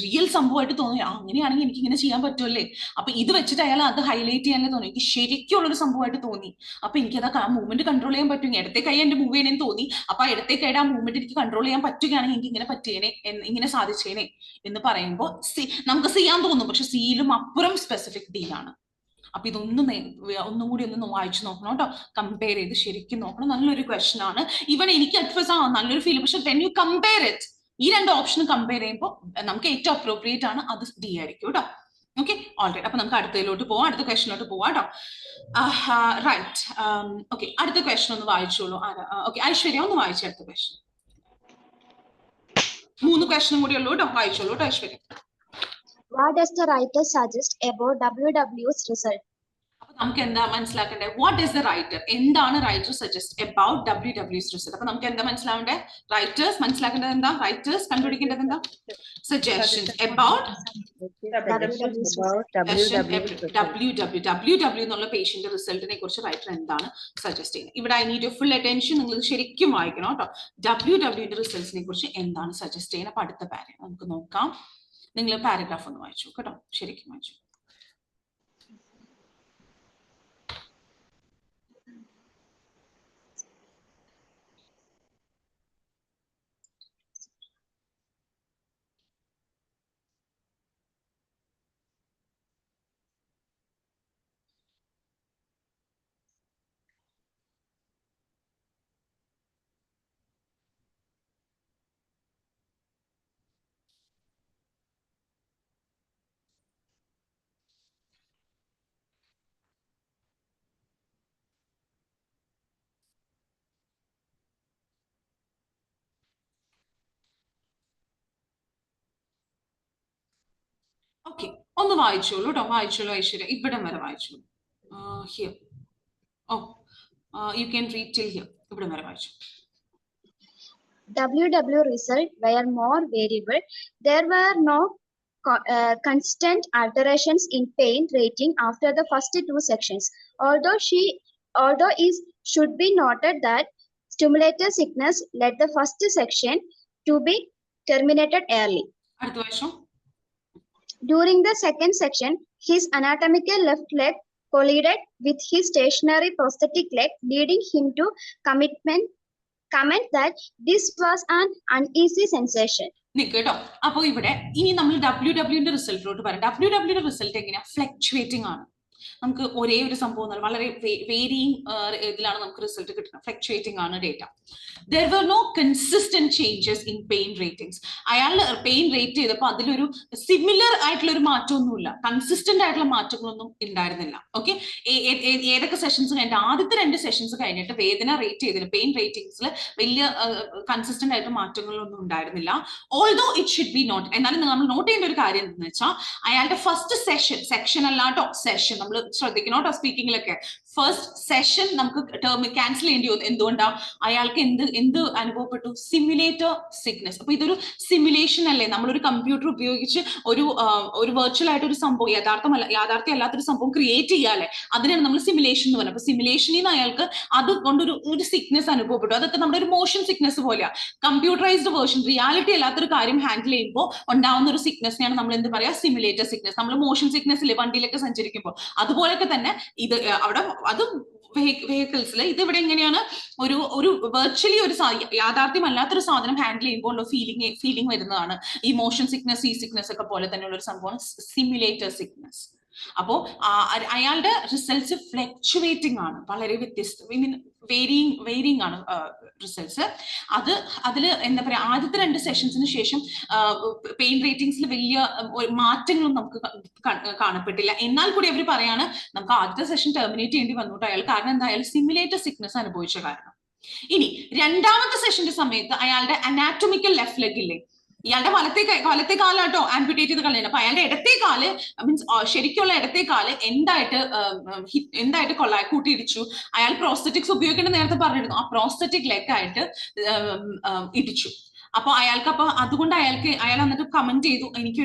Speaker 1: റിയൽ സംഭവമായിട്ട് തോന്നി, അങ്ങനെയാണെങ്കിൽ എനിക്ക് ഇങ്ങനെ ചെയ്യാൻ പറ്റുമല്ലേ. അപ്പൊ ഇത് വെച്ചിട്ട് അയാൾ അത് ഹൈലൈറ്റ് ചെയ്യാനേ തോന്നി, എനിക്ക് ശരിക്കുള്ളൊരു സംഭവമായിട്ട് തോന്നി, അപ്പൊ എനിക്കത് ആ മൂവ്മെന്റ് കൺട്രോൾ ചെയ്യാൻ പറ്റും, ഇടത്തെ കൈ എന്റെ മൂവ് ചെയ്യണേന്ന് തോന്നി, അപ്പൊ ഇടത്തെ കൈയുടെ ആ മൂവ്മെന്റ് എനിക്ക് കൺട്രോൾ ചെയ്യാൻ പറ്റുകയാണെങ്കിൽ എനിക്ക് ഇങ്ങനെ പറ്റിയേനെ, ഇങ്ങനെ സാധിച്ചേനെ എന്ന് പറയുമ്പോൾ നമുക്ക് ചെയ്യാൻ തോന്നും, പക്ഷെ സിയിലും അപ്പുറം സ്പെസിഫിക് ഡീലാണ്. അപ്പൊ ഇതൊന്നും കൂടി ഒന്ന് വായിച്ചു നോക്കണം കേട്ടോ, കമ്പയർ ചെയ്ത് ശരിക്കും നോക്കണം. നല്ലൊരു ക്വസ്റ്റൻ ആണ്. ഇവിടെ എനിക്ക് അറ്റ് ഫസ്റ്റ് നല്ലൊരു ഫീൽ, പക്ഷെ വെൻ യു കമ്പയർ ഇറ്റ്, ഈ രണ്ട് ഓപ്ഷൻ കമ്പയർ ചെയ്യുമ്പോൾ നമുക്ക് ഏറ്റവും അപ്രോപ്രിയേറ്റ് ആണ് അത് ഡി ആയിരിക്കും കേട്ടോ. Okay, alright. അപ്പൊ നമുക്ക് അടുത്തതിലോട്ട് പോവാം, അടുത്ത ക്വസ്റ്റിനോട്ട് പോവാം കേട്ടോ. റൈറ്റ്, ഓക്കെ, അടുത്ത ക്വസ്റ്റൻ ഒന്ന് വായിച്ചോളൂ. ഓക്കെ, ഐശ്വര്യ ഒന്ന് വായിച്ചു അടുത്ത ക്വസ്റ്റൻ. 3 ക്വസ്റ്റനും കൂടി ഉള്ളൂ കേട്ടോ, വായിച്ചോളൂ കേട്ടോ Aishwarya.
Speaker 9: What does the writer suggest about WW's result?
Speaker 1: അപ്പൊ നമുക്ക് എന്താ മനസ്സിലാക്കണ്ടേ? വാട്ട് ഈസ് ദ റൈറ്റർ, എന്താണ് writer suggest about WW's result? അപ്പൊ നമുക്ക് എന്താ മനസ്സിലാവണ്ടേ? റൈറ്റേഴ്സ് മനസ്സിലാക്കേണ്ടത് എന്താ, റൈറ്റേഴ്സ് കണ്ടുപിടിക്കേണ്ടത് എന്താ? സജഷൻസ് അബൌട്ട് WW എന്നുള്ള പേഷ്യന്റ് റിസൾട്ടിനെ കുറിച്ച് റൈറ്റർ എന്താണ് സജസ്റ്റ് ചെയ്യുന്നത്. ഇവിടെ I need your full attention, നിങ്ങൾ ശരിക്കും വായിക്കണം കേട്ടോ. WWന്റെ റിസൾട്ട്സിനെ കുറിച്ച് എന്താണ് സജസ്റ്റ് ചെയ്യുന്നത്? അപ്പൊ അടുത്ത പാരഗ്രാഫ് നമുക്ക് നോക്കാം. നിങ്ങൾ പാരഗ്രാഫ് ഒന്ന് വായിച്ചു കേട്ടോ, ശരിക്കും വായിച്ചു. ഓക്കെ, ഒന്ന് വായിച്ചോളൂ കേട്ടോ, വായിച്ചോളൂ ഐശ്വര്യ, ഇവിടം വരെ വായിച്ചോളൂ. Here, you can read till here. ഇവിടം വരെ വായിച്ചു.
Speaker 9: WW results were more variable. There were no constant alterations in pain rating after the first two sections. Although it should be noted that stimulator sickness led the first section to be terminated early.
Speaker 1: അടുത്ത വർഷം.
Speaker 9: During the second section, his anatomical left leg collided with his stationary prosthetic leg, leading him to comment that this was an uneasy sensation.
Speaker 1: നിൽക്കട്ടോ, അപ്പൊ ഇവിടെ ഇനി നമ്മൾ WW റിസൾട്ടിലോട്ട് പറയാം. WW result എങ്ങനെയാ? Fluctuating ആണ്. നമുക്ക് ഒരേ ഒരു സംഭവം വളരെ വേരിയിങ് ഇതിലാണ് നമുക്ക് റിസൾട്ട് കിട്ടുന്നത്. ഫ്ലക്ച്വേറ്റിംഗ് ആണ് data. There were no consistent changes in pain ratings. അയാൾ പെയിൻ റേറ്റ് ചെയ്തപ്പോൾ അതിലൊരു സിമിലർ ആയിട്ടുള്ള ഒരു മാറ്റമൊന്നുമില്ല, കൺസിസ്റ്റന്റ് ആയിട്ടുള്ള മാറ്റങ്ങളൊന്നും ഉണ്ടായിരുന്നില്ല. ഓക്കെ, ഏതൊക്കെ സെഷൻസ് കഴിഞ്ഞിട്ട് ആദ്യത്തെ 2 സെഷൻസ് കഴിഞ്ഞിട്ട് വേദന റേറ്റ് ചെയ്തില്ല, പെയിൻ റേറ്റിംഗ്സിൽ വലിയ കൺസിസ്റ്റന്റ് ആയിട്ട് മാറ്റങ്ങളൊന്നും ഉണ്ടായിരുന്നില്ല. Although it should be note, എന്നാലും നമ്മൾ നോട്ട് ചെയ്യേണ്ട ഒരു കാര്യം എന്താണെന്ന് വെച്ചാൽ അയാളുടെ ഫസ്റ്റ് സെഷൻ അല്ലാട്ടോ, സെഷൻ നമ്മൾ ശ്രദ്ധിക്കണം കേട്ടോ, സ്പീക്കിങ്ങിലൊക്കെ ഫസ്റ്റ് സെഷൻ നമുക്ക് ടേം ക്യാൻസൽ ചെയ്യേണ്ടി വന്നു. എന്തുകൊണ്ടാ? അയാൾക്ക് എന്ത് അനുഭവപ്പെട്ടു? Simulator sickness. അപ്പൊ ഇതൊരു സിമുലേഷൻ അല്ലേ? നമ്മളൊരു കമ്പ്യൂട്ടർ ഉപയോഗിച്ച് ഒരു വെർച്വൽ ആയിട്ട് ഒരു സംഭവം, യാഥാർത്ഥ്യം അല്ലാത്തൊരു സംഭവം ക്രിയേറ്റ് ചെയ്യാല്ലേ, അതിനാണ് നമ്മൾ സിമുലേഷൻ എന്ന് പറയുന്നത്. അപ്പൊ സിമുലേഷനിൽ നിന്ന് അയാൾക്ക് അത് കൊണ്ടൊരു സിക്നസ് അനുഭവപ്പെട്ടു. അതൊക്കെ നമ്മുടെ ഒരു മോഷൻ സിക്നസ് പോലെയാണ്. കമ്പ്യൂട്ടറൈസ്ഡ് വേർഷൻ, റിയാലിറ്റി അല്ലാത്തൊരു കാര്യം ഹാൻഡിൽ ചെയ്യുമ്പോൾ ഉണ്ടാവുന്ന ഒരു സിക്നസിനെയാണ് നമ്മൾ എന്ത് പറയാ? Simulator sickness. നമ്മൾ മോഷൻ സിക്നസ് ഇല്ലേ വണ്ടിയിലൊക്കെ സഞ്ചരിക്കുമ്പോൾ, അതുപോലൊക്കെ തന്നെ ഇത് അവിടെ അത് വെഹിക്കിൾസിൽ ഇത് ഇവിടെ എങ്ങനെയാണ്? ഒരു വെർച്വലി ഒരു യാഥാർത്ഥ്യമല്ലാത്തൊരു സാധനം ഹാൻഡിൽ ചെയ്യുമ്പോൾ ഫീലിംഗ് വരുന്നതാണ് ഈ മോഷൻ സിക്നസ്, ഈ സിക്നസ് ഒക്കെ പോലെ തന്നെയുള്ള ഒരു സംഭവമാണ് സിമുലേറ്റർ സിക്നസ്. അപ്പോ അയാളുടെ റിസൾട്ട്സ് ഫ്ലക്ച്വേറ്റിംഗ് ആണ്, വളരെ വ്യത്യസ്ത, വേരിയിങ് ആണ് റിസൾട്ട്സ്. അതിൽ എന്താ പറയാ, ആദ്യത്തെ 2 സെഷൻസിന് ശേഷം പെയിൻ റേറ്റിംഗ്സിൽ വലിയ മാറ്റങ്ങളൊന്നും നമുക്ക് കാണപ്പെട്ടില്ല. എന്നാൽ കൂടി അവർ പറയാണ് നമുക്ക് ആദ്യത്തെ സെഷൻ ടെർമിനേറ്റ് ചെയ്യേണ്ടി വന്നു അയാൾ. കാരണം എന്താ? അയാൾ സിമുലേറ്റർ സിക്നസ് അനുഭവിച്ച കാരണം. ഇനി രണ്ടാമത്തെ സെഷന്റെ സമയത്ത് അയാളുടെ അനാറ്റോമിക്കൽ ലെഫ്റ്റ് ലെഗ് ഇല്ലേ, ഇയാളുടെ വലത്തെ കാലാട്ടോ ആംപ്യൂട്ടേറ്റ് ചെയ്ത് കളയുന്നത്. അപ്പൊ അയാളുടെ ഇടത്തെ കാല് മീൻസ് ശരിക്കുള്ള ഇടത്തെ കാല് എന്തായിട്ട് കൂട്ടിയിടിച്ചു. അയാൾ പ്രോസ്തറ്റിക്സ് ഉപയോഗിക്കേണ്ട നേരത്തെ പറഞ്ഞിരുന്നു, ആ പ്രോസ്തറ്റിക് ലെഗ് ആയിട്ട് ഇടിച്ചു. അപ്പൊ അതുകൊണ്ട് അയാൾ എന്നിട്ട് കമന്റ് ചെയ്തു,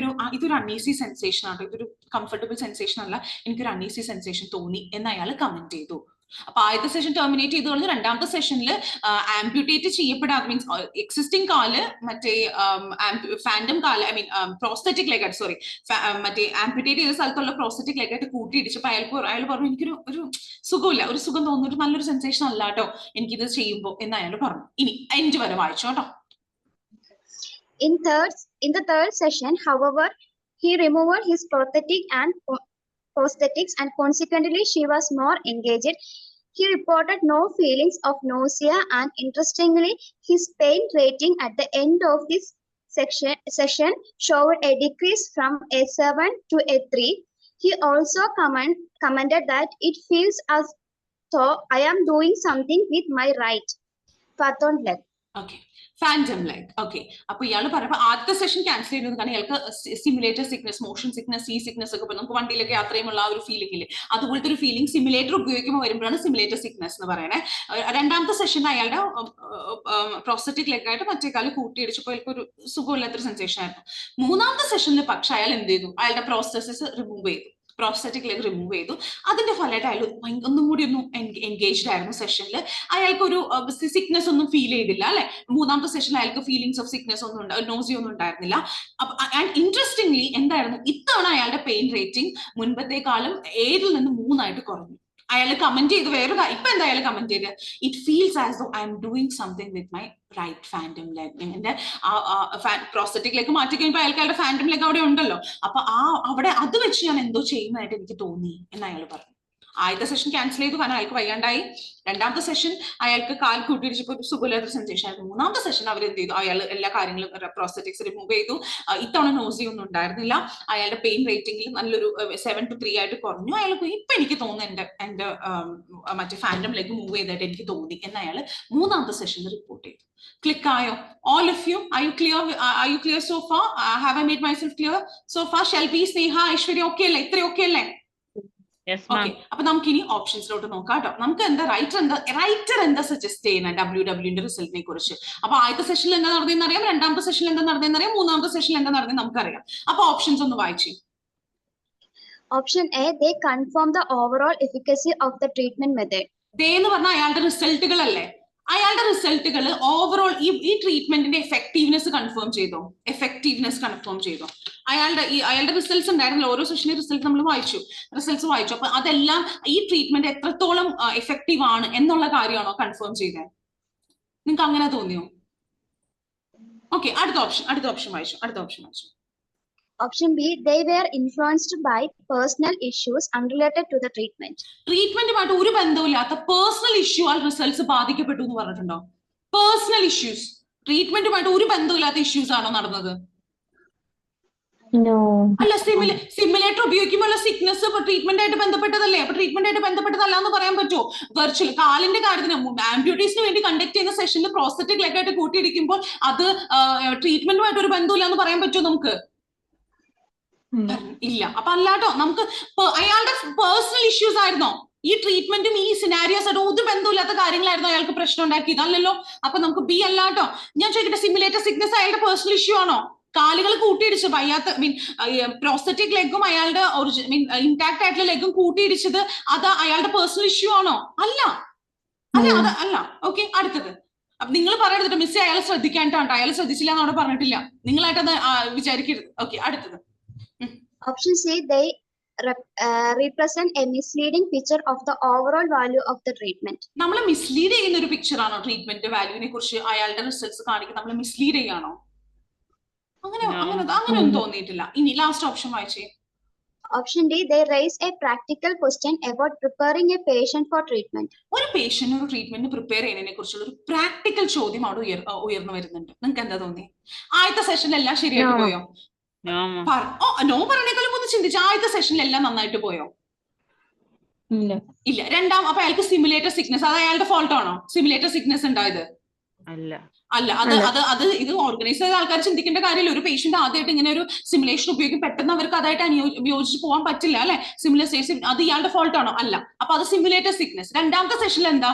Speaker 1: ഇതൊരു അൺഈസി സെൻസേഷൻ ആട്ടോ, ഇതൊരു കംഫർട്ടബിൾ സെൻസേഷൻ അല്ല, എനിക്കൊരു അൺഈസി സെൻസേഷൻ തോന്നി എന്ന് അയാൾ കമന്റ് ചെയ്തു. അപ്പൊ ആദ്യത്തെ സെഷൻ ടെർമിനേറ്റ് ചെയ്ത് കളഞ്ഞു. രണ്ടാമത്തെ സെഷനിൽ ആംപ്യൂട്ടേറ്റ് ചെയ്യപ്പെടാതെ മീൻസ് എക്സിസ്റ്റിംഗ് കാല് മറ്റേ ഫാൻഡം കാല് പ്രോസ്തറ്റിക് ലെഗ് ആയിട്ട് മറ്റേ ആംപ്യൂട്ടേറ്റ് ചെയ്ത സ്ഥലത്തുള്ള പ്രോസ്തറ്റിക് ലെഗ് ആയിട്ട് കൂട്ടിയിടിച്ചപ്പോ അയാൾ പറഞ്ഞു എനിക്കൊരു സുഖമില്ല, ഒരു സുഖം തോന്നുന്നു, നല്ലൊരു സെൻസേഷൻ അല്ല കേട്ടോ എനിക്കിത് ചെയ്യുമ്പോൾ എന്ന് അയാൾ പറഞ്ഞു. ഇനി എൻഡ് വരെ വായിച്ചോ കേട്ടോ.
Speaker 9: In the third session, however, he removed his prosthetics and consequently she was more engaged. He reported no feelings of nausea and interestingly, his pain rating at the end of this session showed a decrease from a 7 to a 3. He also commented that it feels as though I am doing something with my right phathon leg.
Speaker 1: Okay. Fandom leg. Okay, അപ്പൊ ഇയാൾ പറഞ്ഞപ്പോ ആദ്യത്തെ session cancel ചെയ്തത് കാരണം ഇയാൾക്ക് simulator sickness, motion sickness, ഈ sickness ഒക്കെ നമുക്ക് വണ്ടിയിലൊക്കെ യാത്ര ചെയ്യുമ്പോൾ ആ ഒരു ഫീലിംഗ് ഇല്ലേ, അതുപോലത്തെ ഒരു ഫീലിംഗ് സിമുലേറ്റർ ഉപയോഗിക്കുമ്പോൾ വരുമ്പോഴാണ് സിമുലേറ്റർ സിക്നസ് എന്ന് പറയണേ. രണ്ടാമത്തെ സെഷൻ അയാളുടെ പ്രോസ്തറ്റിക് ലെഗ് ആയിട്ട് മറ്റേ കാല് കൂട്ടിയിടിച്ചപ്പോൾ അയാൾക്ക് ഒരു സുഖമില്ലാത്തൊരു സെൻസേഷൻ ആയിരുന്നു. മൂന്നാമത്തെ സെഷനിൽ പക്ഷെ അയാൾ എന്ത് ചെയ്തു? അയാളുടെ പ്രോസ്തറ്റിക് ലെഗ് റിമൂവ് ചെയ്തു. അതിന്റെ ഫലമായിട്ട് അയാൾ ഒന്നും കൂടി എൻഗേജ്ഡ് ആയിരുന്നു സെഷനിൽ. അയാൾക്ക് ഒരു സിക്നസ് ഒന്നും ഫീൽ ചെയ്തില്ല അല്ലെ. മൂന്നാമത്തെ സെഷനിൽ അയാൾക്ക് ഫീലിംഗ്സ് ഓഫ് സിക്നസ് ഒന്നും നോസിയ ഒന്നും ഉണ്ടായിരുന്നില്ല. ആൻഡ് ഇൻട്രസ്റ്റിംഗ്ലി എന്തായിരുന്നു, ഇത്തവണ അയാളുടെ പെയിൻ റേറ്റിംഗ് മുൻപത്തേക്കാളും 7ൽ നിന്ന് 3 ആയിട്ട് കുറഞ്ഞു. അയാൾ കമന്റ് ചെയ്ത് ഇപ്പൊ എന്താ അയാൾ കമന്റ് ചെയ്ത്, it feels as though I am doing something with my right phantom leg. എന്റെ പ്രോസ്തറ്റിക് ലെഗ് മാറ്റി കഴിഞ്ഞപ്പോൾ അയാളുടെ ഫാൻഡം ലെഗ് അവിടെ ഉണ്ടല്ലോ, അപ്പൊ അവിടെ അത് വെച്ച് ഞാൻ എന്തോ ചെയ്യുന്നതായിട്ട് എനിക്ക് തോന്നി എന്ന് അയാൾ പറഞ്ഞു. ആദ്യത്തെ സെഷൻ ക്യാൻസൽ ചെയ്തു കാരണം അയാൾക്ക് വയ്യാണ്ടായി. രണ്ടാമത്തെ സെഷൻ അയാൾക്ക് കാൽ കൂട്ടിയിടിച്ചപ്പോൾ ഒരു സുഖമില്ലാത്ത സെൻസേഷൻ ആയിരുന്നു. മൂന്നാമത്തെ സെഷൻ അവർ എന്ത് ചെയ്തു, അയാൾ എല്ലാ കാര്യങ്ങളും പ്രോസ്റ്ററ്റിക്സ് റിമൂവ് ചെയ്തു. ഇത്തവണ നോസിയൊന്നും ഉണ്ടായിരുന്നില്ല. അയാളുടെ പെയിൻ റേറ്റിംഗിൽ നല്ലൊരു 7 to 3 ആയിട്ട് കുറഞ്ഞു. അയാൾക്ക് ഇപ്പൊ എനിക്ക് തോന്നുന്നു എന്റെ മറ്റേ ഫാൻഡം ലെഗ് മൂവ് ചെയ്തിട്ട് എനിക്ക് തോന്നി എന്ന് അയാൾ മൂന്നാമത്തെ സെഷനിൽ റിപ്പോർട്ട് ചെയ്തു. ക്ലിക്ക് ആയോ? All of you, are you clear so far? Have I made myself clear so far? Shelby, Sneha, Aishwarya, okay അല്ലേ? ഇത്ര okay അല്ലേ? ഓക്കെ, അപ്പൊ നമുക്ക് ഇനി ഓപ്ഷൻസിലോട്ട് നോക്കാം കേട്ടോ. നമുക്ക് എന്താ റൈറ്റർ എന്താ സജസ്റ്റ് ചെയ്യുന്നത് WWന്റെ റിസൾട്ടിനെ കുറിച്ച്. അപ്പൊ ആദ്യത്തെ സെഷനിൽ എന്താ നടന്നതെന്ന് അറിയാം, രണ്ടാമത്തെ സെഷനിൽ എന്താ നടന്നതെന്ന് അറിയാം, മൂന്നാമത്തെ സെഷനിൽ എന്താ നടന്നത് നമുക്കറിയാം. അപ്പൊ ഓപ്ഷൻസ് ഒന്ന് വായിച്ചു.
Speaker 9: Option A, they confirm the overall efficacy of the treatment method.
Speaker 1: ദേ എന്ന് പറഞ്ഞാൽ അയാളുടെ റിസൾട്ടുകളല്ലേ. അയാളുടെ റിസൾട്ടുകൾ ഓവറോൾ ഈ ട്രീറ്റ്മെന്റിന്റെ എഫക്റ്റീവ്നെസ് കൺഫേം ചെയ്തോ? അയാളുടെ റിസൾട്ട്സ് ഉണ്ടായിരുന്നില്ല. ഓരോ സെഷനിലെ റിസൾട്ട് നമ്മൾ റിസൾട്ട്സ് വായിച്ചു. അപ്പൊ അതെല്ലാം ഈ ട്രീറ്റ്മെന്റ് എത്രത്തോളം എഫക്റ്റീവ് ആണ് എന്നുള്ള കാര്യമാണോ കൺഫേം ചെയ്തത്? നിങ്ങൾക്ക് അങ്ങനെ തോന്നിയോ? ഓക്കെ, അടുത്ത ഓപ്ഷൻ വായിച്ചു.
Speaker 9: Option B, they were influenced by personal issues unrelated to the treatment.
Speaker 1: ട്രീറ്റ്മെന്റുമായിട്ട് ഒരു ബന്ധമില്ലാത്ത പേഴ്സണൽ ഇഷ്യൂ ആൽ റിസൾട്ട്സ് ബാധിക്കപ്പെട്ടു എന്ന് പറഞ്ഞിട്ടുണ്ടോ? പേഴ്സണൽ ഇഷ്യൂസ്, ട്രീറ്റ്മെന്റുമായിട്ട് ഒരു ബന്ധമില്ലാത്ത ഇഷ്യൂസ് ആണോ നടന്നത്? അല്ല, സിമുലേറ്റർ ഉപയോഗിക്കുമ്പോൾ സിക്നസ് ട്രീറ്റ്മെന്റ് ആയിട്ട് ബന്ധപ്പെട്ടതല്ലേ? അപ്പൊ ട്രീറ്റ്മെന്റ് ആയിട്ട് ബന്ധപ്പെട്ടതല്ല എന്ന് പറയാൻ പറ്റുമോ? വെർച്വൽ കാലിന്റെ കാര്യത്തിന് ആംപ്യൂട്ടീസിന് വേണ്ടി കണ്ടക്ട് ചെയ്യുന്ന സെഷനിൽ പ്രോസ്റ്ററ്റിക് ലെഗ് ആയിട്ട് കൂട്ടിയിടിക്കുമ്പോൾ അത് ട്രീറ്റ്മെന്റുമായിട്ട് ഒരു ബന്ധമില്ല എന്ന് പറയാൻ പറ്റുമോ നമുക്ക്? ഇല്ല. അപ്പൊ അല്ലാട്ടോ, നമുക്ക് അയാളുടെ പേഴ്സണൽ ഇഷ്യൂസ് ആയിരുന്നോ ഈ ട്രീറ്റ്മെന്റും ഈ സിനാരിയോസ് ആയിട്ട് ഒരു ബന്ധമില്ലാത്ത കാര്യങ്ങളായിരുന്നു അയാൾക്ക് പ്രശ്നം ഉണ്ടാക്കിയത്? അല്ലല്ലോ. അപ്പൊ നമുക്ക് ബി അല്ലാട്ടോ. ഞാൻ ചോദിക്കട്ടെ, സിമുലേറ്റർ സിക്നസ് അയാളുടെ പേഴ്സണൽ ഇഷ്യൂ ആണോ? കാലുകൾ കൂട്ടിയിടിച്ച് വയ്യാത്ത പ്രോസ്റ്ററ്റിക് ലെഗും അയാളുടെ ഇൻടാക്ട് ആയിട്ടുള്ള ലെഗും കൂട്ടിയിടിച്ചത് അത് അയാളുടെ പേഴ്സണൽ ഇഷ്യൂ ആണോ? അല്ല. അല്ല. ഓക്കെ, അടുത്തത്. അപ്പൊ നിങ്ങൾ പറയരുത് മിസ് അയാൾ ശ്രദ്ധിക്കാനിട്ടോ, അയാൾ ശ്രദ്ധിച്ചില്ല എന്നവിടെ പറഞ്ഞിട്ടില്ല, നിങ്ങളായിട്ടത് വിചാരിക്കരുത്. ഓക്കെ, അടുത്തത്.
Speaker 9: Option C, they represent a misleading picture of the overall value of the treatment.
Speaker 1: നമ്മളെ മിസ്ലീഡ് ചെയ്യുന്ന ഒരു പിക്ചർ ആണോ ട്രീറ്റ്മെന്റ് വാല്യൂവിനെ കുറിച്ച് അയാളുടെ റിസൾട്ട്സ് കാണിക്കുന്നത്? നമ്മളെ മിസ്ലീഡ് ചെയ്യാണോ? അങ്ങനെയൊന്നും തോന്നിയിട്ടില്ല. ഇനി ലാസ്റ്റ് ഓപ്ഷൻ വായിച്ചേ.
Speaker 9: Option D, they raise a practical question about preparing a patient for treatment.
Speaker 1: ഒരു പേഷ്യന്റ് ഒരു ട്രീറ്റ്മെന്റ് പ്രിപ്പയർ ചെയ്യുന്നതിനെ കുറിച്ചുള്ള ഒരു പ്രാക്ടിക്കൽ ചോദ്യം അവിടെ ഉയർന്നു വരുന്നുണ്ട്. നിങ്ങൾക്ക് എന്താ തോന്നി? ആദ്യത്തെ സെഷനിൽ എല്ലാം ശരിയായിട്ട് പോയോ? നോ പറഞ്ഞേക്കാളും ഒന്ന് ചിന്തിച്ചു. ആദ്യത്തെ സെഷനിൽ എല്ലാം നന്നായിട്ട് പോയോ? ഇല്ല. അപ്പൊ അയാൾക്ക് സിമുലേറ്റർ സിക്നസ്, അത് അയാളുടെ ഫോൾട്ട് ആണോ സിമുലേറ്റർ സിക്നസ് ഉണ്ടായത്? അല്ല. അത് ഇത് ഓർഗനൈസ് ചെയ്ത ആൾക്കാർ ചിന്തിക്കേണ്ട കാര്യമില്ല. ഒരു പേഷ്യന്റ് ആദ്യമായിട്ട് ഇങ്ങനെ ഒരു സിമുലേഷൻ ഉപയോഗിക്കും, പെട്ടെന്ന് അവർക്ക് അതായിട്ട് വിയോജിച്ച് പോകാൻ പറ്റില്ല അല്ലെ? സിമുലേഷൻ അത് ഇയാളുടെ ഫോൾട്ട് ആണോ? അല്ല. അപ്പൊ അത് സിമുലേറ്റർ സിക്നസ്. രണ്ടാമത്തെ സെഷനിൽ എന്താ,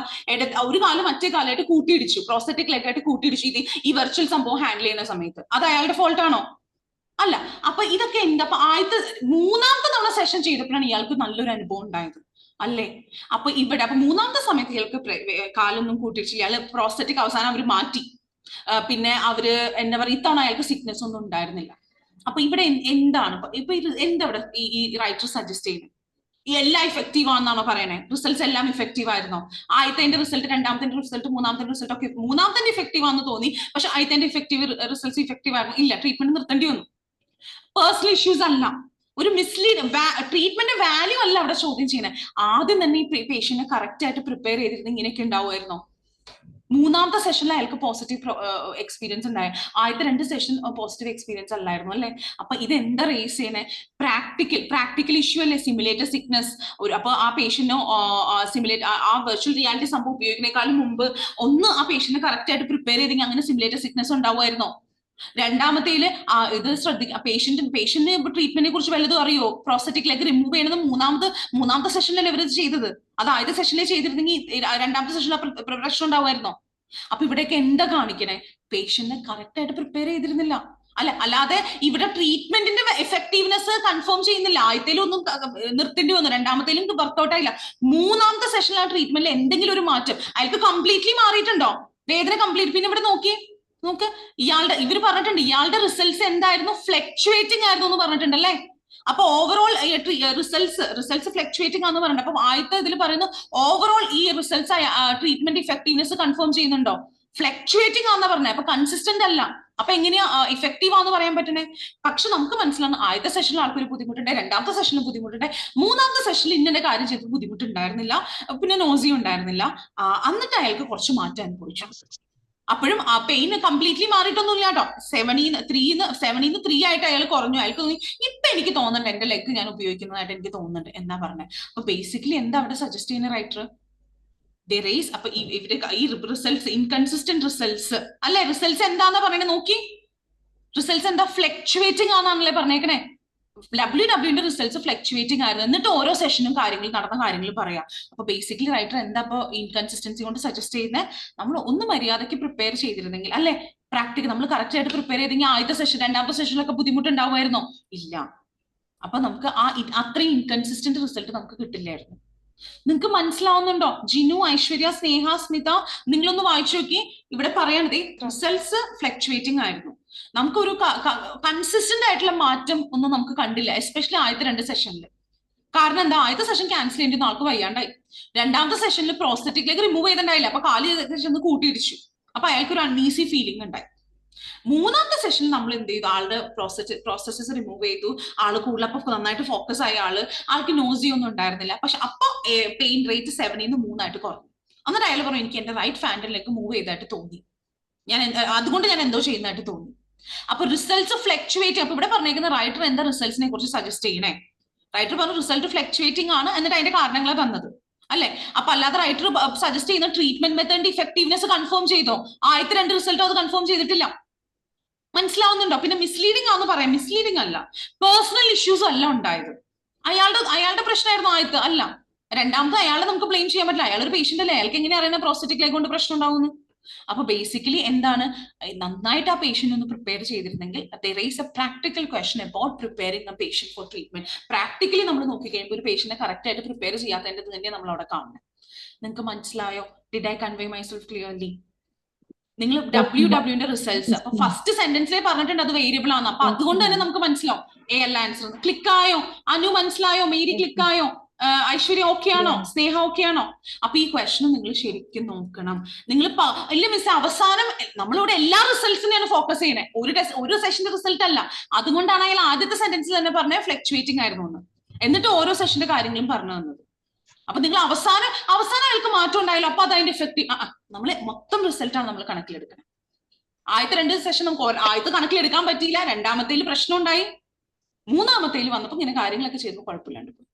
Speaker 1: ഒരു കാലം മറ്റേ കാലമായിട്ട് കൂട്ടിയിടിച്ചു, പ്രോസ്റ്ററ്റിക് ലെഗ് ആയിട്ട് കൂട്ടിയിടിച്ചു ഈ വെർച്വൽ സംഭവം ഹാൻഡിൽ ചെയ്യുന്ന സമയത്ത്, അത് അയാളുടെ ഫോൾട്ട് ആണോ? അല്ല. അപ്പൊ ഇതൊക്കെ എന്താ, അപ്പൊ മൂന്നാമത്തെ തവണ സെഷൻ ചെയ്തപ്പോഴാണ് ഇയാൾക്ക് നല്ലൊരു അനുഭവം ഉണ്ടായത് അല്ലേ? അപ്പൊ മൂന്നാമത്തെ സമയത്ത് ഇയാൾക്ക് കാലൊന്നും കൂട്ടിയിടിച്ചില്ല, ഇയാള് പ്രോസ്റ്ററ്റിക് അവസാനം അവർ മാറ്റി. പിന്നെ അവര് എന്താ പറയുക, ഇത്തവണ അയാൾക്ക് സിക്നസ് ഒന്നും ഉണ്ടായിരുന്നില്ല. അപ്പൊ ഇവിടെ എന്താണ് എന്താ ഇവിടെ ഈ റൈറ്റർ സജസ്റ്റ് ചെയ്യുന്നത്? എല്ലാം ഇഫക്റ്റീവ് ആണെന്നാണോ പറയണേ? റിസൾട്ട്സ് എല്ലാം ഇഫക്റ്റീവ് ആയിരുന്നോ? ആദ്യത്തെ റിസൾട്ട്, രണ്ടാമത്തെ റിസൾട്ട്, മൂന്നാമത്തെ റിസൾട്ട് ഒക്കെ മൂന്നാമത്തെ ഇഫക്റ്റീവ് ആണെന്ന് തോന്നി, പക്ഷെ ആദ്യത്തെ റിസൾട്ട്സ് ഇഫക്റ്റീവ് ആയിരുന്നു? ഇല്ല, ട്രീറ്റ്മെന്റ് നിർത്തേണ്ടി വന്നു. പേഴ്സണൽ ഇഷ്യൂസ് അല്ല, ഒരു ട്രീറ്റ്മെന്റ് വാല്യൂ അല്ല അവിടെ ചോദ്യം ചെയ്യുന്നത്. ആദ്യം തന്നെ ഈ പേഷ്യന്റിനെ കറക്റ്റ് ആയിട്ട് പ്രിപ്പയർ ചെയ്തിരുന്ന ഇങ്ങനെയൊക്കെ ഉണ്ടാവുമായിരുന്നോ? മൂന്നാമത്തെ സെഷനിൽ അയാൾക്ക് പോസിറ്റീവ് എക്സ്പീരിയൻസ് ഉണ്ടായ, ആദ്യത്തെ 2 സെഷൻ പോസിറ്റീവ് എക്സ്പീരിയൻസ് അല്ലായിരുന്നു അല്ലെ? അപ്പൊ ഇത് എന്താ റേസ് ചെയ്യുന്നത്? പ്രാക്ടിക്കൽ ഇഷ്യൂ അല്ലേ? Simulator sickness. അപ്പൊ ആ പേഷ്യന്റിനോ ആ വെർച്വൽ റിയാലിറ്റി സംഭവം ഉപയോഗിക്കുന്നതിനേക്കാളും മുമ്പ് ഒന്ന് ആ പേഷ്യന്റിനെ കറക്റ്റ് ആയിട്ട് പ്രിപ്പയർ ചെയ്തെങ്കിൽ അങ്ങനെ സിമുലേറ്റർ സിക്നസ് ഉണ്ടാവുമായിരുന്നോ? രണ്ടാമത്തേല് ഇത് ശ്രദ്ധിക്കുക, പേഷ്യന്റിന് ട്രീറ്റ്മെന്റിനെ കുറിച്ച് വല്ലതും അറിയോ? പ്രോസ്റ്ററ്റിക് ലെഗ് റിമൂവ് ചെയ്യണത് മൂന്നാമത്തെ സെഷനിലല്ലേ ഇവർ ചെയ്തത്. അത് ആദ്യത്തെ സെഷനിൽ ചെയ്തിരുന്നെങ്കിൽ രണ്ടാമത്തെ സെഷനിൽ പ്രശ്നം ഉണ്ടാവുമായിരുന്നോ? അപ്പൊ ഇവിടെയൊക്കെ എന്താ കാണിക്കണേ? പേഷ്യന്റിനെ കറക്റ്റ് ആയിട്ട് പ്രിപ്പയർ ചെയ്തിരുന്നില്ല. അല്ലാതെ ഇവിടെ ട്രീറ്റ്മെന്റിന്റെ എഫക്റ്റീവ്നെസ് കൺഫേം ചെയ്യുന്നില്ല. ആദ്യത്തേലും ഒന്നും നിർത്തേണ്ടി വന്നു, രണ്ടാമത്തേലും വർക്ക്ഔട്ട് ആയില്ല. മൂന്നാമത്തെ സെഷനിൽ ആ ട്രീറ്റ്മെന്റിൽ എന്തെങ്കിലും ഒരു മാറ്റം അയാൾക്ക് കംപ്ലീറ്റ്ലി മാറിയിട്ടുണ്ടോ? വേദന കംപ്ലീറ്റ്. പിന്നെ ഇവിടെ നോക്ക്, ഇവര് പറഞ്ഞിട്ടുണ്ട് ഇയാളുടെ റിസൾട്ട്സ് എന്തായിരുന്നു? ഫ്ലക്ച്വേറ്റിംഗ് ആയിരുന്നു എന്ന് പറഞ്ഞിട്ടുണ്ടല്ലേ? അപ്പൊ ഓവറോൾ റിസൾട്ട്സ് ഫ്ലക്ച്വേറ്റിംഗ് ആണെന്ന് പറഞ്ഞിട്ടുണ്ട്. അപ്പൊ ആദ്യത്തെ ഇതിൽ പറയുന്നു ഓവറോൾ ഈ റിസൾട്ട്സ് ട്രീറ്റ്മെന്റ് ഇഫക്റ്റീവ്നെസ് കൺഫേം ചെയ്യുന്നുണ്ടോ? ഫ്ലക്ച്വേറ്റിംഗ് ആണെന്ന് പറഞ്ഞത്. അപ്പൊ കൺസിസ്റ്റന്റ് അല്ല. അപ്പൊ എങ്ങനെയാ ഇഫക്റ്റീവ് ആണെന്ന് പറയാൻ പറ്റണേ? പക്ഷെ നമുക്ക് മനസ്സിലാവുന്ന ആദ്യത്തെ സെഷനിൽ ആൾക്കൊരു ബുദ്ധിമുട്ടുണ്ട്, രണ്ടാമത്തെ സെഷനിൽ ബുദ്ധിമുട്ടുണ്ട്, മൂന്നാമത്തെ സെഷനിൽ ഇന്ന കാര്യം ചെയ്ത് ബുദ്ധിമുട്ടുണ്ടായിരുന്നില്ല, പിന്നെ നോസിയ ഉണ്ടായിരുന്നില്ല, എന്നിട്ട് അയാൾക്ക് കുറച്ച് മാറ്റം അനുഭവിച്ചു. അപ്പോഴും ആ പെയിൻ കംപ്ലീറ്റ്ലി മാറിയിട്ടൊന്നുമില്ല കേട്ടോ. 7-ന്ന് 3 ആയിട്ട് അയാൾ കുറഞ്ഞു. അയാൾക്ക് തോന്നി ഇപ്പൊ എനിക്ക് തോന്നുന്നുണ്ട് എന്റെ ലെഗ് ഞാൻ ഉപയോഗിക്കുന്നതായിട്ട് എനിക്ക് തോന്നുന്നുണ്ട് എന്നാ പറഞ്ഞത്. അപ്പൊ ബേസിക്കലി എന്താ അവിടെ സജസ്റ്റ് ചെയ്യുന്ന റൈറ്റർ? അപ്പൊ ഇവര് ഈ റിസൾട്ട്സ് ഇൻകൺസിസ്റ്റന്റ് റിസൾട്ട്സ് അല്ലെ? റിസൾട്ട്സ് എന്താന്നാ പറയണേ നോക്കി? റിസൾട്ട്സ് എന്താ? ഫ്ലക്ച്വേറ്റിംഗ് ആണെന്നാണല്ലേ പറഞ്ഞേക്കണേ. WWന്റെ റിസൾട്ട്സ് ഫ്ലക്ച്വേറ്റിംഗ് ആയിരുന്നു. എന്നിട്ട് ഓരോ സെഷനും നടന്ന കാര്യങ്ങൾ പറയാം. അപ്പൊ ബേസിക്കലി റൈറ്റർ എന്താ ഇപ്പൊ ഇൻകൺസിസ്റ്റൻസി കൊണ്ട് സജസ്റ്റ് ചെയ്യുന്നത്? നമ്മൾ ഒന്ന് മര്യാദയ്ക്ക് പ്രിപ്പയർ ചെയ്തിരുന്നെങ്കിൽ അല്ലെ, പ്രാക്ടിക്കൽ നമ്മൾ കറക്റ്റ് ആയിട്ട് പ്രിപ്പയർ ചെയ്തെങ്കിൽ ആദ്യത്തെ സെഷൻ രണ്ടാമത്തെ സെഷനിലൊക്കെ ബുദ്ധിമുട്ടുണ്ടാവുമായിരുന്നോ? ഇല്ല. അപ്പൊ നമുക്ക് അത്രയും ഇൻകൺസിസ്റ്റന്റ് റിസൾട്ട് നമുക്ക് കിട്ടില്ലായിരുന്നു. നിങ്ങൾക്ക് മനസ്സിലാവുന്നുണ്ടോ? ജിനു, ഐശ്വര്യ, സ്നേഹ, സ്മിത, നിങ്ങളൊന്ന് വായിച്ചു നോക്കി. ഇവിടെ പറയണത് റിസൾട്ട്സ് ഫ്ലക്ച്വേറ്റിംഗ് ആയിരുന്നു. നമുക്കൊരു കൺസിസ്റ്റന്റ് ആയിട്ടുള്ള മാറ്റം ഒന്നും നമുക്ക് കണ്ടില്ല, എസ്പെഷ്യലി ആദ്യത്തെ 2 സെഷനിൽ. കാരണം എന്താ? ആദ്യത്തെ സെഷൻ ക്യാൻസൽ ചെയ്യേണ്ടി ആൾക്ക് വയ്യാണ്ടായി. രണ്ടാമത്തെ സെഷനിൽ പ്രോസ്റ്ററ്റിക് റിമൂവ് ചെയ്തിട്ടുണ്ടായില്ല, അപ്പൊ കാല് സെഷൻ കൂട്ടിയിടിച്ചു. അപ്പൊ അയാൾക്ക് ഒരു അൺഈസി ഫീലിംഗ് ഉണ്ടായി. മൂന്നാമത്തെ സെഷനിൽ നമ്മൾ എന്ത് ചെയ്തു? ആളുടെ പ്രോസസ്സസ് റിമൂവ് ചെയ്തു. ആള് കൂടുതലപ്പോ നന്നായിട്ട് ഫോക്കസ് ആയ ആൾക്ക് നോസിയ ഒന്നും ഉണ്ടായിരുന്നില്ല. പക്ഷെ അപ്പൊ പെയിൻ റേറ്റ് 7-ന്ന് 3 കുറഞ്ഞു. എന്നിട്ട് അയാൾ പറഞ്ഞു എനിക്ക് എന്റെ റൈറ്റ് ഫാൻഡിലേക്ക് മൂവ് ചെയ്തായിട്ട് തോന്നി, അതുകൊണ്ട് ഞാൻ എന്തോ ചെയ്യുന്നതായിട്ട് തോന്നി. അപ്പൊ റിസൾട്ട്സ് ഫ്ലക്ച്വേറ്റ്. അപ്പൊ ഇവിടെ പറഞ്ഞേക്കുന്ന റൈറ്റർ എന്താ റിസൾട്ട്സിനെ കുറിച്ച് സജസ്റ്റ് ചെയ്യണേ? റൈറ്റർ പറഞ്ഞു റിസൾട്ട് ഫ്ലക്ച്വേറ്റിംഗ് ആണ്, എന്നിട്ട് അതിന്റെ കാരണങ്ങളെ തന്നത് അല്ലെ. അപ്പൊ അല്ലാതെ റൈറ്റർ സജസ്റ്റ് ചെയ്യുന്ന ട്രീറ്റ്മെന്റ് മെത്തേഡിന്റെ ഇഫക്റ്റീവ്നെസ് കൺഫേം ചെയ്തോ? ആദ്യത്തെ 2 റിസൾട്ട് അത് കൺഫേം ചെയ്തിട്ടില്ല. മനസ്സിലാവുന്നുണ്ടോ? പിന്നെ മിസ്ലീഡിംഗ് ആണെന്ന് പറയാം. മിസ്ലീഡിംഗ് അല്ല, പേഴ്സണൽ ഇഷ്യൂസ് അല്ല ഉണ്ടായത്. അയാളുടെ പ്രശ്നമായിരുന്നു ആദ്യത്തെ, അല്ല. രണ്ടാമത്തെ അയാളെ നമുക്ക് ബ്ലെയിം ചെയ്യാൻ പറ്റില്ല. അയാൾ ഒരു പേഷ്യന്റ് അല്ലേ, അയാൾക്ക് എങ്ങനെ അറിയുന്ന പ്രോസ്റ്ററ്റിക് ലെഗ് കൊണ്ട് പ്രശ്നം ഉണ്ടാവുന്നു? അപ്പൊ ബേസിക്കലി എന്താണ്? നന്നായിട്ട് ആ പേഷ്യന്റ് ഒന്ന് പ്രിപ്പയർ ചെയ്തിരുന്നെങ്കിൽ there is a practical question about preparing a patient for treatment. Practically നമ്മൾ നോക്കിക്കഴിയുമ്പോൾ ഒരു പേഷ്യന്റിനെ കറക്റ്റ് ആയിട്ട് പ്രിപ്പയർ ചെയ്യാത്തതിന്റെ തന്നെ നമ്മൾ അവിടെ കാണുന്നത്. നിങ്ങൾക്ക് മനസ്സിലായോ? Did I convey myself clearly? നിങ്ങൾ WWന്റെ റിസൾട്ട്സ് അപ്പൊ ഫസ്റ്റ് സെന്റൻസിലെ പറഞ്ഞിട്ടുണ്ട് അത് വേരിയബിൾ ആണ്. അപ്പൊ അതുകൊണ്ട് തന്നെ നമുക്ക് മനസ്സിലാവും എ അല്ല ആൻസർ. ക്ലിക്ക് ആയോ? അനു മനസ്സിലായോ? മേരി ക്ലിക്ക് ആയോ? ഐശ്വര്യ ഓക്കെ ആണോ? സ്നേഹ ഓക്കെ ആണോ? അപ്പൊ ഈ ക്വസ്റ്റൻ നിങ്ങൾ ശരിക്കും നോക്കണം. നിങ്ങൾ ഇല്ല മിസ്, അവസാനം നമ്മളിവിടെ എല്ലാ റിസൾട്ട്സിനെയാണ് ഫോക്കസ് ചെയ്യണേ, ഒരു സെഷന്റെ റിസൾട്ട് അല്ല. അതുകൊണ്ടാണ് അയാൾ ആദ്യത്തെ സെന്റൻസിൽ തന്നെ പറഞ്ഞ ഫ്ലക്ച്വേറ്റിംഗ് ആയിരുന്നു എന്ന്, എന്നിട്ട് ഓരോ സെഷന്റെ കാര്യങ്ങളും പറഞ്ഞു തന്നത്. അപ്പൊ നിങ്ങൾ അവസാനം അയാൾക്ക് മാറ്റം ഉണ്ടായല്ലോ, അപ്പൊ അത് അതിന്റെ എഫക്റ്റ്. നമ്മളെ മൊത്തം റിസൾട്ടാണ് നമ്മൾ കണക്കിലെടുക്കുന്നത്. ആദ്യത്തെ 2 സെഷൻ നമുക്ക് ആദ്യത്തെ കണക്കിലെടുക്കാൻ പറ്റിയില്ല, രണ്ടാമത്തേൽ പ്രശ്നം ഉണ്ടായി, മൂന്നാമത്തേൽ വന്നപ്പോ ഇങ്ങനെ കാര്യങ്ങളൊക്കെ ചെയ്യുമ്പോൾ കുഴപ്പമില്ലാണ്ട് പോയി.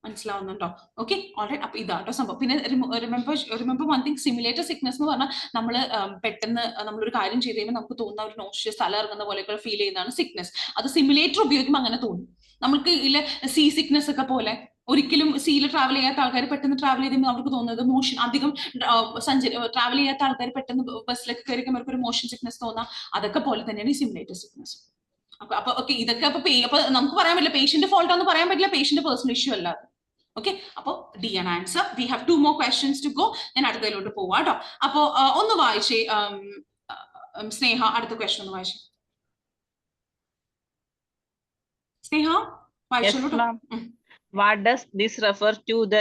Speaker 1: മനസ്സിലാവുന്നുണ്ടോ? Okay, alright. അപ്പൊ ഇതാട്ടോ സംഭവം. പിന്നെ remember one thing, simulator sickness എന്ന് പറഞ്ഞാൽ നമ്മൾ പെട്ടെന്ന് നമ്മളൊരു കാര്യം ചെയ്ത് കഴിയുമ്പോൾ നമുക്ക് തോന്നുന്ന ഒരു നോഷ്യസ് തല ഇറങ്ങുന്ന പോലെയൊക്കെ ഫീൽ ചെയ്യുന്നതാണ് സിക്നസ്. അത് സിമുലേറ്റർ ഉപയോഗിക്കുമ്പോൾ അങ്ങനെ തോന്നും നമുക്ക്. ഇല്ല സീ സിക്നസ് ഒക്കെ പോലെ ഒരിക്കലും സീയിൽ ട്രാവൽ ചെയ്യാത്ത ആൾക്കാർ പെട്ടെന്ന് ട്രാവൽ ചെയ്തുമ്പോൾ അവർക്ക് തോന്നുന്നത് മോഷൻ അധികം ട്രാവൽ ചെയ്യാത്ത ആൾക്കാർ പെട്ടെന്ന് ബസ്സിലൊക്കെ കയറിക്കുമ്പോൾ അവർക്ക് ഒരു മോഷൻ സിക്നസ് തോന്നാം. അതൊക്കെ പോലെ തന്നെയാണ് ഈ സിമുലേറ്റർ സിക്നസ്. അപ്പൊ ഓക്കെ, ഇതൊക്കെ അപ്പൊ നമുക്ക് പറയാൻ പറ്റില്ല പേഷ്യന്റ് ഫോൾട്ട് ആണെന്ന് പറയാൻ പറ്റില്ല, പേഷ്യന്റ് പേഴ്സണൽ ഇഷ്യൂ അല്ലാതെ. ഓക്കെ, അപ്പൊ ഡി ആണ് answer. We have 2 more questions to go. ഞാൻ അടുത്തതിലോട്ട് പോവാം കേട്ടോ. അപ്പൊ ഒന്ന് വായിച്ചേ സ്നേഹ, അടുത്ത ക്വസ്റ്റൻ ഒന്ന് വായിച്ചേ സ്നേഹ, വായിച്ചോളൂ.
Speaker 4: What does this refer to the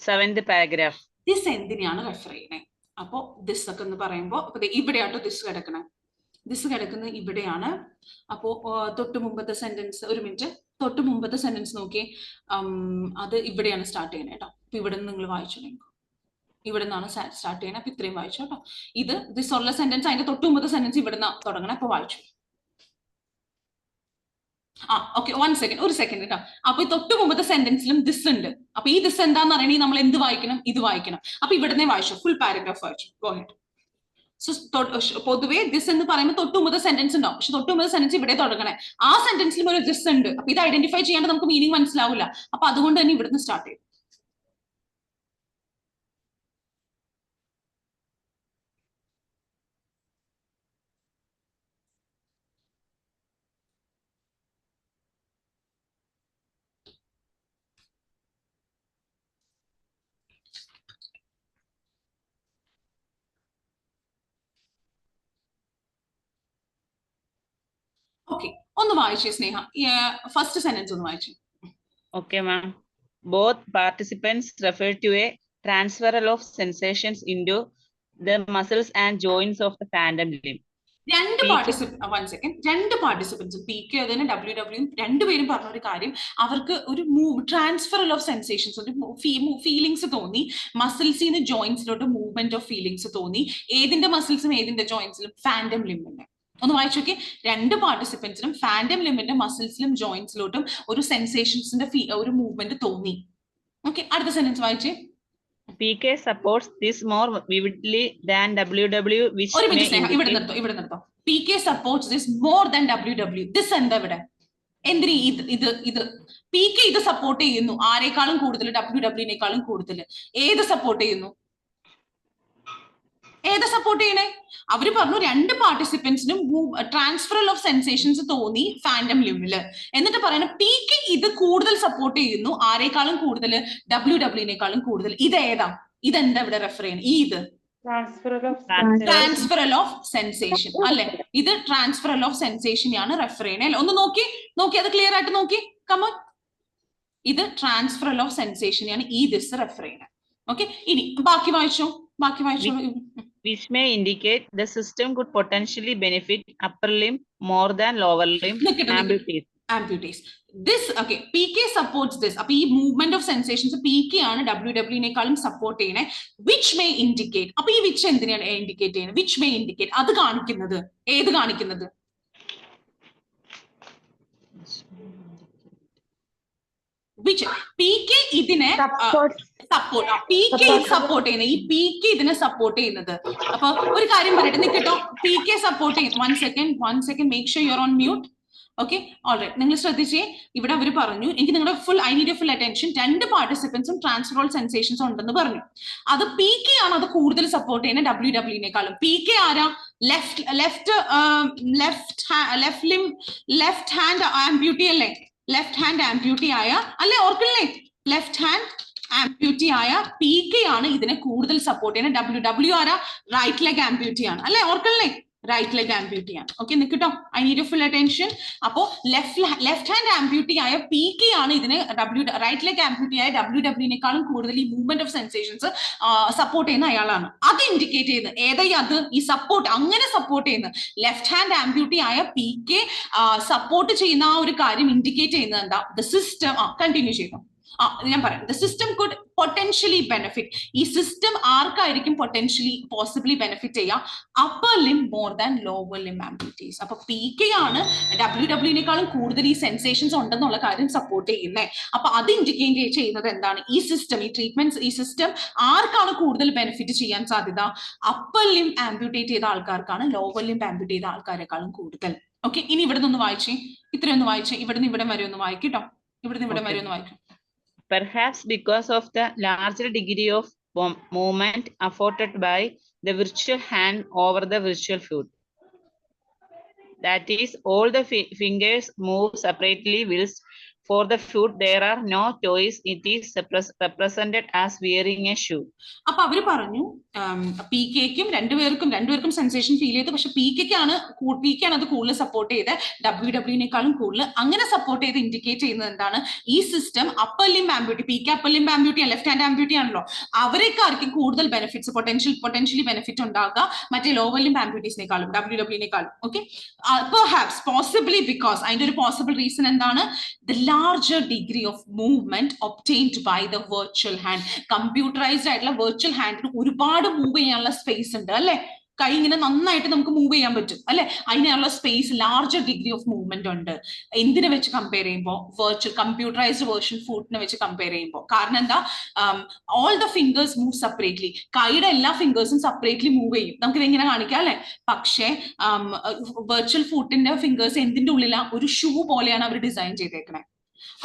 Speaker 4: 7th paragraph?
Speaker 1: This എന്തിനാണ് റെഫർ ചെയ്യണേ? അപ്പൊ ദിസ് ഒക്കെ എന്ന് പറയുമ്പോ ഇവിടെയാട്ടോ ദിസ് കിടക്കണേ. ദിസ് കിടക്കുന്നത് ഇവിടെയാണ്. അപ്പോ തൊട്ട് മുമ്പത്തെ സെന്റൻസ്, ഒരു മിനിറ്റ്, തൊട്ട് മുമ്പത്തെ സെന്റൻസ് നോക്കിയേ, അത് ഇവിടെയാണ് സ്റ്റാർട്ട് ചെയ്യണേ കേട്ടോ. അപ്പൊ ഇവിടെ നിന്ന് നിങ്ങൾ വായിച്ചു, ഇവിടെ നിന്നാണ് സ്റ്റാർട്ട് ചെയ്യണേ. അപ്പൊ ഇത്രയും വായിച്ചു കേട്ടോ. ഇത് ദിസ് ഉള്ള സെന്റൻസ്, അതിന്റെ തൊട്ട് മുമ്പത്തെ സെന്റൻസ് ഇവിടെ നിന്ന് തുടങ്ങണേ. അപ്പൊ വായിച്ചു. ഓക്കെ, ഒരു സെക്കൻഡ് കേട്ടോ. അപ്പൊ ഈ തൊട്ട് മുമ്പത്തെ സെന്റൻസിലും ദിസ് ഉണ്ട്. അപ്പൊ ഈ ദിസ് എന്താന്ന് അറിയണമെങ്കിൽ നമ്മൾ എന്ത് വായിക്കണം? ഇത് വായിക്കണം. അപ്പൊ ഇവിടുന്ന് വായിച്ചു, ഫുൾ പാരഗ്രാഫ് വായിച്ചു. Go head. സോ പൊതുവേ ദിസ് എന്ന് പറയുമ്പോൾ തൊട്ട് മുമ്പത്തെ സെന്റൻസ് ഉണ്ടാവും, പക്ഷെ തൊട്ട് മുമ്പത്തെ സെന്റൻസ് ഇവിടെ തുടങ്ങണേ. ആ സെന്റൻസിലും ഒരു ദിസ് ഉണ്ട്. അപ്പൊ ഇത് ഐഡന്റിഫൈ ചെയ്യാണ്ട് നമുക്ക് മീനിങ് മനസ്സിലാവില്ല. അപ്പൊ അതുകൊണ്ട് തന്നെ ഇവിടുന്ന് സ്റ്റാർട്ട് ചെയ്യും. ഓക്കെ, ഒന്ന് വായിച്ചേ സ്നേഹ, ഫസ്റ്റ് സെന്റൻസ് ഒന്ന് വായിച്ചേ.
Speaker 4: Okay, ma'am. Both participants refer to a transferal of sensations into the muscles and joints of the phantom limb.
Speaker 1: രണ്ട് പാർട്ടിസിപ്പൻസും പി കെ അതിന് WW രണ്ടുപേരും പറഞ്ഞ ഒരു കാര്യം, അവർക്ക് ഒരു ട്രാൻസ്ഫർ ഓഫ് സെൻസേഷൻസ്, ഒരു ഫീലിങ്സ് തോന്നി, മസിൽസിൽ നിന്ന് ജോയിന്റ്സിലോട്ട് മൂവ്മെന്റ് ഓഫ് ഫീലിങ്സ് തോന്നി. ഏതിന്റെ മസിൽസും ഏതിന്റെ ജോയിന്റ്സിലും? ഫാൻഡം ലിമ്പിന്റെ. ഒന്ന് വായിച്ചു നോക്കി. രണ്ട് പാർട്ടിസിപ്പൻസിനും ഫാൻഡം ലിമ്പിന്റെ മസിൽസിലും ജോയിന്റ്സിലോട്ടും ഒരു സെൻസേഷൻസിന്റെ ഒരു മൂവ്മെന്റ് തോന്നി. ഓക്കെ, അടുത്ത സെന്റൻസ് വായിച്ചേ.
Speaker 4: PK supports this more vividly than WW, which
Speaker 1: ഒരു
Speaker 4: may
Speaker 1: മിനിറ്റ് ഇവിടെ നിർത്തോ. PK supports this more than WW. this എന്താ ഇവിടെ? എന്തിന് ഇത് PK ഇത് സപ്പോർട്ട് ചെയ്യുന്നു ആരെക്കാളും കൂടുതൽ? WW-നേക്കാളും കൂടുതൽ. ഏത് സപ്പോർട്ട് ചെയ്യുന്നു? ഏത് സപ്പോർട്ട് ചെയ്യണേ? അവര് പറഞ്ഞു രണ്ട് പാർട്ടിസിപ്പൻസിനും ട്രാൻസ്ഫർ ഓഫ് സെൻസേഷൻസ് തോന്നി ഫാൻഡം ലിംബില്. എന്നിട്ട് പറയണം PK ഇത് കൂടുതൽ സപ്പോർട്ട് ചെയ്യുന്നു ആരെക്കാളും കൂടുതൽ? WW-നേക്കാളും കൂടുതൽ. ഇതേതാ? ഇതെന്താ ഇവിടെ റെഫർ ചെയ്യണം? ഇത് ട്രാൻസ്ഫറൽ ഓഫ് സെൻസേഷൻ അല്ലെ? ഇത് ട്രാൻസ്ഫറൽ ഓഫ് സെൻസേഷൻ ആണ് റെഫർ ചെയ്യണേ അല്ലെ? ഒന്ന് നോക്കി അത് ക്ലിയർ ആയിട്ട് നോക്കി. കമോൺ, ഇത് ട്രാൻസ്ഫറൽ ഓഫ് സെൻസേഷൻ ആണ് ഈ ദിസ് റെഫർ ചെയ്യണേ. ഓക്കെ, ഇനി ബാക്കി വായിച്ചോ.
Speaker 4: Which may indicate the system could potentially benefit upper limb more than lower limb
Speaker 1: amputees. This, okay, PK supports this. അപ്പൊ ഈ മൂവ്മെന്റ് ഓഫ് സെൻസേഷൻസ് PK ആണ് WW-നേക്കാളും സപ്പോർട്ട് ചെയ്യണേ. Which may indicate. അപ്പൊ ഈ വിച്ച് എന്തിനാണ് ഇൻഡിക്കേറ്റ് ചെയ്യുന്നത്? വിച്ച് മേ ഇൻഡിക്കേറ്റ് അത് കാണിക്കുന്നത് ഏത് കാണിക്കുന്നത്? വിച്ച് PK ഇതിനെ സപ്പോർട്ട് PK സപ്പോർട്ട് ചെയ്യുന്നത്. ഈ PK ഇതിനെ സപ്പോർട്ട് ചെയ്യുന്നത്. അപ്പൊ ഒരു കാര്യം പറയട്ടെ, നിൽക്കട്ടോ. PK സപ്പോർട്ട് ചെയ്യുന്നു. One second make sure you are on mute. Okay, alright. നിങ്ങൾ ശ്രദ്ധിച്ചേ, ഇവിടെ അവർ പറഞ്ഞു, എനിക്ക് നിങ്ങളുടെ ഐ നീഡ് ഫുൾ അറ്റൻഷൻ. രണ്ട് പാർട്ടിസിപ്പൻസും ട്രാൻസ്ഫറൽ സെൻസേഷൻസ് ഉണ്ടെന്ന് പറഞ്ഞു. അത് PK ആണ് അത് കൂടുതൽ സപ്പോർട്ട് ചെയ്യുന്നത് WW-നേക്കാളും. PK ആരാ? ലെഫ്റ്റ് ഹാൻഡ് ആംപ്യൂട്ടി അല്ലേ? ലെഫ്റ്റ് ഹാൻഡ് ആംപ്യൂട്ടി ആയ അല്ലെ? ഓർക്കല്ലേ? ലെഫ്റ്റ് ഹാൻഡ് ആംപ്യൂട്ടി ആയ PK ആണ് ഇതിനെ കൂടുതൽ സപ്പോർട്ട് ചെയ്യുന്നത്. WW ആരാ? റൈറ്റ് ലെഗ് ആംപ്യൂട്ടി ആണ് അല്ലെ? ഓർക്കല്ലേ? റൈറ്റ് ലെഗ് ആംപ്യൂട്ടി ആണ്. ഓക്കെ, നിൽക്കട്ടോ. I need full attention. അപ്പോ ലെഫ്റ്റ് ഹാൻഡ് ആംപ്യൂട്ടി ആയ PK ആണ് ഇതിന് റൈറ്റ് ലെഗ് ആംപ്യൂട്ടി ആയ WW-നേക്കാളും കൂടുതൽ ഈ മൂവ്മെന്റ് ഓഫ് സെൻസേഷൻസ് സപ്പോർട്ട് ചെയ്യുന്ന അയാളാണ്. അത് ഇൻഡിക്കേറ്റ് ചെയ്യുന്നത് ഏതായി? അത് ഈ സപ്പോർട്ട് അങ്ങനെ സപ്പോർട്ട് ചെയ്യുന്നത് ലെഫ്റ്റ് ഹാൻഡ് ആംപ്യൂട്ടി ആയ PK സപ്പോർട്ട് ചെയ്യുന്ന ആ ഒരു കാര്യം ഇൻഡിക്കേറ്റ് ചെയ്യുന്നത് എന്താ? The system. കണ്ടിന്യൂ ചെയ്തു. ഞാൻ പറയാം. The system could potentially benefit. ഈ സിസ്റ്റം ആർക്കായിരിക്കും പൊട്ടൻഷ്യലി പോസിബിളി ബെനിഫിറ്റ് ചെയ്യാം? Upper limb more than lower limb amputees. അപ്പൊ PK ആണ് WW-നേക്കാളും കൂടുതൽ ഈ സെൻസേഷൻസ് ഉണ്ടെന്നുള്ള കാര്യം സപ്പോർട്ട് ചെയ്യുന്നത്. അപ്പൊ അത് ഇൻഡിക്കേറ്റ് ചെയ്യുന്നത് എന്താണ്? ഈ സിസ്റ്റം, ഈ ട്രീറ്റ്മെന്റ്, ഈ സിസ്റ്റം ആർക്കാണ് കൂടുതൽ ബെനിഫിറ്റ് ചെയ്യാൻ സാധ്യത? അപ്പർ ലിം ആംപ്യൂട്ടേറ്റ് ചെയ്ത ആൾക്കാർക്കാണ് ലോവർ ലിം ആംപ്യൂട്ടേറ്റ് ചെയ്ത ആൾക്കാരെക്കാളും കൂടുതൽ. ഓക്കെ, ഇനി ഇവിടെ നിന്ന് വായിച്ചേ. ഇത്രയൊന്ന് വായിച്ചേ. ഇവിടുന്ന് ഇവിടെ വരെ ഒന്ന് വായിക്കട്ടോ. ഇവിടുന്ന് ഇവിടെ വരെ ഒന്ന് വായിക്കും.
Speaker 4: Perhaps because of the larger degree of movement afforded by the virtual hand over the virtual foot. That is, all the fingers move separately, whilst for the foot there are no toys. It is represented as wearing a shoe.
Speaker 1: അപ്പൊ അവര് പറഞ്ഞു PK-ക്കും രണ്ടുപേർക്കും sensation feel ചെയ്തു. പക്ഷെ PK ആണ് അത് കൂടുതൽ support ചെയ്ത് WW-നേക്കാളും കൂടുതൽ. അങ്ങനെ സപ്പോർട്ട് ചെയ്ത് ഇൻഡിക്കേറ്റ് ചെയ്യുന്നത് എന്താണ്? ഈ system upper limb amputee, PK upper limb amputee left hand amputee ആണല്ലോ. അവരെക്കാർക്കും കൂടുതൽ ബെനിഫിറ്റ്സ് പൊട്ടൻഷ്യലി ബെനിഫിറ്റ് ഉണ്ടാകുക മറ്റേ ലോവർ ലിംബ് ആംപ്യൂട്ടീസിനേക്കാളും WW-നേക്കാളും. ഓക്കെ, പെർഹാപ്സ് പോസിബിളി ബിക്കോസ് അതിന്റെ ഒരു പോസിബിൾ റീസൺ എന്താണ്? The larger degree of movement obtained by the virtual hand. Computerized ആയിട്ടുള്ള virtual handന് ഒരുപാട് മൂവ് ചെയ്യാനുള്ള സ്പേസ് ഉണ്ട് അല്ലെ? കൈ ഇങ്ങനെ നന്നായിട്ട് നമുക്ക് മൂവ് ചെയ്യാൻ പറ്റും അല്ലെ? അതിനുള്ള space, larger degree of movement ഉണ്ട്. എന്തിനെ വെച്ച് കമ്പയർ ചെയ്യുമ്പോൾ? കമ്പ്യൂട്ടറൈസ്ഡ് വേർഷൻ ഫുട്ടിനെ വെച്ച് കമ്പയർ ചെയ്യുമ്പോൾ. കാരണം എന്താ? All the fingers move separately. കൈയുടെ എല്ലാ ഫിംഗേഴ്സും സെപ്പറേറ്റ്ലി മൂവ് ചെയ്യും. നമുക്കിത് എങ്ങനെ കാണിക്കാം അല്ലെ? പക്ഷേ വെർച്വൽ ഫുട്ടിന്റെ ഫിംഗേഴ്സ് എന്തിന്റെ ഉള്ളിലാ? ഒരു ഷൂ പോലെയാണ് അവർ ഡിസൈൻ ചെയ്തേക്കണേ.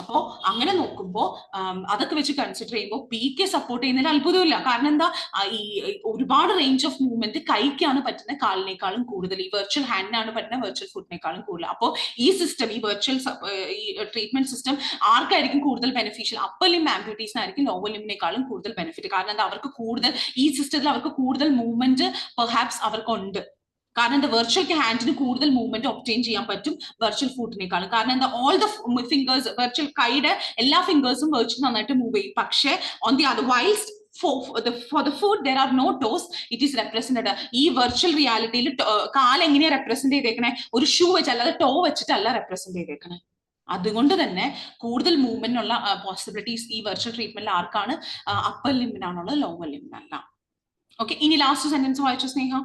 Speaker 1: അപ്പോ അങ്ങനെ നോക്കുമ്പോൾ അതൊക്കെ വെച്ച് കൺസിഡർ ചെയ്യുമ്പോൾ PK സപ്പോർട്ട് ചെയ്യുന്നതിന് അത്ഭുതമില്ല. കാരണം എന്താ? ഈ ഒരുപാട് റേഞ്ച് ഓഫ് മൂവ്മെന്റ് കൈക്കാണ് പറ്റുന്ന കാലിനേക്കാളും കൂടുതൽ, ഈ വെർച്വൽ ഹാൻഡിനാണ് പറ്റുന്ന വെർച്വൽ ഫുട്ടിനേക്കാളും കൂടുതൽ. അപ്പോൾ ഈ സിസ്റ്റം, ഈ വെർച്വൽ ട്രീറ്റ്മെന്റ് സിസ്റ്റം ആർക്കായിരിക്കും കൂടുതൽ ബെനിഫിഷ്യൽ? അപ്പർ ലിംബ് ആംപ്യൂട്ടീസിനായിരിക്കും ലോവർ ലിംബിനേക്കാളും കൂടുതൽ ബെനിഫിറ്റ്. കാരണം എന്താ? അവർക്ക് കൂടുതൽ ഈ സിസ്റ്റത്തിൽ അവർക്ക് കൂടുതൽ മൂവ്മെന്റ് പെർഹാപ്സ് അവർക്കുണ്ട്. കാരണം എന്താ? വെർച്വൽ ഹാൻഡിന് കൂടുതൽ മൂവ്മെന്റ് ഒബ്റ്റെയിൻ ചെയ്യാൻ പറ്റും വെർച്വൽ ഫുട്ടിനേക്കാളും. കാരണം എന്താ? ഓൾ ദ ഫിംഗേഴ്സ്, വെർച്വൽ കൈയുടെ എല്ലാ ഫിംഗേഴ്സും വെർച്വൽ നന്നായിട്ട് മൂവ് ചെയ്യും. പക്ഷേ on the other whiles for the food there are no toes, it is represented. ഈ virtual reality കാൽ എങ്ങനെയാ represent ചെയ്തേക്കണേ? ഒരു ഷൂ വെച്ച് അല്ലാതെ ടോ വെച്ചിട്ടല്ല represent ചെയ്തേക്കണേ. അതുകൊണ്ട് തന്നെ കൂടുതൽ മൂവ്മെന്റ് ഉള്ള പോസിബിലിറ്റീസ് ഈ വെർച്വൽ ട്രീറ്റ്മെന്റിൽ ആർക്കാണ്? അപ്പർ ലിംബിനാണുള്ളത്, ലോവർ ലിംബിനല്ല. ഓക്കെ, ഇനി ലാസ്റ്റ് സെന്റൻസ് വായിച്ചു Sneha.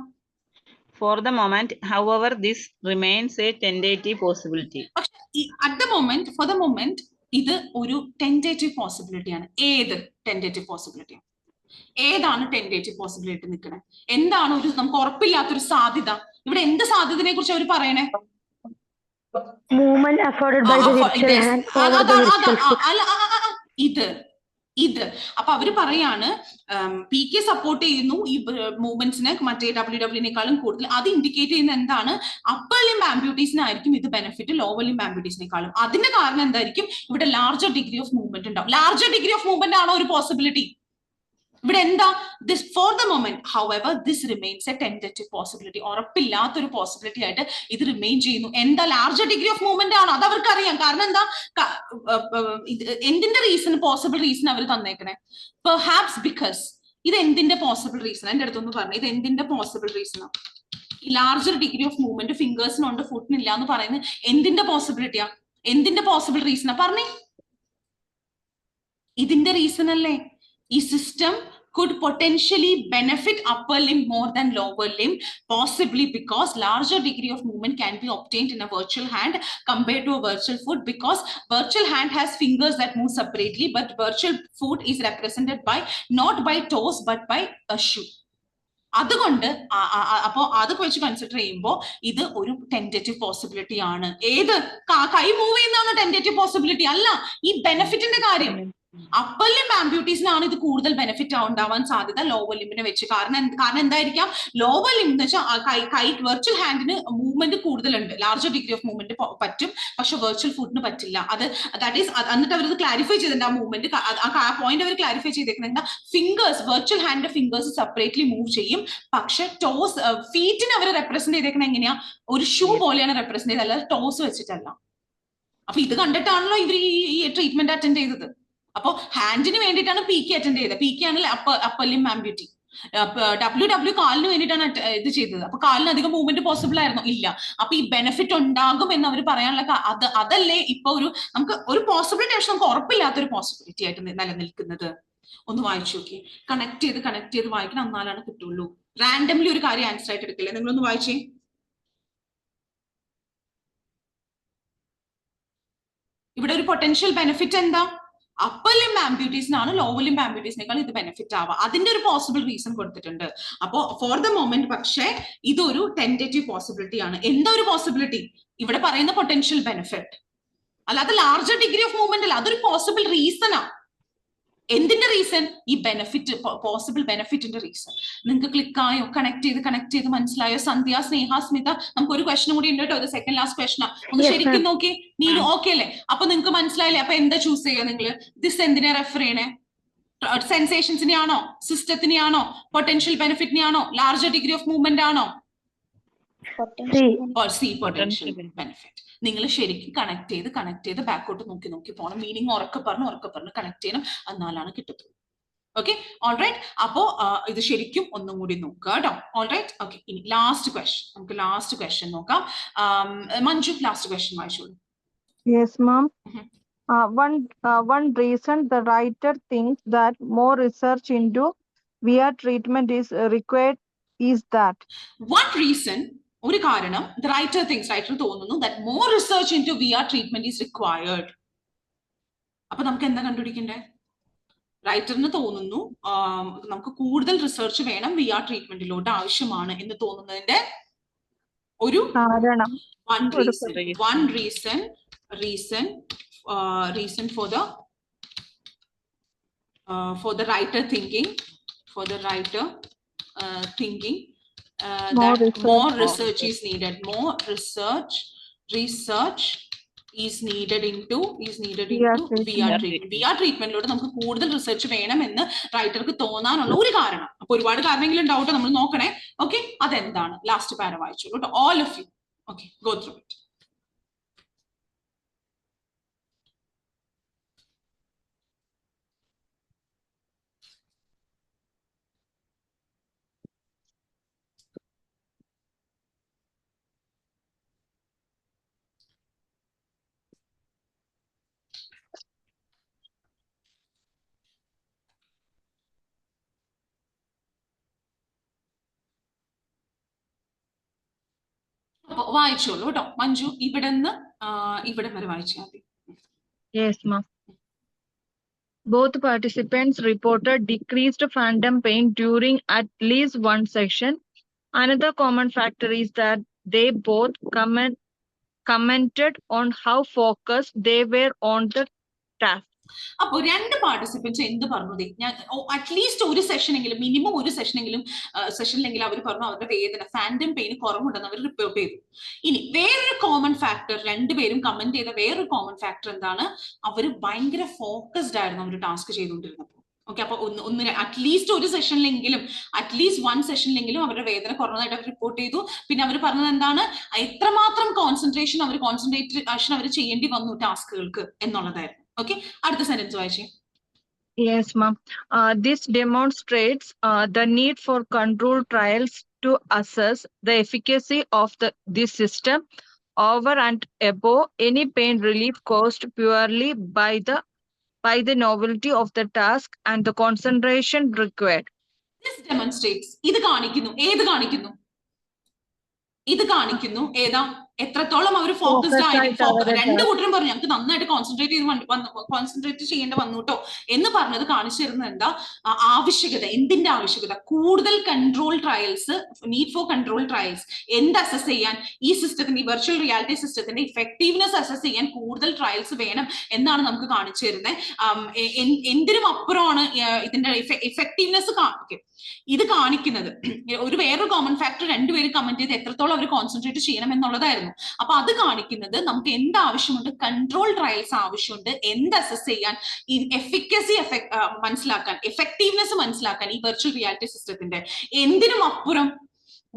Speaker 4: For the moment, however, this remains a tentative possibility.
Speaker 1: പക്ഷെ at the moment, for the moment, ഇത് ഒരു ടെൻറ്റേറ്റീവ് പോസിബിലിറ്റി ആണ്. ഏത് ടെൻറ്റേറ്റീവ് പോസിബിലിറ്റി? ഏതാണ് ടെൻറ്റേറ്റീവ് പോസിബിലിറ്റി നിൽക്കണേ? എന്താണ് ഒരു നമുക്ക് ഉറപ്പില്ലാത്തൊരു സാധ്യത? ഇവിടെ എന്ത് സാധ്യതയെ കുറിച്ച് അവർ പറയണേ?
Speaker 6: Movement afforded by the virtual hand over the virtual foot.
Speaker 1: ഇത് അപ്പൊ അവര് പറയാണ് PK സപ്പോർട്ട് ചെയ്യുന്നു ഈ മൂവ്മെന്റ്സിനെ മറ്റേ WW-നേക്കാളും കൂടുതൽ. അത് ഇൻഡിക്കേറ്റ് ചെയ്യുന്ന എന്താണ്? അപ്പർ ലിംബ് ആംപ്യൂട്ടീസിനായിരിക്കും ഇത് ബെനിഫിറ്റ് ലോവർ ലിംബ് ആംപ്യൂട്ടീസിനേക്കാളും. അതിന്റെ കാരണം എന്തായിരിക്കും? ഇവിടെ ലാർജർ ഡിഗ്രി ഓഫ് മൂവ്മെന്റ് ഉണ്ടാവും. ലാർജർ ഡിഗ്രി ഓഫ് മൂവ്മെന്റ് ആണോ ഒരു പോസിബിലിറ്റി? ഇവിടെ എന്താ? this for the moment however this remains a tentative possibility. ഉറപ്പില്ലാത്തൊരു പോസിബിലിറ്റി ആയിട്ട് ഇത് റിമെയിൻ ചെയ്യുന്നു. എന്താ? ലാർജർ ഡിഗ്രി ഓഫ് മൂവ്മെന്റ് ആണോ? അത് അവർക്ക് അറിയാം. കാരണം എന്താ? എന്തിന്റെ റീസൺ, പോസിബിൾ റീസൺ അവർ തന്നേക്കണേ? Perhaps because. ഇത് എന്തിന്റെ പോസിബിൾ റീസൺ? എന്റെ അടുത്തൊന്ന് പറഞ്ഞു, ഇത് എന്തിന്റെ പോസിബിൾ റീസണാ? ഈ ലാർജർ ഡിഗ്രി ഓഫ് മൂവ്മെന്റ് ഫിംഗേഴ്സിനുണ്ട് ഫുട്ടിനില്ല എന്ന് പറയുന്നത് എന്തിന്റെ പോസിബിലിറ്റിയാ? എന്തിന്റെ പോസിബിൾ റീസണാ? പറഞ്ഞേ. ഇതിന്റെ റീസൺ അല്ലേ? ഈ system could potentially benefit upper limb more than lower limb, possibly because larger degree of movement can be obtained in a virtual hand compared to a virtual foot, because virtual hand has fingers that move separately, but virtual foot is represented by not by toes but by a shoe. അതുകൊണ്ട് അപ്പോ അതൊക്കെ വെച്ച് consider ചെയ്യുമ്പോൾ ഇത് ഒരു tentative possibility ആണ്. ഏത്? കൈ മൂവ് ചെയ്യുന്ന ടെൻറ്റേറ്റീവ് പോസിബിലിറ്റി അല്ല, ഈ ബെനിഫിറ്റിന്റെ കാര്യം. അപ്പർ ലിംബ് ആംപ്യൂട്ടീസിനാണ് ഇത് കൂടുതൽ ബെനിഫിറ്റ് ഉണ്ടാവാൻ സാധ്യത ലോവർ ലിംബിനെ വെച്ച്. കാരണം എന്തായിരിക്കാം? ലോവർ ലിംബ് എന്ന് വെച്ചാൽ വെർച്വൽ ഹാൻഡിന് മൂവ്മെന്റ് കൂടുതലുണ്ട്, ലാർജർ ഡിഗ്രി ഓഫ് മൂവ്മെന്റ് പറ്റും, പക്ഷെ വെർച്വൽ ഫുഡിന് പറ്റില്ല. ദാറ്റ് ഈസ് എന്നിട്ട് അവർ ക്ലാരിഫൈ ചെയ്തിട്ടുണ്ട് ആ മൂവ്മെന്റ്. ആ പോയിന്റ് അവർ ക്ലാരിഫൈ ചെയ്തേക്കുന്നത് ഫിംഗേഴ്സ്, വെർച്വൽ ഹാൻഡിന്റെ ഫിംഗേഴ്സ് സെപ്പറേറ്റ്ലി മൂവ് ചെയ്യും, പക്ഷെ ടോസ് ഫീറ്റിന് അവർ റെപ്രസെന്റ് ചെയ്തേക്കുന്നത് എങ്ങനെയാ? ഒരു ഷൂ പോലെയാണ് റെപ്രസെന്റ് ചെയ്തത്, അല്ലാതെ ടോസ് വെച്ചിട്ടല്ല. അപ്പൊ ഇത് കണ്ടിട്ടാണല്ലോ ഇവർ ഈ ട്രീറ്റ്മെന്റ് അറ്റൻഡ് ചെയ്തത്. അപ്പൊ ഹാൻഡിന് വേണ്ടിയിട്ടാണ് PK അറ്റൻഡ് ചെയ്തത്. PK ആണല്ലോ അപ്പർ ലിംബ് ആംപ്യൂട്ടി. WW കാലിന് വേണ്ടിയിട്ടാണ് ഇത് ചെയ്തത്. അപ്പൊ കാലിന് അധികം മൂവ്മെന്റ് പോസിബിൾ ആയിരുന്നോ? ഇല്ല. അപ്പൊ ഈ ബെനിഫിറ്റ് ഉണ്ടാകും എന്ന് അവർ പറയാനുള്ള അതല്ലേ ഇപ്പൊ നമുക്ക് ഒരു പോസിബിലിറ്റി, പക്ഷെ നമുക്ക് ഉറപ്പില്ലാത്തൊരു പോസിബിലിറ്റി ആയിട്ട് നിലനിൽക്കുന്നത്. ഒന്ന് വായിച്ചു നോക്കി, കണക്ട് ചെയ്ത് വായിക്കണം, എന്നാലാണ് കിട്ടുള്ളൂ. റാൻഡംലി ഒരു കാര്യം ആൻസർ ആയിട്ട് എടുക്കില്ലേ? നിങ്ങളൊന്ന് വായിച്ചേ. ഇവിടെ ഒരു പൊട്ടൻഷ്യൽ ബെനിഫിറ്റ് എന്താ? അപ്പർ ലിംബ് ആംപ്യൂട്ടീസിനാണ് ലോവർ ലിംബ് ആംപ്യൂട്ടീസിനേക്കാൾ ഇത് ബെനിഫിറ്റ് ആവുക. അതിന്റെ ഒരു പോസിബിൾ റീസൺ കൊടുത്തിട്ടുണ്ട്. അപ്പോ ഫോർ ദ മൊമെന്റ് പക്ഷേ ഇതൊരു ടെൻറ്റേറ്റീവ് പോസിബിലിറ്റി ആണ്. എന്താ ഒരു പോസിബിലിറ്റി? ഇവിടെ പറയുന്ന പൊട്ടൻഷ്യൽ ബെനിഫിറ്റ്, അല്ലാതെ ലാർജർ ഡിഗ്രി ഓഫ് മൂവ്മെന്റ് അല്ല. അതൊരു പോസിബിൾ റീസണാ. എന്തിന്റെ റീസൺ? ഈ ബെനിഫിറ്റ്, പോസിബിൾ ബെനിഫിറ്റിന്റെ റീസൺ. നിങ്ങൾക്ക് ക്ലിക്ക് ആയോ? കണക്ട് ചെയ്ത് മനസ്സിലായോ? സന്ധ്യ, സ്നേഹ, സ്മിത, നമുക്ക് ഒരു ക്വസ്റ്റൻ കൂടി ഉണ്ട് കേട്ടോ. ഇത് സെക്കൻഡ് ലാസ്റ്റ് ക്വസ്റ്റനാ. ഒന്ന് ശരിക്കും നോക്കി. നീനു ഓക്കെ അല്ലേ? അപ്പൊ നിങ്ങൾക്ക് മനസ്സിലായില്ലേ? അപ്പൊ എന്താ ചൂസ് ചെയ്യുക നിങ്ങൾ? ദിസ് എന്തിനെ റെഫർ ചെയ്യണേ? സെൻസേഷൻസിനെയാണോ, സിസ്റ്റത്തിനെയാണോ, പൊട്ടൻഷ്യൽ ബെനിഫിറ്റിനെയാണോ, ലാർജർ ഡിഗ്രി ഓഫ് മൂവ്മെന്റ് ആണോ? C, potential benefit. നിങ്ങൾ ശരിക്കും കണക്ട് ചെയ്ത് ബാക്കോട്ട് നോക്കി പോകണം. മീനിങ് ഉറക്കെ പറഞ്ഞ് കണക്ട് ചെയ്യണം, എന്നാലാണ് കിട്ടത്തുള്ളൂ. Okay, all right. അപ്പോ ഇത് ശരിക്കും ഒന്നും കൂടി നോക്കുക കേട്ടോ. All right, okay. ഇനി ലാസ്റ്റ് ക്വസ്റ്റ്യൻ, നമുക്ക് ലാസ്റ്റ് ക്വസ്റ്റ്യൻ നോക്കാം. മഞ്ജു, ലാസ്റ്റ് ക്വസ്റ്റ്യൻ വായിച്ചോളൂ.
Speaker 2: Yes, ma'am. One reason the writer thinks that more research into VR treatment is required is that.
Speaker 1: One reason, ഒരു കാരണം, the writer thinks, writer തോന്നുന്നു that more research into VR treatment is required. അപ്പൊ നമുക്ക് എന്താ കണ്ടുപിടിക്കണ്ടേ? റൈറ്ററിന് തോന്നുന്നു നമുക്ക് കൂടുതൽ research വേണം, VR ട്രീറ്റ്മെന്റിലോട്ട് ആവശ്യമാണ് എന്ന് തോന്നുന്നതിന്റെ ഒരു കാരണം. One reason for the writer thinking, that more research is needed. More research is needed into VR treatment. VR ട്രീറ്റ്മെന്റിലോട്ട് നമുക്ക് കൂടുതൽ റിസർച്ച് വേണമെന്ന് റൈറ്റർക്ക് തോന്നാനുള്ള ഒരു കാരണം. അപ്പൊ ഒരുപാട് കാരണമെങ്കിലും ഡൗട്ട് നമ്മൾ നോക്കണേ. ഓക്കെ, അതെന്താണ്? ലാസ്റ്റ് പാര വായിച്ചോളൂ കേട്ടോ, all of you. Okay, go through it. അപ്പൊ വായിച്ചോളൂ കേട്ടോ മഞ്ജു, ഇവിടെ നിന്ന് ഇവിടെ വരെ വായിച്ചാൽ മതി.
Speaker 2: Yes, ma'am. Both participants reported decreased phantom pain during at least one session. Another common factor is that they both commented on how focused they were on the task.
Speaker 1: അപ്പോൾ 2 പാർട്ടിസിപ്പൻസ് എന്ത് പറഞ്ഞു? ഞാൻ അറ്റ്ലീസ്റ്റ് ഒരു സെഷനെങ്കിലും, minimum ഒരു സെഷനിലെങ്കിലും അവർ പറഞ്ഞു അവരുടെ വേദന, phantom pain കുറവുണ്ടെന്ന് അവർ report ചെയ്തു. ഇനി വേറൊരു കോമൺ ഫാക്ടർ, 2 പേരും കമന്റ് ചെയ്ത വേറൊരു കോമൺ ഫാക്ടർ എന്താണ്? അവർ ഭയങ്കര ഫോക്കസ്ഡ് ആയിരുന്നു അവർ ടാസ്ക് ചെയ്തുകൊണ്ടിരുന്നപ്പോൾ. ഓക്കെ, അപ്പൊ അറ്റ്ലീസ്റ്റ് ഒരു സെഷനിലെങ്കിലും, അറ്റ്ലീസ്റ്റ് 1 സെഷനിലെങ്കിലും അവരുടെ വേദന കുറഞ്ഞതായിട്ട് അവർ റിപ്പോർട്ട് ചെയ്തു. പിന്നെ അവർ പറഞ്ഞത് എന്താണ്? എത്രമാത്രം കോൺസെൻട്രേഷൻ അവർ ചെയ്യേണ്ടി വന്നു ടാസ്കുകൾക്ക് എന്നുള്ളതായിരുന്നു. Okay, അടുത്ത സെന്റൻസ് വായിച്ചേ.
Speaker 2: Yes, ma'am. This demonstrates the need for control trials to assess the efficacy of this system over and above any pain relief caused purely by the novelty of the task and the concentration required.
Speaker 1: This demonstrates. ഇത് കാണിക്കുന്നു. ഏത് കാണിക്കുന്നു? ഇത് കാണിക്കുന്നു. ഏതാ? എത്രത്തോളം അവർ focused ആയിരിക്കും. 2 കൂട്ടരും പറഞ്ഞു ഞങ്ങൾക്ക് നന്നായിട്ട് കോൺസെൻട്രേറ്റ് ചെയ്യേണ്ടി വന്നു കേട്ടോ എന്ന് പറഞ്ഞത് കാണിച്ചു തരുന്നത് എന്താ? ആവശ്യകത. എന്തിന്റെ ആവശ്യകത? കൂടുതൽ control trials, need for control trials. എന്ത് അസസ് ചെയ്യാൻ? ഈ സിസ്റ്റത്തിന്റെ, ഈ വെർച്വൽ റിയാലിറ്റി സിസ്റ്റത്തിന്റെ ഇഫക്റ്റീവ്നെസ് അസസ് ചെയ്യാൻ കൂടുതൽ ട്രയൽസ് വേണം എന്നാണ് നമുക്ക് കാണിച്ചു തരുന്നത്. എന്തിനും അപ്പുറമാണ് ഇതിന്റെ ഇഫക്റ്റീവ്നെസ്. ഇത് കാണിക്കുന്നത് ഒരു വേറൊരു കോമൺ ഫാക്ടർ 2 പേര് കമന്റ് ചെയ്ത് എത്രത്തോളം അവർ കോൺസെൻട്രേറ്റ് ചെയ്യണം എന്നുള്ളതായിരുന്നു. അപ്പൊ അത് കാണിക്കുന്നത് നമുക്ക് എന്ത് ആവശ്യമുണ്ട്? കൺട്രോൾ ട്രയൽസ് ആവശ്യമുണ്ട്. എന്ത് അസസ് ചെയ്യാൻ? ഈ എഫിക്കസി മനസ്സിലാക്കാൻ, എഫക്റ്റീവ്നെസ് മനസ്സിലാക്കാൻ ഈ വെർച്വൽ റിയാലിറ്റി സിസ്റ്റത്തിന്റെ. എന്തിനും അപ്പുറം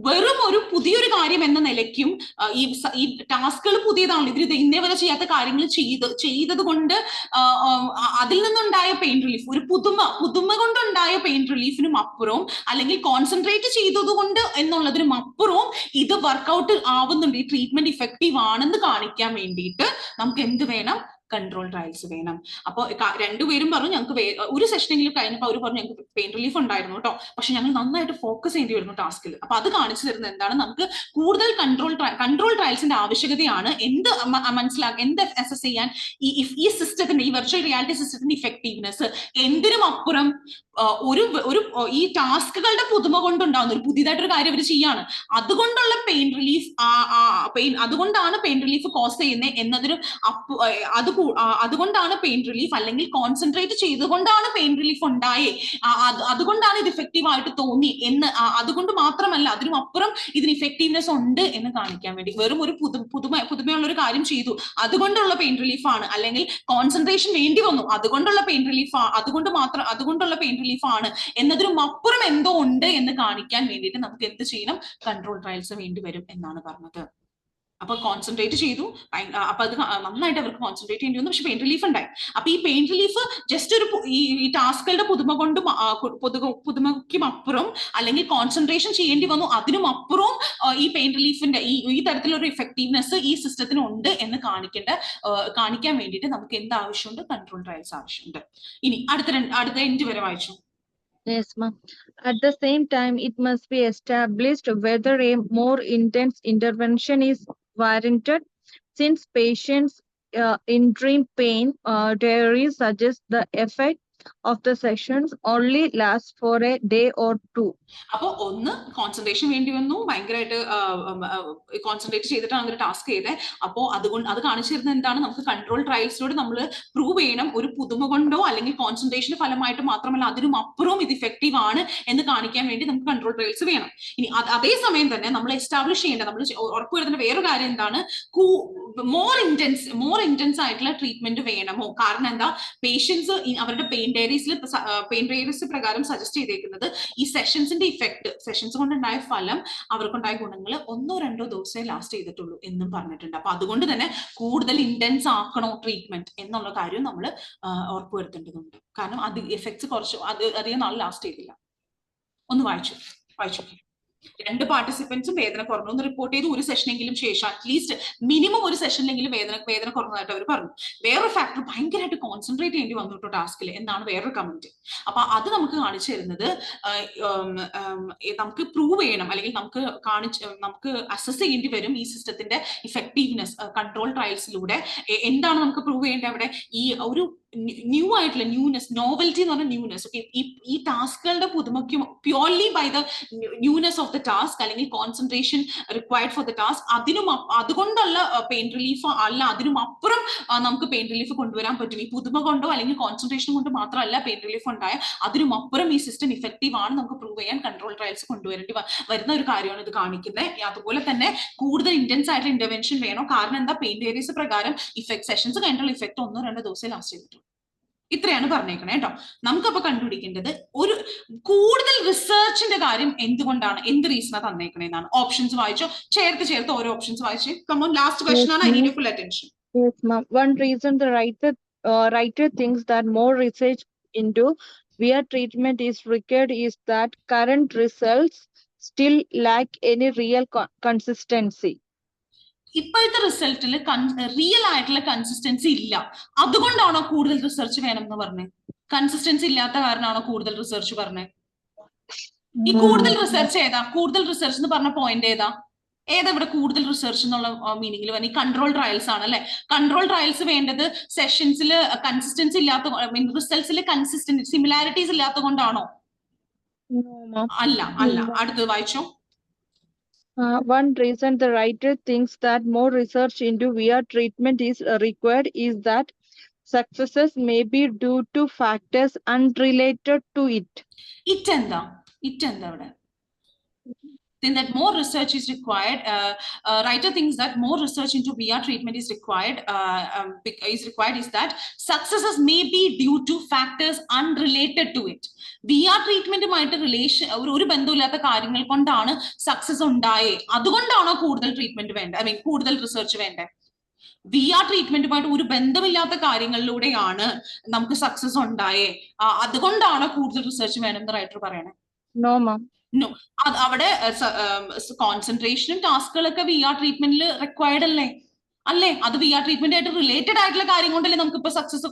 Speaker 1: വെറും ഒരു പുതിയൊരു കാര്യം എന്ന നിലയ്ക്കും ഈ ടാസ്കുകൾ പുതിയതാണല്ലോ, ഇവർ ഇന്നേ വരെ ചെയ്യാത്ത കാര്യങ്ങൾ ചെയ്തത് കൊണ്ട് അതിൽ നിന്നുണ്ടായ പെയിൻ റിലീഫ്, ഒരു പുതുമ കൊണ്ടുണ്ടായ പെയിൻ റിലീഫിനും അപ്പുറവും, അല്ലെങ്കിൽ കോൺസെൻട്രേറ്റ് ചെയ്തത് കൊണ്ട് എന്നുള്ളതിനും അപ്പുറവും ഇത് വർക്ക്ഔട്ട് ആവുന്നുണ്ട്, ഈ ട്രീറ്റ്മെന്റ് ഇഫക്റ്റീവ് ആണെന്ന് കാണിക്കാൻ വേണ്ടിയിട്ട് നമുക്ക് എന്ത് വേണം? കൺട്രോൾ ട്രയൽസ് വേണം. അപ്പോൾ 2 പേരും പറഞ്ഞു ഞങ്ങൾക്ക് ഒരു സെഷനെങ്കിലും കഴിഞ്ഞപ്പോൾ അവർ പറഞ്ഞു ഞങ്ങൾക്ക് പെയിൻ റിലീഫ് ഉണ്ടായിരുന്നു കേട്ടോ, പക്ഷെ ഞങ്ങൾ നന്നായിട്ട് ഫോക്കസ് ചെയ്യേണ്ടി വരുന്നു ടാസ്കിൽ. അപ്പൊ അത് കാണിച്ചു തരുന്നത് എന്താണ്? നമുക്ക് കൂടുതൽ കൺട്രോൾ ട്രയൽസിന്റെ ആവശ്യകതയാണ്. എന്ത് എന്ത് അസസ് ചെയ്യാൻ? ഈ സിസ്റ്റത്തിന്റെ, ഈ വെർച്വൽ റിയാലിറ്റി സിസ്റ്റത്തിന്റെ ഇഫക്റ്റീവ്നെസ്. എന്തിനും അപ്പുറം ഒരു ഈ ടാസ്കുകളുടെ പുതുമ കൊണ്ടുണ്ടാവുന്ന ഒരു പുതിയതായിട്ടൊരു കാര്യം അവർ ചെയ്യാണ്, അതുകൊണ്ടുള്ള പെയിൻ റിലീഫ്, അതുകൊണ്ടാണ് പെയിൻ റിലീഫ് കോസ് ചെയ്യുന്നത് എന്നതൊരു അതുകൊണ്ടാണ് പെയിൻ റിലീഫ്, അല്ലെങ്കിൽ കോൺസെൻട്രേറ്റ് ചെയ്തുകൊണ്ടാണ് പെയിൻ റിലീഫ് ഉണ്ടായേ, അതുകൊണ്ടാണ് ഇത് ഇഫക്റ്റീവ് ആയിട്ട് തോന്നി എന്ന്, അതുകൊണ്ട് മാത്രമല്ല അതിനും അപ്പുറം ഇതിന് ഇഫക്റ്റീവ്നെസ് ഉണ്ട് എന്ന് കാണിക്കാൻ വേണ്ടി. വെറും ഒരു പുതുമയുള്ള ഒരു കാര്യം ചെയ്തു അതുകൊണ്ടുള്ള പെയിൻ റിലീഫാണ്, അല്ലെങ്കിൽ കോൺസെൻട്രേഷൻ വേണ്ടി വന്നു അതുകൊണ്ടുള്ള പെയിൻ റിലീഫ്, അതുകൊണ്ടുള്ള പെയിൻ റിലീഫാണ് എന്നതിനും അപ്പുറം എന്തോ ഉണ്ട് എന്ന് കാണിക്കാൻ വേണ്ടിയിട്ട് നമുക്ക് എന്ത് ചെയ്യണം? കൺട്രോൾ ട്രയൽസ് വേണ്ടി വരും എന്നാണ് പറഞ്ഞത്. അപ്പൊ കോൺസെൻട്രേറ്റ് ചെയ്തു, അപ്പൊ അത് നന്നായിട്ട് അവർക്ക് കോൺസെൻട്രേറ്റ് ചെയ്യേണ്ടി വന്നു, പക്ഷെ പെയിൻ റിലീഫ് ഉണ്ടായി. അപ്പൊ ഈ പെയിൻ റിലീഫ് ജസ്റ്റ് ഒരു ഈ ടാസ്കുകളുടെ പുതുമയ്ക്കും അപ്പുറം, അല്ലെങ്കിൽ കോൺസെൻട്രേഷൻ ചെയ്യേണ്ടി വന്നു അതിനും അപ്പുറവും ഈ പെയിൻ റിലീഫിന്റെ ഈ തരത്തിലൊരു ഇഫക്റ്റീവ്നെസ് ഈ സിസ്റ്റത്തിന് ഉണ്ട് എന്ന് കാണിക്കാൻ വേണ്ടിയിട്ട് നമുക്ക് എന്ത് ആവശ്യമുണ്ട്? കൺട്രോൾ ട്രയൽസ് ആവശ്യമുണ്ട്. ഇനി അടുത്ത എൻഡ് വരെ വായിച്ചു.
Speaker 2: Yes, ma'am. At the same time, it must be established whether a more intense intervention is warranted, since patients in dream pain diaries suggest the effect of the sessions only lasts for a day or 2.
Speaker 1: അപ്പൊ ഒന്ന് concentration വേണ്ടി വന്നു, ഭയങ്കരമായിട്ട് concentrate ചെയ്തിട്ടാണ് ഒരു task ചെയ്തത്. അപ്പോൾ അത് കാണിച്ചു തരുന്നത് എന്താണ്? നമുക്ക് കൺട്രോൾ ട്രയൽസിലൂടെ നമ്മൾ പ്രൂവ് ചെയ്യണം, ഒരു പുതുമ കൊണ്ടോ അല്ലെങ്കിൽ കോൺസെൻട്രേഷന്റെ ഫലമായിട്ട് മാത്രമല്ല അതിനും അപ്പുറവും ഇത് ഇഫക്റ്റീവ് ആണ് എന്ന് കാണിക്കാൻ വേണ്ടി നമുക്ക് കൺട്രോൾ ട്രയൽസ് വേണം. ഇനി അതേസമയം തന്നെ നമ്മൾ എസ്റ്റാബ്ലിഷ് ചെയ്യേണ്ട, നമ്മൾ ഉറപ്പുവരുത്തേണ്ട വേറൊരു കാര്യം എന്താണ്? മോർ ഇന്റൻസ് ആയിട്ടുള്ള ട്രീറ്റ്മെന്റ് വേണമോ? കാരണം എന്താ? പേഷ്യൻസ് അവരുടെ പെയിൻ ഡയറീസ് പ്രകാരം സജസ്റ്റ് ചെയ്തേക്കുന്നത് ഈ സെഷൻസ് കൊണ്ടുണ്ടായ ഫലം, അവർക്കുണ്ടായ ഗുണങ്ങൾ 1-2 ദിവസമേ ലാസ്റ്റ് ചെയ്തിട്ടുള്ളൂ എന്നും പറഞ്ഞിട്ടുണ്ട്. അപ്പൊ അതുകൊണ്ട് തന്നെ കൂടുതൽ ഇന്റൻസ് ആക്കണോ ട്രീറ്റ്മെന്റ് എന്നുള്ള കാര്യം നമ്മൾ ഉറപ്പുവരുത്തേണ്ടതുണ്ട്. കാരണം അത് എഫക്ട്സ് അധികം നാൾ ലാസ്റ്റ് ചെയ്തില്ല. ഒന്ന് വായിച്ചു. രണ്ട് പാർട്ടിസിപ്പൻസും വേദന കുറഞ്ഞു എന്ന് റിപ്പോർട്ട് ചെയ്ത് ഒരു സെഷനെങ്കിലും ശേഷം അറ്റ്ലീസ്റ്റ് മിനിമം ഒരു സെഷനിലെങ്കിലും വേദന കുറഞ്ഞതായിട്ട് അവർ പറഞ്ഞു. വേറൊരു ഫാക്ടർ ഭയങ്കരമായിട്ട് കോൺസെൻട്രേറ്റ് ചെയ്യേണ്ടി വന്നു കേട്ടോ ടാസ്കിൽ എന്നാണ് വേറൊരു കമന്റ്. അപ്പൊ അത് നമുക്ക് കാണിച്ചു തരുന്നത് നമുക്ക് പ്രൂവ് ചെയ്യണം, അല്ലെങ്കിൽ നമുക്ക് അസസ് ചെയ്യേണ്ടി വരും ഈ സിസ്റ്റത്തിന്റെ ഇഫക്റ്റീവ്നെസ് കൺട്രോൾ ട്രയൽസിലൂടെ. എന്താണ് നമുക്ക് പ്രൂവ് ചെയ്യേണ്ടത് അവിടെ? ഈ ഒരു ന്യൂ ആയിട്ടുള്ള നോവൽറ്റി എന്ന് പറഞ്ഞ ന്യൂനെസ്. ഓക്കെ, ഈ ടാസ്കുകളുടെ പുതുമയ്ക്കും purely by the newness of the task അല്ലെങ്കിൽ concentration required for the task, അതുകൊണ്ടുള്ള പെയിൻ റിലീഫ് അല്ല, അതിനും അപ്പുറം നമുക്ക് പെയിൻ റിലീഫ് കൊണ്ടുവരാൻ പറ്റും. ഈ പുതുമ കൊണ്ടോ അല്ലെങ്കിൽ കോൺസെൻട്രേഷൻ കൊണ്ട് മാത്രമല്ല പെയിൻ റിലീഫ് ഉണ്ടായ, അതിനും അപ്പുറം ഈ സിസ്റ്റം ഇഫക്റ്റീവ് ആണ് നമുക്ക് പ്രൂവ് ചെയ്യാൻ കൺട്രോൾ ട്രയൽസ് കൊണ്ടുവരേണ്ടി വരുന്ന ഒരു കാര്യമാണ് ഇത് കാണിക്കുന്നത്. അതുപോലെ തന്നെ കൂടുതൽ ഇന്റൻസ് ആയിട്ടുള്ള ഇന്റർവെൻഷൻ വേണോ? കാരണം എന്താ, പെയിൻ തിയറീസ് പ്രകാരം സെഷൻസ് കഴിഞ്ഞിട്ടുള്ള ഇഫക്റ്റ് 1-2 ദിവസം ലാസ്റ്റ് ചെയ്തിട്ടുള്ളൂ. ഇത്രയാണ് പറഞ്ഞേക്കണേ കേട്ടോ. നമുക്കപ്പോ കണ്ടുപിടിക്കേണ്ടത് ഒരു കൂടുതൽ റിസർച്ചിന്റെ കാര്യം എന്തുകൊണ്ടാണ്, എന്ത് റീസണാ തന്നേക്കണേന്നാണ്. ഓപ്ഷൻസ് വായിച്ചോ, ചേർത്ത് ഓരോ ഓപ്ഷൻസ് വായിച്ചു. കമോൺ, ലാസ്റ്റ് ക്വസ്റ്റൻ ആണ്. I need full attention.
Speaker 2: Yes, ma'am. One reason the writer thinks that more research into VR treatment is required is that current results still lack any real consistency.
Speaker 1: ഇപ്പോഴത്തെ റിസൾട്ടിൽ real ആയിട്ടുള്ള consistency ഇല്ല. അതുകൊണ്ടാണോ കൂടുതൽ research വേണം എന്ന് പറഞ്ഞത്? Consistency ഇല്ലാത്ത കാരണമാണോ കൂടുതൽ റിസർച്ച് പറഞ്ഞത്? ഈ കൂടുതൽ റിസർച്ച് ഏതാ? കൂടുതൽ റിസർച്ച് എന്ന് പറഞ്ഞ പോയിന്റ് ഏതാ ഇവിടെ കൂടുതൽ റിസർച്ച് എന്നുള്ള മീനിങ്ങിൽ വന്ന് ഈ കൺട്രോൾ ട്രയൽസ് ആണ് അല്ലെ? കൺട്രോൾ ട്രയൽസ് വേണ്ടത് സെഷൻസിൽ കൺസിസ്റ്റൻസി ഇല്ലാത്ത, റിസൾട്ട്സിൽ കൺസിസ്റ്റന്റ് സിമിലാരിറ്റീസ് ഇല്ലാത്ത കൊണ്ടാണോ? അല്ല. അടുത്തത് വായിച്ചോ.
Speaker 2: One reason the writer thinks that more research into VR treatment is required is that successes may be due to factors unrelated to it.
Speaker 1: ഇറ്റെന്താ ഇവിടെ? Then that more research is required. Writer thinks that more research into VR treatment is required. Is that successes may be due to factors unrelated to it. VR ട്രീറ്റ്മെന്റുമായിട്ട് ഒരു ബന്ധമില്ലാത്ത കാര്യങ്ങൾ കൊണ്ടാണ് success ഉണ്ടായേ. അതുകൊണ്ടാണോ കൂടുതൽ treatment വേണ്ടത്, കൂടുതൽ റിസർച്ച് വേണ്ടേ? VR ട്രീറ്റ്മെന്റുമായിട്ട് ഒരു ബന്ധമില്ലാത്ത കാര്യങ്ങളിലൂടെയാണ് നമുക്ക് സക്സസ് ഉണ്ടായേ, അതുകൊണ്ടാണ് കൂടുതൽ റിസർച്ച് വേണമെന്ന് റൈറ്റർ പറയണേ?
Speaker 2: No, ma'am.
Speaker 1: No. അവിടെ കോൺസെൻട്രേഷനും ടാസ്കുകളൊക്കെ VR ട്രീറ്റ്മെന്റിൽ റിക്വയർഡ് അല്ലേ? അത് VR ട്രീറ്റ്മെന്റ് ആയിട്ട് റിലേറ്റഡ് ആയിട്ടുള്ള കാര്യം കൊണ്ടല്ലേ നമുക്ക് ഇപ്പൊ സക്സസ്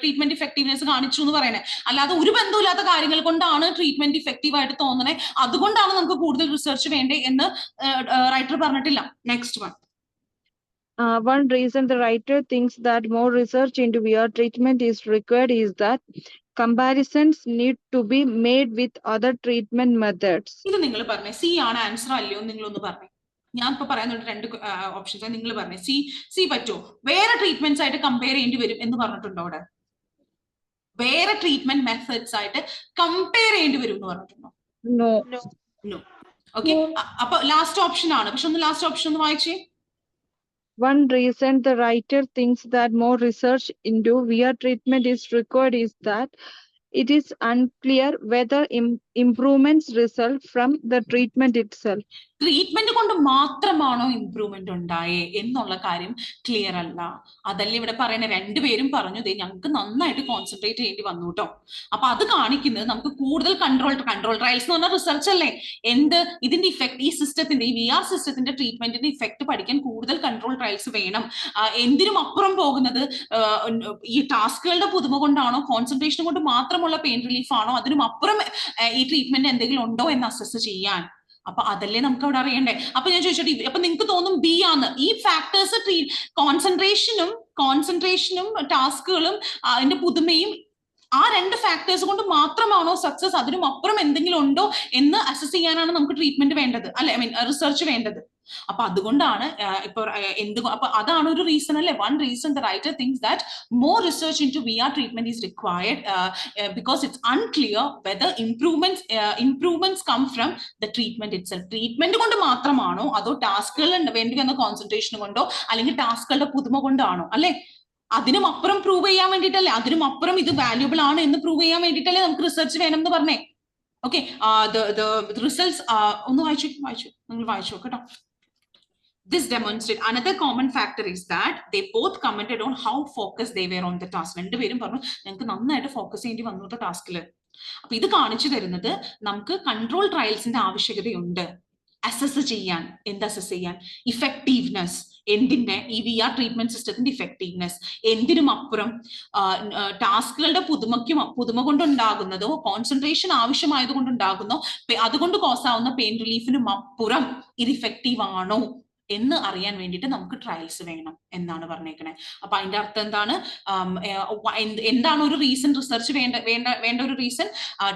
Speaker 1: ട്രീറ്റ്മെന്റ് ഇഫക്റ്റീവ്നെസ് കാണിച്ചു എന്ന് പറയണേ. അല്ലാതെ ഒരു ബന്ധമില്ലാത്ത കാര്യങ്ങൾ കൊണ്ടാണ് ട്രീറ്റ്മെന്റ് ഇഫക്റ്റീവ് ആയിട്ട് തോന്നണേ, അതുകൊണ്ടാണ് നമുക്ക് കൂടുതൽ റിസർച്ച് വേണ്ടേ എന്ന് റൈറ്റർ പറഞ്ഞിട്ടില്ല. Next one.
Speaker 2: One reason the writer thinks that more research into VR treatment is required is that comparisons need to be made with other treatment methods.
Speaker 1: ഇത് നിങ്ങൾ പറഞ്ഞേ, സി ആണ് ആൻസർ അല്ലയോ? നിങ്ങളൊന്ന് പറഞ്ഞേ. ഞാൻ ഇപ്പൊ പറയുന്നുണ്ട് 2 ഓപ്ഷൻസ്, നിങ്ങൾ പറഞ്ഞേ സി പറ്റുമോ? വേറെ ട്രീറ്റ്മെന്റ്സ് ആയിട്ട് കമ്പയർ ചെയ്യേണ്ടി വരും എന്ന് പറഞ്ഞിട്ടുണ്ടോ അവിടെ? വേറെ ട്രീറ്റ്മെന്റ് മെത്തേഡ്സ് ആയിട്ട് കമ്പയർ ചെയ്യേണ്ടി വരും എന്ന് പറഞ്ഞിട്ടുണ്ടോ? നോ. ഓക്കെ, അപ്പൊ ലാസ്റ്റ് ഓപ്ഷൻ ആണ്. പക്ഷെ ഒന്ന് ലാസ്റ്റ് ഓപ്ഷൻ ഒന്ന് വായിച്ചേ.
Speaker 2: One reason the writer thinks that more research into VR treatment is required is that it is unclear whether improvements result from the treatment itself.
Speaker 1: Treatment കൊണ്ട് മാത്രമാണോ improvement ഉണ്ടായേ എന്നുള്ള കാര്യം ക്ലിയർ അല്ല. അതല്ലേ ഇവിടെ പറയുന്നത്. രണ്ടുപേരും പറഞ്ഞു ഞങ്ങൾക്ക് നന്നായിട്ട് കോൺസെൻട്രേറ്റ് ചെയ്യേണ്ടി വന്നു കേട്ടോ. അപ്പൊ അത് കാണിക്കുന്നത് നമുക്ക് കൂടുതൽ കൺട്രോൾ ട്രയൽസ് എന്ന് പറഞ്ഞ റിസർച്ച് അല്ലേ? ഇതിന്റെ ഇഫക്ട്, ഈ സിസ്റ്റത്തിന്റെ, ഈ VR സിസ്റ്റത്തിന്റെ ട്രീറ്റ്മെന്റിന്റെ ഇഫക്ട് പഠിക്കാൻ കൂടുതൽ കൺട്രോൾ ട്രയൽസ് വേണം. എന്തിനും അപ്പുറം പോകുന്നത് ഈ ടാസ്കുകളുടെ പുതുമ കൊണ്ടാണോ, കോൺസെൻട്രേഷൻ കൊണ്ട് മാത്രമുള്ള പെയിൻ റിലീഫ് ആണോ, അതിനും അപ്പുറം ഈ ട്രീറ്റ്മെന്റ് എന്തെങ്കിലും ഉണ്ടോ എന്ന് അസസ് ചെയ്യാൻ. അപ്പൊ അതല്ലേ നമുക്ക് അവിടെ അറിയണ്ടേ? അപ്പൊ ഞാൻ ചോദിച്ചോട്ടെ, അപ്പൊ നിങ്ങൾക്ക് തോന്നും ബി ആണ്. ഈ ഫാക്ടേഴ്സ് കോൺസെൻട്രേഷനും ടാസ്കുകളും അതിന്റെ പുതുമയും ആ 2 ഫാക്ടേഴ്സ് കൊണ്ട് മാത്രമാണോ സക്സസ്, അതിനും അപ്പുറം എന്തെങ്കിലും ഉണ്ടോ എന്ന് അസസ് ചെയ്യാനാണ് നമുക്ക് ട്രീറ്റ്മെന്റ് വേണ്ടത് അല്ലെ? റിസർച്ച് വേണ്ടത്. അപ്പൊ അതുകൊണ്ടാണ് അപ്പൊ അതാണ് ഒരു റീസൺ അല്ലെ? One reason the writer thinks that more research into VR treatment is required because it's unclear whether improvements come from the treatment itself. Treatment കൊണ്ട് മാത്രമാണോ, അതോ ടാസ്കുകൾ വേണ്ടി വന്ന കോൺസെൻട്രേഷൻ കൊണ്ടോ, അല്ലെങ്കിൽ ടാസ്കുകളുടെ പുതുമ കൊണ്ടാണോ അല്ലെ? അതിനും അപ്പുറം പ്രൂവ് ചെയ്യാൻ വേണ്ടിയിട്ടല്ലേ, അതിനും അപ്പുറം ഇത് വാല്യൂബിൾ ആണ് എന്ന് പ്രൂവ് ചെയ്യാൻ വേണ്ടിയിട്ടല്ലേ നമുക്ക് റിസർച്ച് വേണം എന്ന് പറഞ്ഞേ. ഓക്കെ, റിസൾട്ട്സ് ഒന്ന് വായിച്ചു, നിങ്ങൾ വായിച്ചു കേട്ടോ. This demonstrates another common factor is that they both commented on how focused they were on the task. രണ്ടുപേരും പറഞ്ഞു ഞങ്ങൾക്ക് നന്നായിട്ട് ഫോക്കസ് ചെയ്യേണ്ടി വന്നു ടാസ്കില്. അപ്പൊ ഇത് കാണിച്ചു തരുന്നത് നമുക്ക് കൺട്രോൾ ട്രയൽസിന്റെ ആവശ്യകതയുണ്ട്. അസസ് ചെയ്യാൻ. എന്ത് അസസ് ചെയ്യാൻ? ഇഫക്റ്റീവ്നെസ്. എന്തിന്റെ? ഈ VR ട്രീറ്റ്മെന്റ് സിസ്റ്റത്തിന്റെ ഇഫക്റ്റീവ്നെസ്. എന്തിനും അപ്പുറം ടാസ്കുകളുടെ പുതുമ കൊണ്ടുണ്ടാകുന്നതോ കോൺസെൻട്രേഷൻ ആവശ്യമായത് കൊണ്ടുണ്ടാകുന്നോ അതുകൊണ്ട് കോസ് ആവുന്ന പെയിൻ റിലീഫിനും അപ്പുറം ഇത് ഇഫക്റ്റീവ് ആണോ എന്ന് അറിയാൻ വേണ്ടിയിട്ട് നമുക്ക് ട്രയൽസ് വേണം എന്നാണ് പറഞ്ഞേക്കണേ. അപ്പൊ അതിന്റെ അർത്ഥം എന്താണ്? എന്താണ് ഒരു റീസൺ? റിസർച്ച് വേണ്ട ഒരു റീസൺ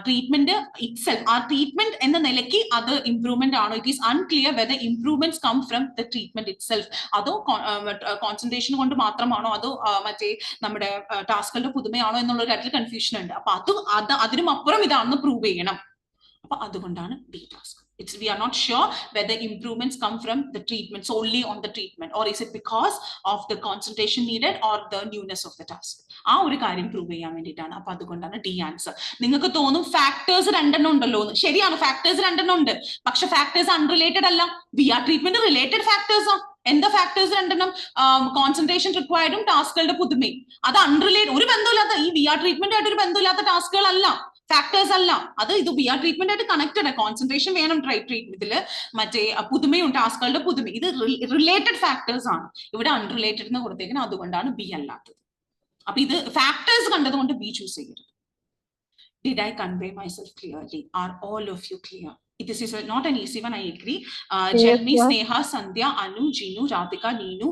Speaker 1: ട്രീറ്റ്മെന്റ് ഇറ്റ്സെൽഫ്, ആ ട്രീറ്റ്മെന്റ് എന്ന നിലയ്ക്ക് അത് ഇംപ്രൂവ്മെന്റ് ആണോ? It is unclear whether improvements come from the treatment itself, അതോ കോൺസെൻട്രേഷൻ കൊണ്ട് മാത്രമാണോ, അതോ മറ്റേ നമ്മുടെ ടാസ്കുകളുടെ പുതുമയാണോ എന്നുള്ള കാര്യത്തിൽ കൺഫ്യൂഷൻ ഉണ്ട്. അപ്പൊ അതിനും അപ്പുറം ഇതാണെന്ന് പ്രൂവ് ചെയ്യണം. അപ്പൊ അതുകൊണ്ടാണ് B task. We are not sure whether improvements come from the treatment, solely on the treatment, or is it because of the concentration needed or the newness of the task. ആ ഒരു കാര്യം prove ചെയ്യാൻ വേണ്ടിയിട്ടാണ്. അപ്പൊ അതുകൊണ്ടാണ് D answer. നിങ്ങൾക്ക് തോന്നും factors 2 ഉണ്ടല്ലോ എന്ന്. ശരിയാണ്, ഫാക്ടേഴ്സ് 2 ഉണ്ട്. പക്ഷെ ഫാക്ടേഴ്സ് അൺറിലേറ്റഡ് അല്ല. VR ട്രീറ്റ്മെന്റ് റിലേറ്റഡ് ഫാക്ടേഴ്സ് ആണ്. എന്താ ഫാക്ടേഴ്സ് 2? കോൺസെൻട്രേഷൻ റിക്വയർഡും ടാസ്കുകളുടെ പുതുമയും. അത് അൺറിലേറ്റഡ്, ഒരു ബന്ധമില്ലാത്ത, ഈ VR ട്രീറ്റ്മെന്റ് ആയിട്ട് ഒരു ബന്ധമില്ലാത്ത ടാസ്കുകളല്ല, ഫാക്ടേഴ്സ് അല്ല. അത് ഇത് VR ട്രീറ്റ്മെന്റ് ആയിട്ട് കണക്റ്റഡ്. കോൺസെൻട്രേഷൻ വേണം ഇതില്, മറ്റേ പുതുമയും ടാസ്കുകളുടെ പുതുമ, ഇത് റിലേറ്റഡ് ഫാക്ടേഴ്സ് ആണ്. ഇവിടെ അൺറിലേറ്റഡ് എന്ന് കൊടുത്തേക്കുന്നത്, അതുകൊണ്ടാണ് B അല്ലാത്തത്. അപ്പൊ ഇത് ഫാക്ടേഴ്സ് കണ്ടതുകൊണ്ട് B ചൂസ് ചെയ്യരുത്. Did I convey myself clearly? Are all of you clear? This is not an easy one, I agree. Jelmi, Sneha, Sandhya, Anu, Jinu, Radhika, Neenu,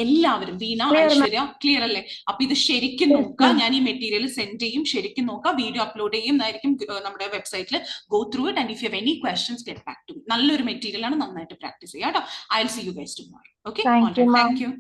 Speaker 1: എല്ലാവരും, വീണ, ഐശ്വര്യ, ക്ലിയർ അല്ലേ? അപ്പൊ ഇത് ശരിക്കും നോക്കുക. ഞാൻ ഈ മെറ്റീരിയൽ സെൻഡ് ചെയ്യും, ശരിക്കും നോക്കുക. വീഡിയോ അപ്ലോഡ് ചെയ്യുന്നതായിരിക്കും നമ്മുടെ വെബ്സൈറ്റിൽ. Go through it, and if you have any questions get back to me. നല്ലൊരു മെറ്റീരിയൽ ആണ്, നന്നായിട്ട് പ്രാക്ടീസ് ചെയ്യാം കേട്ടോ. I will see you guys tomorrow. Okay, thank U.